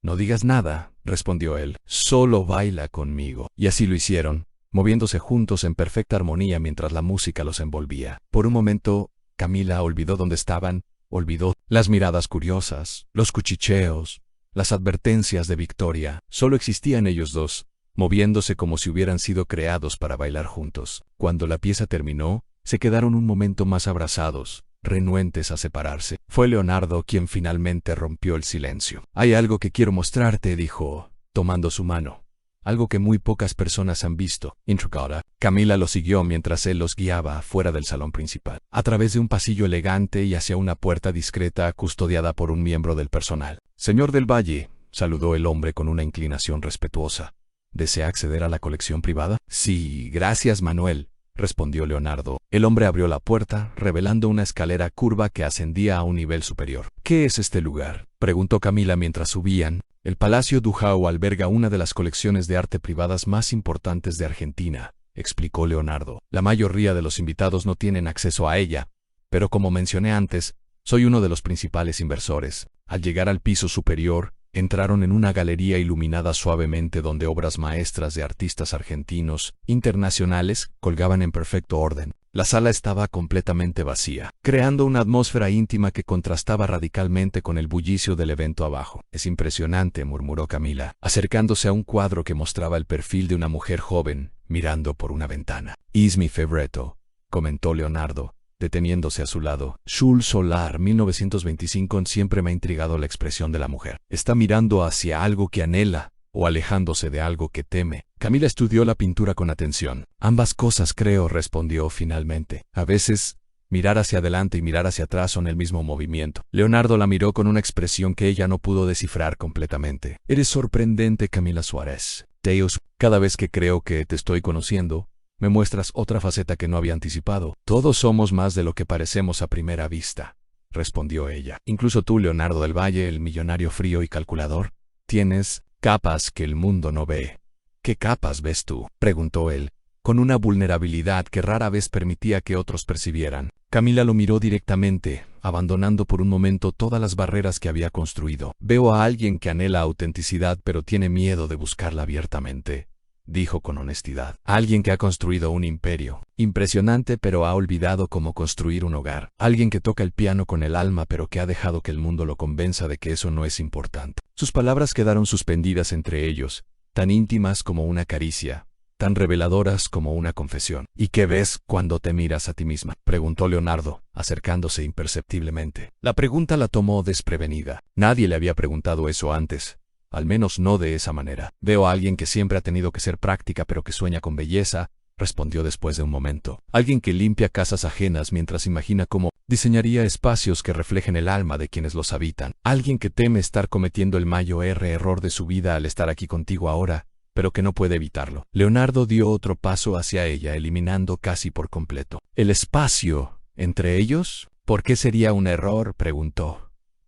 No digas nada, respondió él. Solo baila conmigo. Y así lo hicieron, moviéndose juntos en perfecta armonía mientras la música los envolvía. Por un momento, Camila olvidó dónde estaban, olvidó las miradas curiosas, los cuchicheos, las advertencias de Victoria. Solo existían ellos dos, moviéndose como si hubieran sido creados para bailar juntos. Cuando la pieza terminó, se quedaron un momento más abrazados, renuentes a separarse. Fue Leonardo quien finalmente rompió el silencio. Hay algo que quiero mostrarte, dijo, tomando su mano. Algo que muy pocas personas han visto. Intricada. Camila lo siguió mientras él los guiaba fuera del salón principal, a través de un pasillo elegante y hacia una puerta discreta custodiada por un miembro del personal. Señor del Valle, saludó el hombre con una inclinación respetuosa. ¿Desea acceder a la colección privada? Sí, gracias, Manuel, respondió Leonardo. El hombre abrió la puerta, revelando una escalera curva que ascendía a un nivel superior. ¿Qué es este lugar?, preguntó Camila mientras subían. El Palacio Dujau alberga una de las colecciones de arte privadas más importantes de Argentina, explicó Leonardo. La mayoría de los invitados no tienen acceso a ella, pero como mencioné antes, soy uno de los principales inversores. Al llegar al piso superior, entraron en una galería iluminada suavemente donde obras maestras de artistas argentinos, internacionales, colgaban en perfecto orden. La sala estaba completamente vacía, creando una atmósfera íntima que contrastaba radicalmente con el bullicio del evento abajo. Es impresionante, murmuró Camila, acercándose a un cuadro que mostraba el perfil de una mujer joven, mirando por una ventana. «Es mi favorito», comentó Leonardo, deteniéndose a su lado. Jules Solar, 1925. Siempre me ha intrigado la expresión de la mujer. Está mirando hacia algo que anhela o alejándose de algo que teme. Camila estudió la pintura con atención. Ambas cosas, creo, respondió finalmente. A veces, mirar hacia adelante y mirar hacia atrás son el mismo movimiento. Leonardo la miró con una expresión que ella no pudo descifrar completamente. Eres sorprendente, Camila Suárez. Deus, cada vez que creo que te estoy conociendo, me muestras otra faceta que no había anticipado. Todos somos más de lo que parecemos a primera vista, respondió ella. Incluso tú, Leonardo del Valle, el millonario frío y calculador, tienes capas que el mundo no ve. ¿Qué capas ves tú?, preguntó él, con una vulnerabilidad que rara vez permitía que otros percibieran. Camila lo miró directamente, abandonando por un momento todas las barreras que había construido. Veo a alguien que anhela autenticidad pero tiene miedo de buscarla abiertamente, dijo con honestidad. Alguien que ha construido un imperio. Impresionante, pero ha olvidado cómo construir un hogar. Alguien que toca el piano con el alma, pero que ha dejado que el mundo lo convenza de que eso no es importante. Sus palabras quedaron suspendidas entre ellos, tan íntimas como una caricia, tan reveladoras como una confesión. ¿Y qué ves cuando te miras a ti misma?, preguntó Leonardo, acercándose imperceptiblemente. La pregunta la tomó desprevenida. Nadie le había preguntado eso antes. Al menos no de esa manera. Veo a alguien que siempre ha tenido que ser práctica pero que sueña con belleza, respondió después de un momento. Alguien que limpia casas ajenas mientras imagina cómo diseñaría espacios que reflejen el alma de quienes los habitan. Alguien que teme estar cometiendo el mayor error de su vida al estar aquí contigo ahora, pero que no puede evitarlo. Leonardo dio otro paso hacia ella, eliminando casi por completo el espacio entre ellos. ¿Por qué sería un error?, preguntó.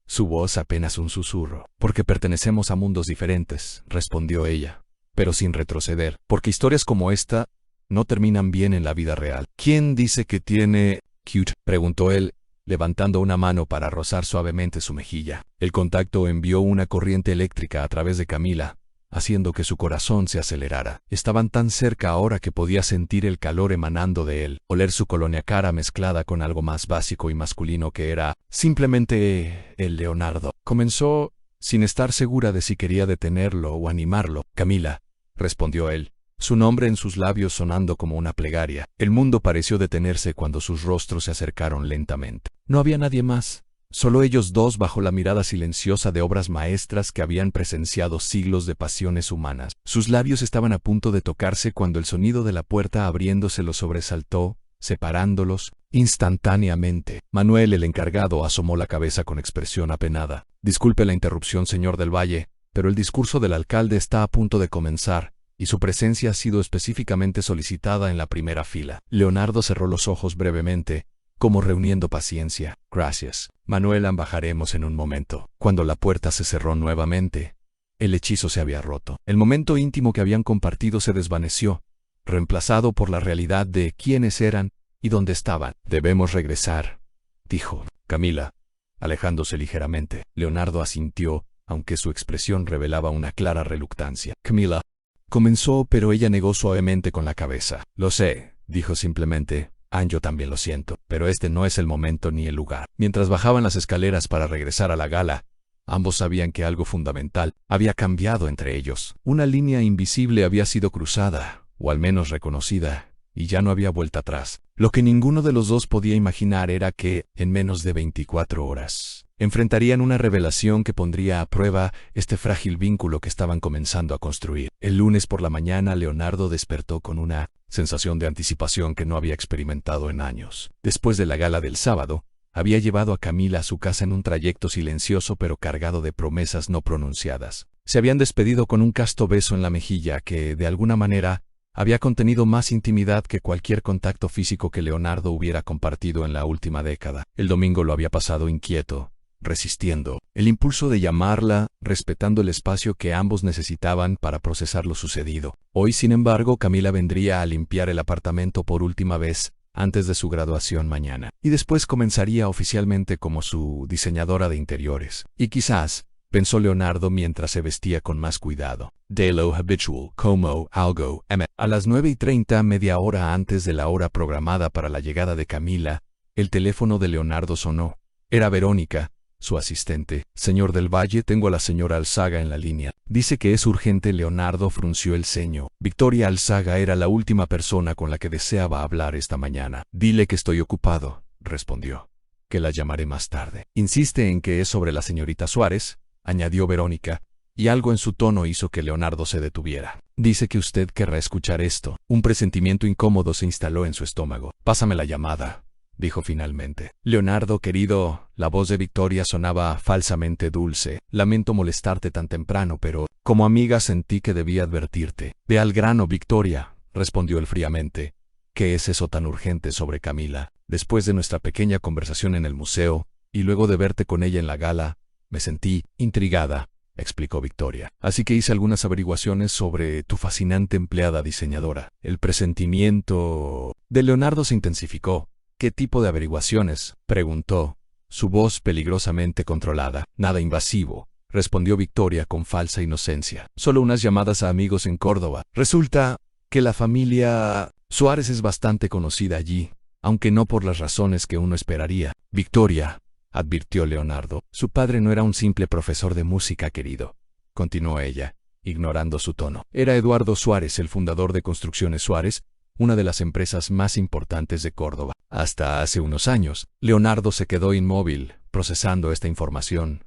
Su voz apenas un susurro. Porque pertenecemos a mundos diferentes, respondió ella, pero sin retroceder. Porque historias como esta no terminan bien en la vida real. ¿Quién dice que tiene cute?, preguntó él, levantando una mano para rozar suavemente su mejilla. El contacto envió una corriente eléctrica a través de Camila, haciendo que su corazón se acelerara. Estaban tan cerca ahora que podía sentir el calor emanando de él, oler su colonia cara mezclada con algo más básico y masculino que era simplemente el Leonardo. Comenzó, sin estar segura de si quería detenerlo o animarlo. Camila, respondió él, su nombre en sus labios sonando como una plegaria. El mundo pareció detenerse cuando sus rostros se acercaron lentamente. No había nadie más, Solo ellos dos bajo la mirada silenciosa de obras maestras que habían presenciado siglos de pasiones humanas. Sus labios estaban a punto de tocarse cuando el sonido de la puerta abriéndose los sobresaltó, separándolos instantáneamente. Manuel, el encargado, asomó la cabeza con expresión apenada. Disculpe la interrupción, señor del Valle, pero el discurso del alcalde está a punto de comenzar, y su presencia ha sido específicamente solicitada en la primera fila. Leonardo cerró los ojos brevemente, como reuniendo paciencia. Gracias, Manuel, bajaremos en un momento. Cuando la puerta se cerró nuevamente, el hechizo se había roto. El momento íntimo que habían compartido se desvaneció, reemplazado por la realidad de quiénes eran y dónde estaban. Debemos regresar, dijo Camila, alejándose ligeramente. Leonardo asintió, aunque su expresión revelaba una clara reluctancia. Camila comenzó, pero ella negó suavemente con la cabeza. Lo sé, dijo simplemente. Yo también lo siento, pero este no es el momento ni el lugar. Mientras bajaban las escaleras para regresar a la gala, ambos sabían que algo fundamental había cambiado entre ellos. Una línea invisible había sido cruzada, o al menos reconocida, y ya no había vuelta atrás. Lo que ninguno de los dos podía imaginar era que, en menos de 24 horas, enfrentarían una revelación que pondría a prueba este frágil vínculo que estaban comenzando a construir. El lunes por la mañana, Leonardo despertó con una sensación de anticipación que no había experimentado en años. Después de la gala del sábado, había llevado a Camila a su casa en un trayecto silencioso pero cargado de promesas no pronunciadas. Se habían despedido con un casto beso en la mejilla que, de alguna manera, había contenido más intimidad que cualquier contacto físico que Leonardo hubiera compartido en la última década. El domingo lo había pasado inquieto, resistiendo el impulso de llamarla, respetando el espacio que ambos necesitaban para procesar lo sucedido. Hoy, sin embargo, Camila vendría a limpiar el apartamento por última vez antes de su graduación mañana, y después comenzaría oficialmente como su diseñadora de interiores. Y quizás, pensó Leonardo mientras se vestía con más cuidado, de lo habitual, como algo, a las 9:30, media hora antes de la hora programada para la llegada de Camila, el teléfono de Leonardo sonó. Era Verónica, su asistente. Señor del Valle, tengo a la señora Alzaga en la línea. Dice que es urgente. Leonardo frunció el ceño. Victoria Alzaga era la última persona con la que deseaba hablar esta mañana. Dile que estoy ocupado, respondió. Que la llamaré más tarde. Insiste en que es sobre la señorita Suárez, añadió Verónica, y algo en su tono hizo que Leonardo se detuviera. Dice que usted querrá escuchar esto. Un presentimiento incómodo se instaló en su estómago. Pásame la llamada, dijo finalmente. Leonardo, querido, la voz de Victoria sonaba falsamente dulce. Lamento molestarte tan temprano, pero, como amiga, sentí que debía advertirte. Ve al grano, Victoria, respondió él fríamente. ¿Qué es eso tan urgente sobre Camila? Después de nuestra pequeña conversación en el museo, y luego de verte con ella en la gala, me sentí intrigada, explicó Victoria. Así que hice algunas averiguaciones sobre tu fascinante empleada diseñadora. El presentimiento de Leonardo se intensificó. ¿Qué tipo de averiguaciones?, preguntó, su voz peligrosamente controlada. Nada invasivo, respondió Victoria con falsa inocencia. Solo unas llamadas a amigos en Córdoba. Resulta que la familia Suárez es bastante conocida allí, aunque no por las razones que uno esperaría. Victoria, advirtió Leonardo, su padre no era un simple profesor de música, querido, continuó ella, ignorando su tono. Era Eduardo Suárez, el fundador de Construcciones Suárez, una de las empresas más importantes de Córdoba. Hasta hace unos años, Leonardo se quedó inmóvil, procesando esta información.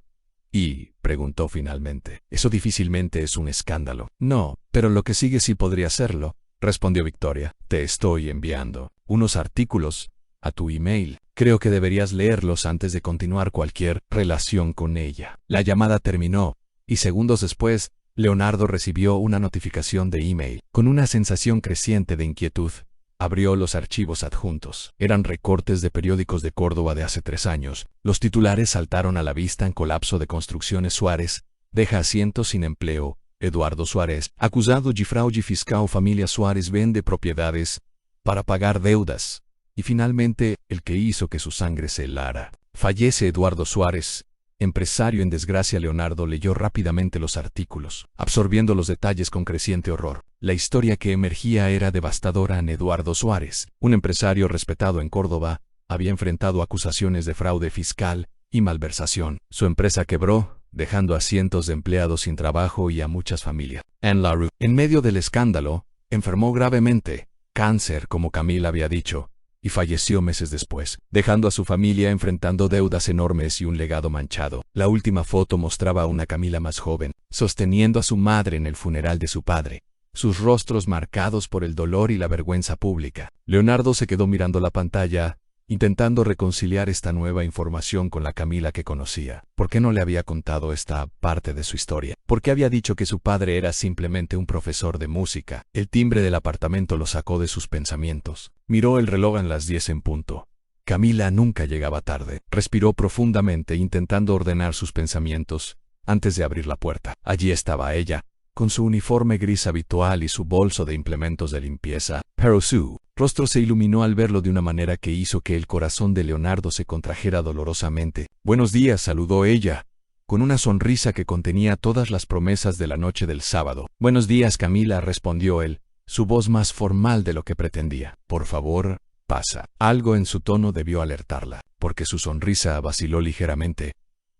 Y, preguntó finalmente, eso difícilmente es un escándalo. No, pero lo que sigue sí podría serlo, respondió Victoria. Te estoy enviando unos artículos a tu email. Creo que deberías leerlos antes de continuar cualquier relación con ella. La llamada terminó, y segundos después, Leonardo recibió una notificación de email. Con una sensación creciente de inquietud, abrió los archivos adjuntos. Eran recortes de periódicos de Córdoba de hace 3 años. Los titulares saltaron a la vista en colapso de Construcciones Suárez. Deja asientos sin empleo. Eduardo Suárez, acusado de fraude fiscal. Familia Suárez vende propiedades para pagar deudas. Y finalmente, el que hizo que su sangre se helara. Fallece Eduardo Suárez, empresario en desgracia. Leonardo leyó rápidamente los artículos, absorbiendo los detalles con creciente horror. La historia que emergía era devastadora. Eduardo Suárez, un empresario respetado en Córdoba, había enfrentado acusaciones de fraude fiscal y malversación. Su empresa quebró, dejando a cientos de empleados sin trabajo y a muchas familias. En medio del escándalo, enfermó gravemente, cáncer como Camila había dicho, y falleció meses después, dejando a su familia enfrentando deudas enormes y un legado manchado. La última foto mostraba a una Camila más joven, sosteniendo a su madre en el funeral de su padre, sus rostros marcados por el dolor y la vergüenza pública. Leonardo se quedó mirando la pantalla, intentando reconciliar esta nueva información con la Camila que conocía. ¿Por qué no le había contado esta parte de su historia? ¿Por qué había dicho que su padre era simplemente un profesor de música? El timbre del apartamento lo sacó de sus pensamientos. Miró el reloj en las 10 en punto. Camila nunca llegaba tarde. Respiró profundamente, intentando ordenar sus pensamientos antes de abrir la puerta. Allí estaba ella, con su uniforme gris habitual y su bolso de implementos de limpieza, pero su rostro se iluminó al verlo de una manera que hizo que el corazón de Leonardo se contrajera dolorosamente. «Buenos días», saludó ella, con una sonrisa que contenía todas las promesas de la noche del sábado. «Buenos días, Camila», respondió él, su voz más formal de lo que pretendía. «Por favor, pasa». Algo en su tono debió alertarla, porque su sonrisa vaciló ligeramente.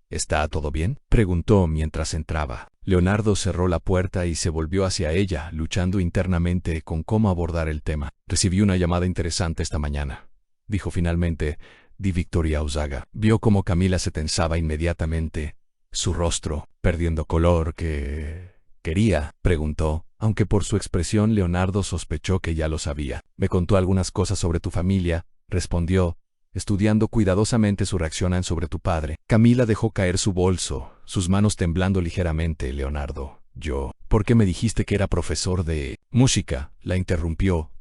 «¿Está todo bien?», preguntó mientras entraba. Leonardo cerró la puerta y se volvió hacia ella, luchando internamente con cómo abordar el tema. «Recibí una llamada interesante esta mañana», dijo finalmente, di Victoria Auzaga. Vio cómo Camila se tensaba inmediatamente, su rostro perdiendo color. «¿Qué quería?», preguntó, aunque por su expresión Leonardo sospechó que ya lo sabía. «Me contó algunas cosas sobre tu familia», respondió, estudiando cuidadosamente su reacción sobre tu padre. Camila dejó caer su bolso, sus manos temblando ligeramente. «Leonardo, ¿por qué me dijiste que era profesor de música?», la interrumpió,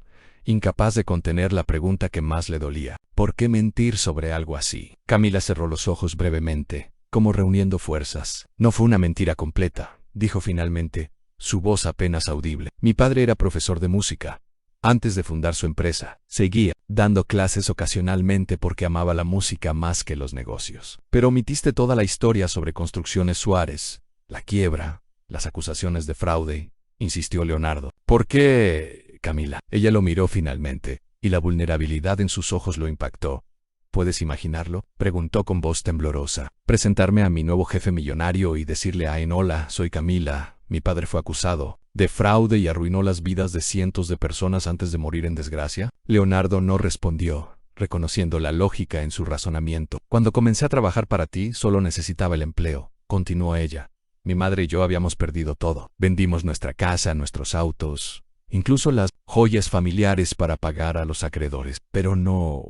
incapaz de contener la pregunta que más le dolía. «¿Por qué mentir sobre algo así?». Camila cerró los ojos brevemente, como reuniendo fuerzas. «No fue una mentira completa», dijo finalmente, su voz apenas audible. «Mi padre era profesor de música. Antes de fundar su empresa, seguía dando clases ocasionalmente porque amaba la música más que los negocios. Pero omitiste toda la historia sobre Construcciones Suárez, la quiebra, las acusaciones de fraude», insistió Leonardo. «¿Por qué, Camila?». Ella lo miró finalmente, y la vulnerabilidad en sus ojos lo impactó. «¿Puedes imaginarlo?», preguntó con voz temblorosa. «Presentarme a mi nuevo jefe millonario y decirle a él: hola, soy Camila, mi padre fue acusado de fraude y arruinó las vidas de cientos de personas antes de morir en desgracia». Leonardo no respondió, reconociendo la lógica en su razonamiento. «Cuando comencé a trabajar para ti, solo necesitaba el empleo», continuó ella. «Mi madre y yo habíamos perdido todo. Vendimos nuestra casa, nuestros autos, incluso las joyas familiares para pagar a los acreedores. Pero no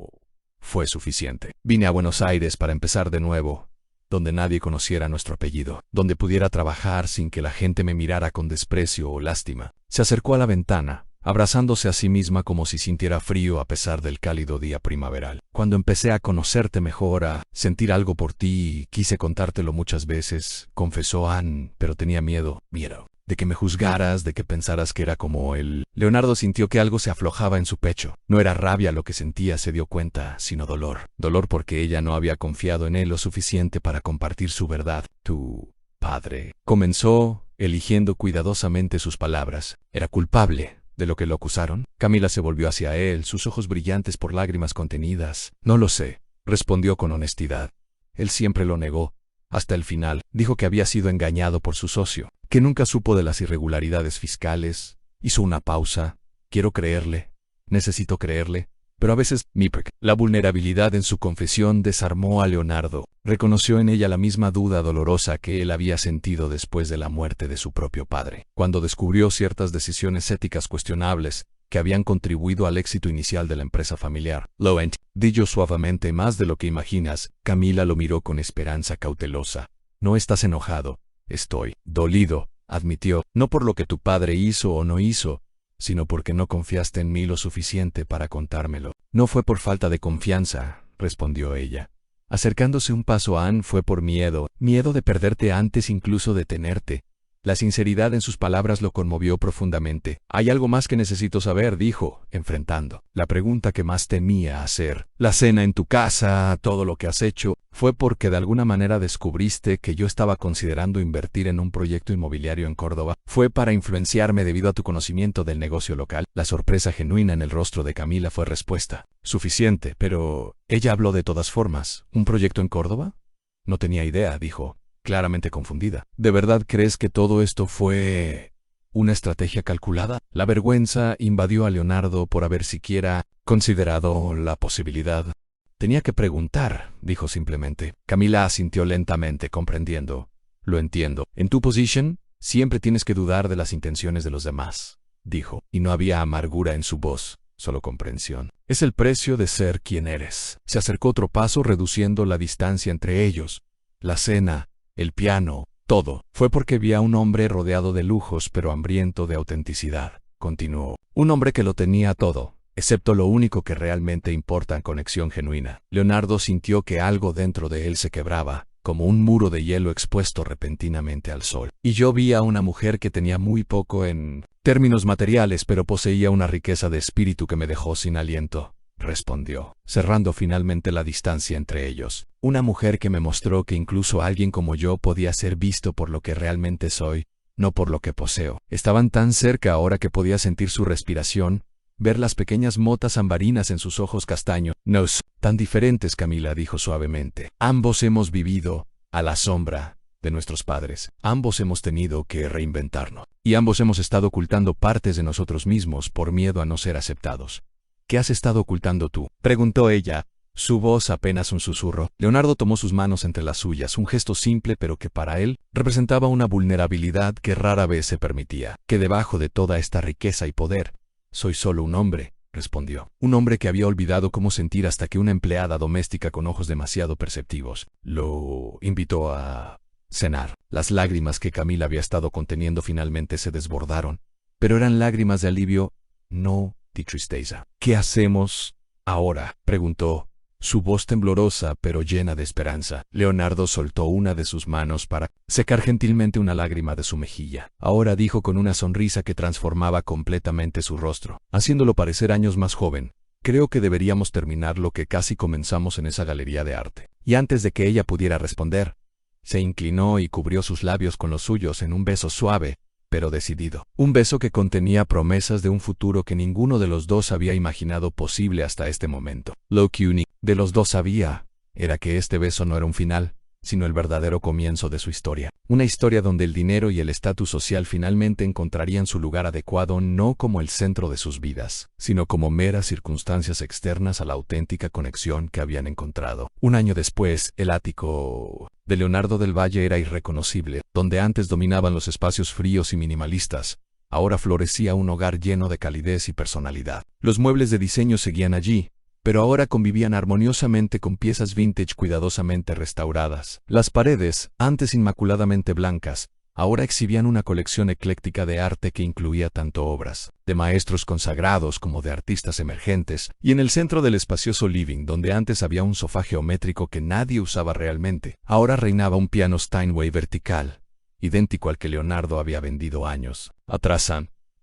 fue suficiente. Vine a Buenos Aires para empezar de nuevo, donde nadie conociera nuestro apellido, donde pudiera trabajar sin que la gente me mirara con desprecio o lástima». Se acercó a la ventana, abrazándose a sí misma como si sintiera frío a pesar del cálido día primaveral. «Cuando empecé a conocerte mejor, a sentir algo por ti, quise contártelo muchas veces», confesó Anne, «pero tenía miedo de que me juzgaras, de que pensaras que era como él». Leonardo sintió que algo se aflojaba en su pecho. No era rabia lo que sentía, se dio cuenta, sino dolor. Dolor porque ella no había confiado en él lo suficiente para compartir su verdad. «Tu padre», comenzó, eligiendo cuidadosamente sus palabras, «era culpable de lo que lo acusaron». Camila se volvió hacia él, sus ojos brillantes por lágrimas contenidas. «No lo sé», respondió con honestidad. «Él siempre lo negó. Hasta el final, dijo que había sido engañado por su socio, que nunca supo de las irregularidades fiscales». Hizo una pausa. «Quiero creerle. Necesito creerle. Pero a veces, La vulnerabilidad en su confesión desarmó a Leonardo. Reconoció en ella la misma duda dolorosa que él había sentido después de la muerte de su propio padre, cuando descubrió ciertas decisiones éticas cuestionables que habían contribuido al éxito inicial de la empresa familiar. «Lo dijo suavemente, más de lo que imaginas». Camila lo miró con esperanza cautelosa. «No estás enojado». «Estoy dolido», admitió, «no por lo que tu padre hizo o no hizo, sino porque no confiaste en mí lo suficiente para contármelo». «No fue por falta de confianza», respondió ella. Acercándose un paso a Anne, «fue por miedo de perderte antes incluso de tenerte». La sinceridad en sus palabras lo conmovió profundamente. «Hay algo más que necesito saber», dijo, enfrentando la pregunta que más temía hacer. «La cena en tu casa, todo lo que has hecho, ¿fue porque de alguna manera descubriste que yo estaba considerando invertir en un proyecto inmobiliario en Córdoba? ¿Fue para influenciarme debido a tu conocimiento del negocio local?». La sorpresa genuina en el rostro de Camila fue respuesta. «Suficiente, pero…». Ella habló de todas formas. «¿Un proyecto en Córdoba?». «No tenía idea», dijo, claramente confundida. «¿De verdad crees que todo esto fue una estrategia calculada?». La vergüenza invadió a Leonardo por haber siquiera considerado la posibilidad. Tenía que preguntar, dijo simplemente. Camila asintió lentamente, comprendiendo. Lo entiendo. En tu posición, siempre tienes que dudar de las intenciones de los demás, dijo, y no había amargura en su voz, solo comprensión. Es el precio de ser quien eres. Se acercó otro paso, reduciendo la distancia entre ellos. La cena, el piano, todo. Fue porque vi a un hombre rodeado de lujos pero hambriento de autenticidad, continuó. Un hombre que lo tenía todo, excepto lo único que realmente importa en conexión genuina. Leonardo sintió que algo dentro de él se quebraba, como un muro de hielo expuesto repentinamente al sol. Y yo vi a una mujer que tenía muy poco en términos materiales, pero poseía una riqueza de espíritu que me dejó sin aliento, respondió, cerrando finalmente la distancia entre ellos. Una mujer que me mostró que incluso alguien como yo podía ser visto por lo que realmente soy, no por lo que poseo. Estaban tan cerca ahora que podía sentir su respiración, ver las pequeñas motas ambarinas en sus ojos castaños. Nos, tan diferentes, Camila dijo suavemente. Ambos hemos vivido a la sombra de nuestros padres. Ambos hemos tenido que reinventarnos. Y ambos hemos estado ocultando partes de nosotros mismos por miedo a no ser aceptados. ¿Qué has estado ocultando tú?, preguntó ella, su voz apenas un susurro. Leonardo tomó sus manos entre las suyas, un gesto simple pero que para él representaba una vulnerabilidad que rara vez se permitía. Que debajo de toda esta riqueza y poder, soy solo un hombre, respondió. Un hombre que había olvidado cómo sentir hasta que una empleada doméstica con ojos demasiado perceptivos lo invitó a cenar. Las lágrimas que Camila había estado conteniendo finalmente se desbordaron, pero eran lágrimas de alivio, no de tristeza. ¿Qué hacemos ahora?, preguntó, su voz temblorosa pero llena de esperanza. Leonardo soltó una de sus manos para secar gentilmente una lágrima de su mejilla. Ahora, dijo con una sonrisa que transformaba completamente su rostro, haciéndolo parecer años más joven, creo que deberíamos terminar lo que casi comenzamos en esa galería de arte. Y antes de que ella pudiera responder, se inclinó y cubrió sus labios con los suyos en un beso suave, pero decidido. Un beso que contenía promesas de un futuro que ninguno de los dos había imaginado posible hasta este momento. Lo que único de los dos sabía era que este beso no era un final, sino el verdadero comienzo de su historia. Una historia donde el dinero y el estatus social finalmente encontrarían su lugar adecuado, no como el centro de sus vidas, sino como meras circunstancias externas a la auténtica conexión que habían encontrado. Un año después, el ático de Leonardo del Valle era irreconocible. Donde antes dominaban los espacios fríos y minimalistas, ahora florecía un hogar lleno de calidez y personalidad. Los muebles de diseño seguían allí, pero ahora convivían armoniosamente con piezas vintage cuidadosamente restauradas. Las paredes, antes inmaculadamente blancas, ahora exhibían una colección ecléctica de arte que incluía tanto obras de maestros consagrados como de artistas emergentes, y en el centro del espacioso living, donde antes había un sofá geométrico que nadie usaba realmente, ahora reinaba un piano Steinway vertical, idéntico al que Leonardo había vendido años atrás.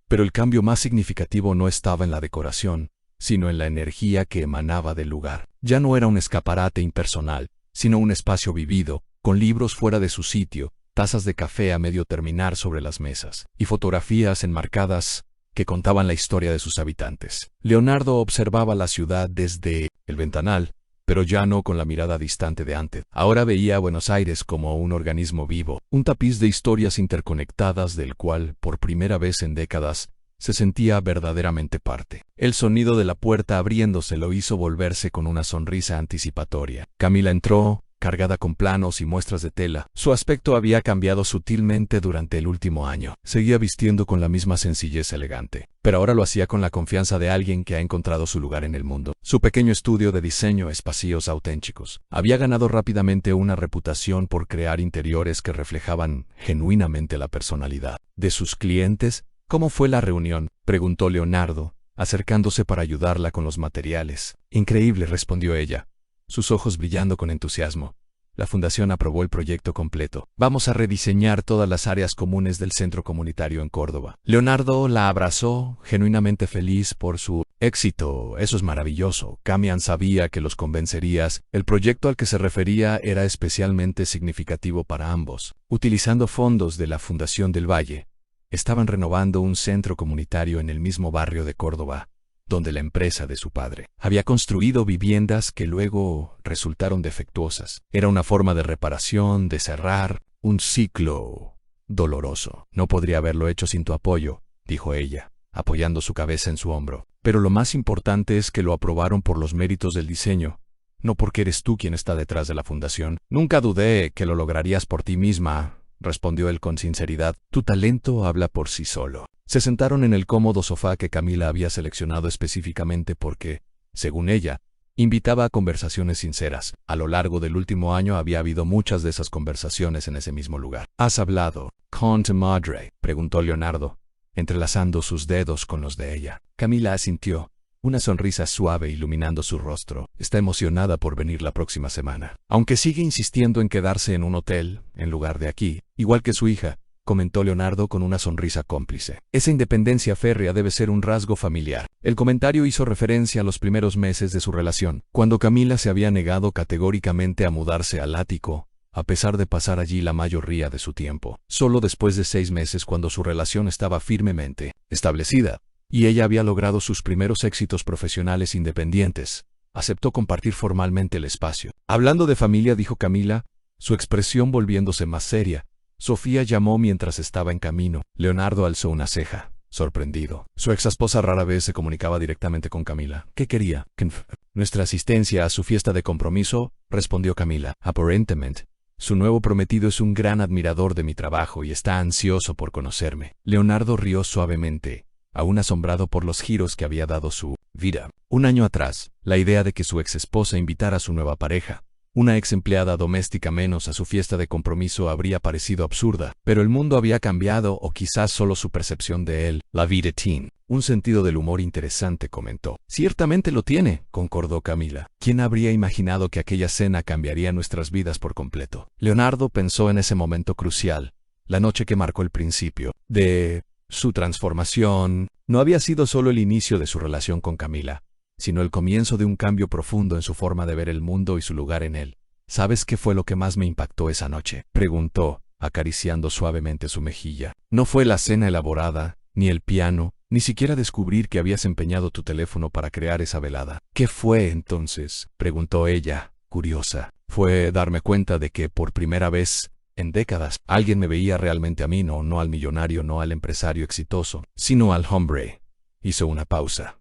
Pero el cambio más significativo no estaba en la decoración, sino en la energía que emanaba del lugar. Ya no era un escaparate impersonal, sino un espacio vivido, con libros fuera de su sitio, tazas de café a medio terminar sobre las mesas, y fotografías enmarcadas que contaban la historia de sus habitantes. Leonardo observaba la ciudad desde el ventanal, pero ya no con la mirada distante de antes. Ahora veía a Buenos Aires como un organismo vivo, un tapiz de historias interconectadas del cual, por primera vez en décadas, se sentía verdaderamente parte. El sonido de la puerta abriéndose lo hizo volverse con una sonrisa anticipatoria. Camila entró, cargada con planos y muestras de tela. Su aspecto había cambiado sutilmente durante el último año. Seguía vistiendo con la misma sencillez elegante, pero ahora lo hacía con la confianza de alguien que ha encontrado su lugar en el mundo. Su pequeño estudio de diseño, espacios auténticos, había ganado rápidamente una reputación por crear interiores que reflejaban genuinamente la personalidad de sus clientes. ¿Cómo fue la reunión?, preguntó Leonardo, acercándose para ayudarla con los materiales. Increíble, respondió ella, sus ojos brillando con entusiasmo. La fundación aprobó el proyecto completo. Vamos a rediseñar todas las áreas comunes del centro comunitario en Córdoba. Leonardo la abrazó, genuinamente feliz por su éxito. Eso es maravilloso. Camian sabía que los convencerías. El proyecto al que se refería era especialmente significativo para ambos. Utilizando fondos de la Fundación del Valle, estaban renovando un centro comunitario en el mismo barrio de Córdoba, donde la empresa de su padre había construido viviendas que luego resultaron defectuosas. Era una forma de reparación, de cerrar un ciclo doloroso. No podría haberlo hecho sin tu apoyo, dijo ella, apoyando su cabeza en su hombro. Pero lo más importante es que lo aprobaron por los méritos del diseño, no porque eres tú quien está detrás de la fundación. Nunca dudé que lo lograrías por ti misma, respondió él con sinceridad. Tu talento habla por sí solo. Se sentaron en el cómodo sofá que Camila había seleccionado específicamente porque, según ella, invitaba a conversaciones sinceras. A lo largo del último año había habido muchas de esas conversaciones en ese mismo lugar. ¿Has hablado con tu madre?, preguntó Leonardo, entrelazando sus dedos con los de ella. Camila asintió, una sonrisa suave iluminando su rostro. Está emocionada por venir la próxima semana. Aunque sigue insistiendo en quedarse en un hotel, en lugar de aquí, igual que su hija, comentó Leonardo con una sonrisa cómplice. Esa independencia férrea debe ser un rasgo familiar. El comentario hizo referencia a los primeros meses de su relación, cuando Camila se había negado categóricamente a mudarse al ático, a pesar de pasar allí la mayoría de su tiempo. Solo después de 6 meses, cuando su relación estaba firmemente establecida, y ella había logrado sus primeros éxitos profesionales independientes, aceptó compartir formalmente el espacio. Hablando de familia, dijo Camila, su expresión volviéndose más seria. Sofía llamó mientras estaba en camino. Leonardo alzó una ceja, sorprendido. Su exesposa rara vez se comunicaba directamente con Camila. ¿Qué quería? Nuestra asistencia a su fiesta de compromiso, respondió Camila. Aparentemente, su nuevo prometido es un gran admirador de mi trabajo y está ansioso por conocerme. Leonardo rió suavemente, aún asombrado por los giros que había dado su vida. Un año atrás, la idea de que su exesposa invitara a su nueva pareja, una ex empleada doméstica menos, a su fiesta de compromiso habría parecido absurda, pero el mundo había cambiado, o quizás solo su percepción de él. La vida teen. Un sentido del humor interesante, comentó. Ciertamente lo tiene, concordó Camila. ¿Quién habría imaginado que aquella cena cambiaría nuestras vidas por completo? Leonardo pensó en ese momento crucial, la noche que marcó el principio de su transformación. No había sido solo el inicio de su relación con Camila, sino el comienzo de un cambio profundo en su forma de ver el mundo y su lugar en él. ¿Sabes qué fue lo que más me impactó esa noche?, preguntó, acariciando suavemente su mejilla. No fue la cena elaborada, ni el piano, ni siquiera descubrir que habías empeñado tu teléfono para crear esa velada. ¿Qué fue entonces?, preguntó ella, curiosa. Fue darme cuenta de que, por primera vez en décadas, alguien me veía realmente a mí, no al millonario, no al empresario exitoso, sino al hombre. Hizo una pausa,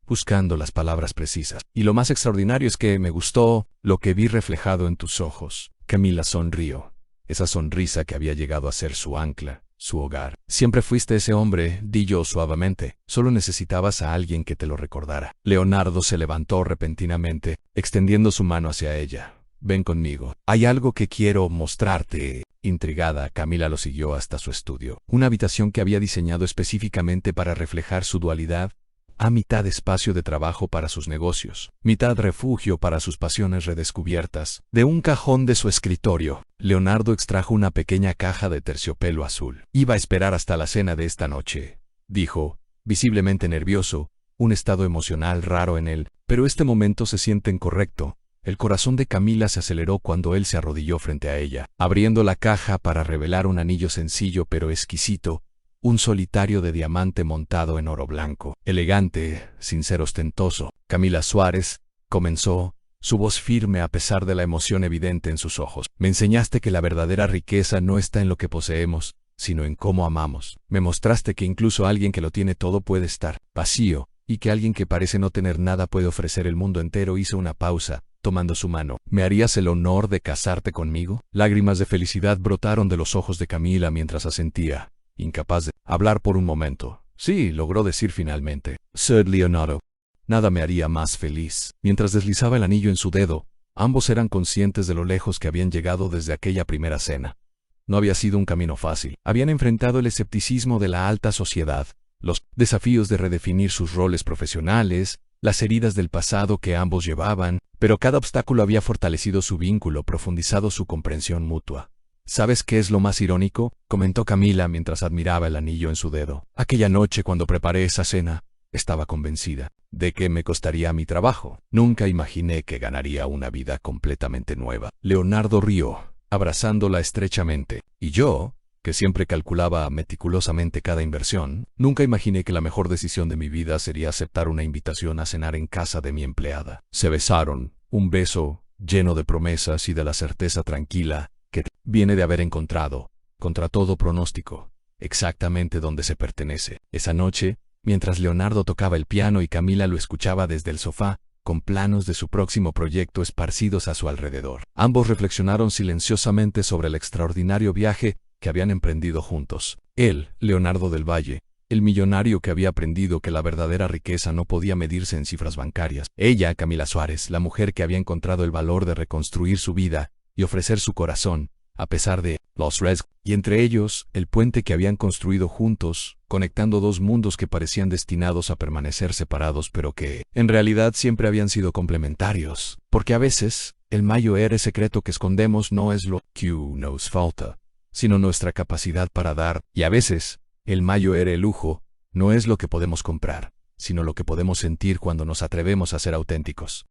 buscando las palabras precisas. Y lo más extraordinario es que me gustó lo que vi reflejado en tus ojos. Camila sonrió, esa sonrisa que había llegado a ser su ancla, su hogar. Siempre fuiste ese hombre, dijo suavemente. Solo necesitabas a alguien que te lo recordara. Leonardo se levantó repentinamente, extendiendo su mano hacia ella. Ven conmigo. Hay algo que quiero mostrarte. Intrigada, Camila lo siguió hasta su estudio, una habitación que había diseñado específicamente para reflejar su dualidad, a mitad espacio de trabajo para sus negocios, mitad refugio para sus pasiones redescubiertas. De un cajón de su escritorio, Leonardo extrajo una pequeña caja de terciopelo azul. Iba a esperar hasta la cena de esta noche, dijo, visiblemente nervioso, un estado emocional raro en él, pero este momento se siente incorrecto. El corazón de Camila se aceleró cuando él se arrodilló frente a ella, abriendo la caja para revelar un anillo sencillo pero exquisito, un solitario de diamante montado en oro blanco, elegante, sin ser ostentoso. Camila Suárez, comenzó, su voz firme a pesar de la emoción evidente en sus ojos. Me enseñaste que la verdadera riqueza no está en lo que poseemos, sino en cómo amamos. Me mostraste que incluso alguien que lo tiene todo puede estar vacío, y que alguien que parece no tener nada puede ofrecer el mundo entero. Hizo una pausa, tomando su mano. ¿Me harías el honor de casarte conmigo? Lágrimas de felicidad brotaron de los ojos de Camila mientras asentía, incapaz de hablar por un momento. Sí, logró decir finalmente. Sir Leonardo, nada me haría más feliz. Mientras deslizaba el anillo en su dedo, ambos eran conscientes de lo lejos que habían llegado desde aquella primera cena. No había sido un camino fácil. Habían enfrentado el escepticismo de la alta sociedad, los desafíos de redefinir sus roles profesionales, las heridas del pasado que ambos llevaban, pero cada obstáculo había fortalecido su vínculo, profundizado su comprensión mutua. ¿Sabes qué es lo más irónico?, comentó Camila mientras admiraba el anillo en su dedo. Aquella noche, cuando preparé esa cena, estaba convencida de que me costaría mi trabajo. Nunca imaginé que ganaría una vida completamente nueva. Leonardo rió, abrazándola estrechamente. Y yo, que siempre calculaba meticulosamente cada inversión, nunca imaginé que la mejor decisión de mi vida sería aceptar una invitación a cenar en casa de mi empleada. Se besaron, un beso lleno de promesas y de la certeza tranquila que viene de haber encontrado, contra todo pronóstico, exactamente donde se pertenece. Esa noche, mientras Leonardo tocaba el piano y Camila lo escuchaba desde el sofá, con planos de su próximo proyecto esparcidos a su alrededor. Ambos reflexionaron silenciosamente sobre el extraordinario viaje que habían emprendido juntos. Él, Leonardo del Valle, el millonario que había aprendido que la verdadera riqueza no podía medirse en cifras bancarias. Ella, Camila Suárez, la mujer que había encontrado el valor de reconstruir su vida y ofrecer su corazón, a pesar de los riesgos, y entre ellos, el puente que habían construido juntos, conectando dos mundos que parecían destinados a permanecer separados pero que, en realidad, siempre habían sido complementarios. Porque a veces, el mayor secreto que escondemos no es lo que nos falta, sino nuestra capacidad para dar, y a veces, el mayor lujo no es lo que podemos comprar, sino lo que podemos sentir cuando nos atrevemos a ser auténticos.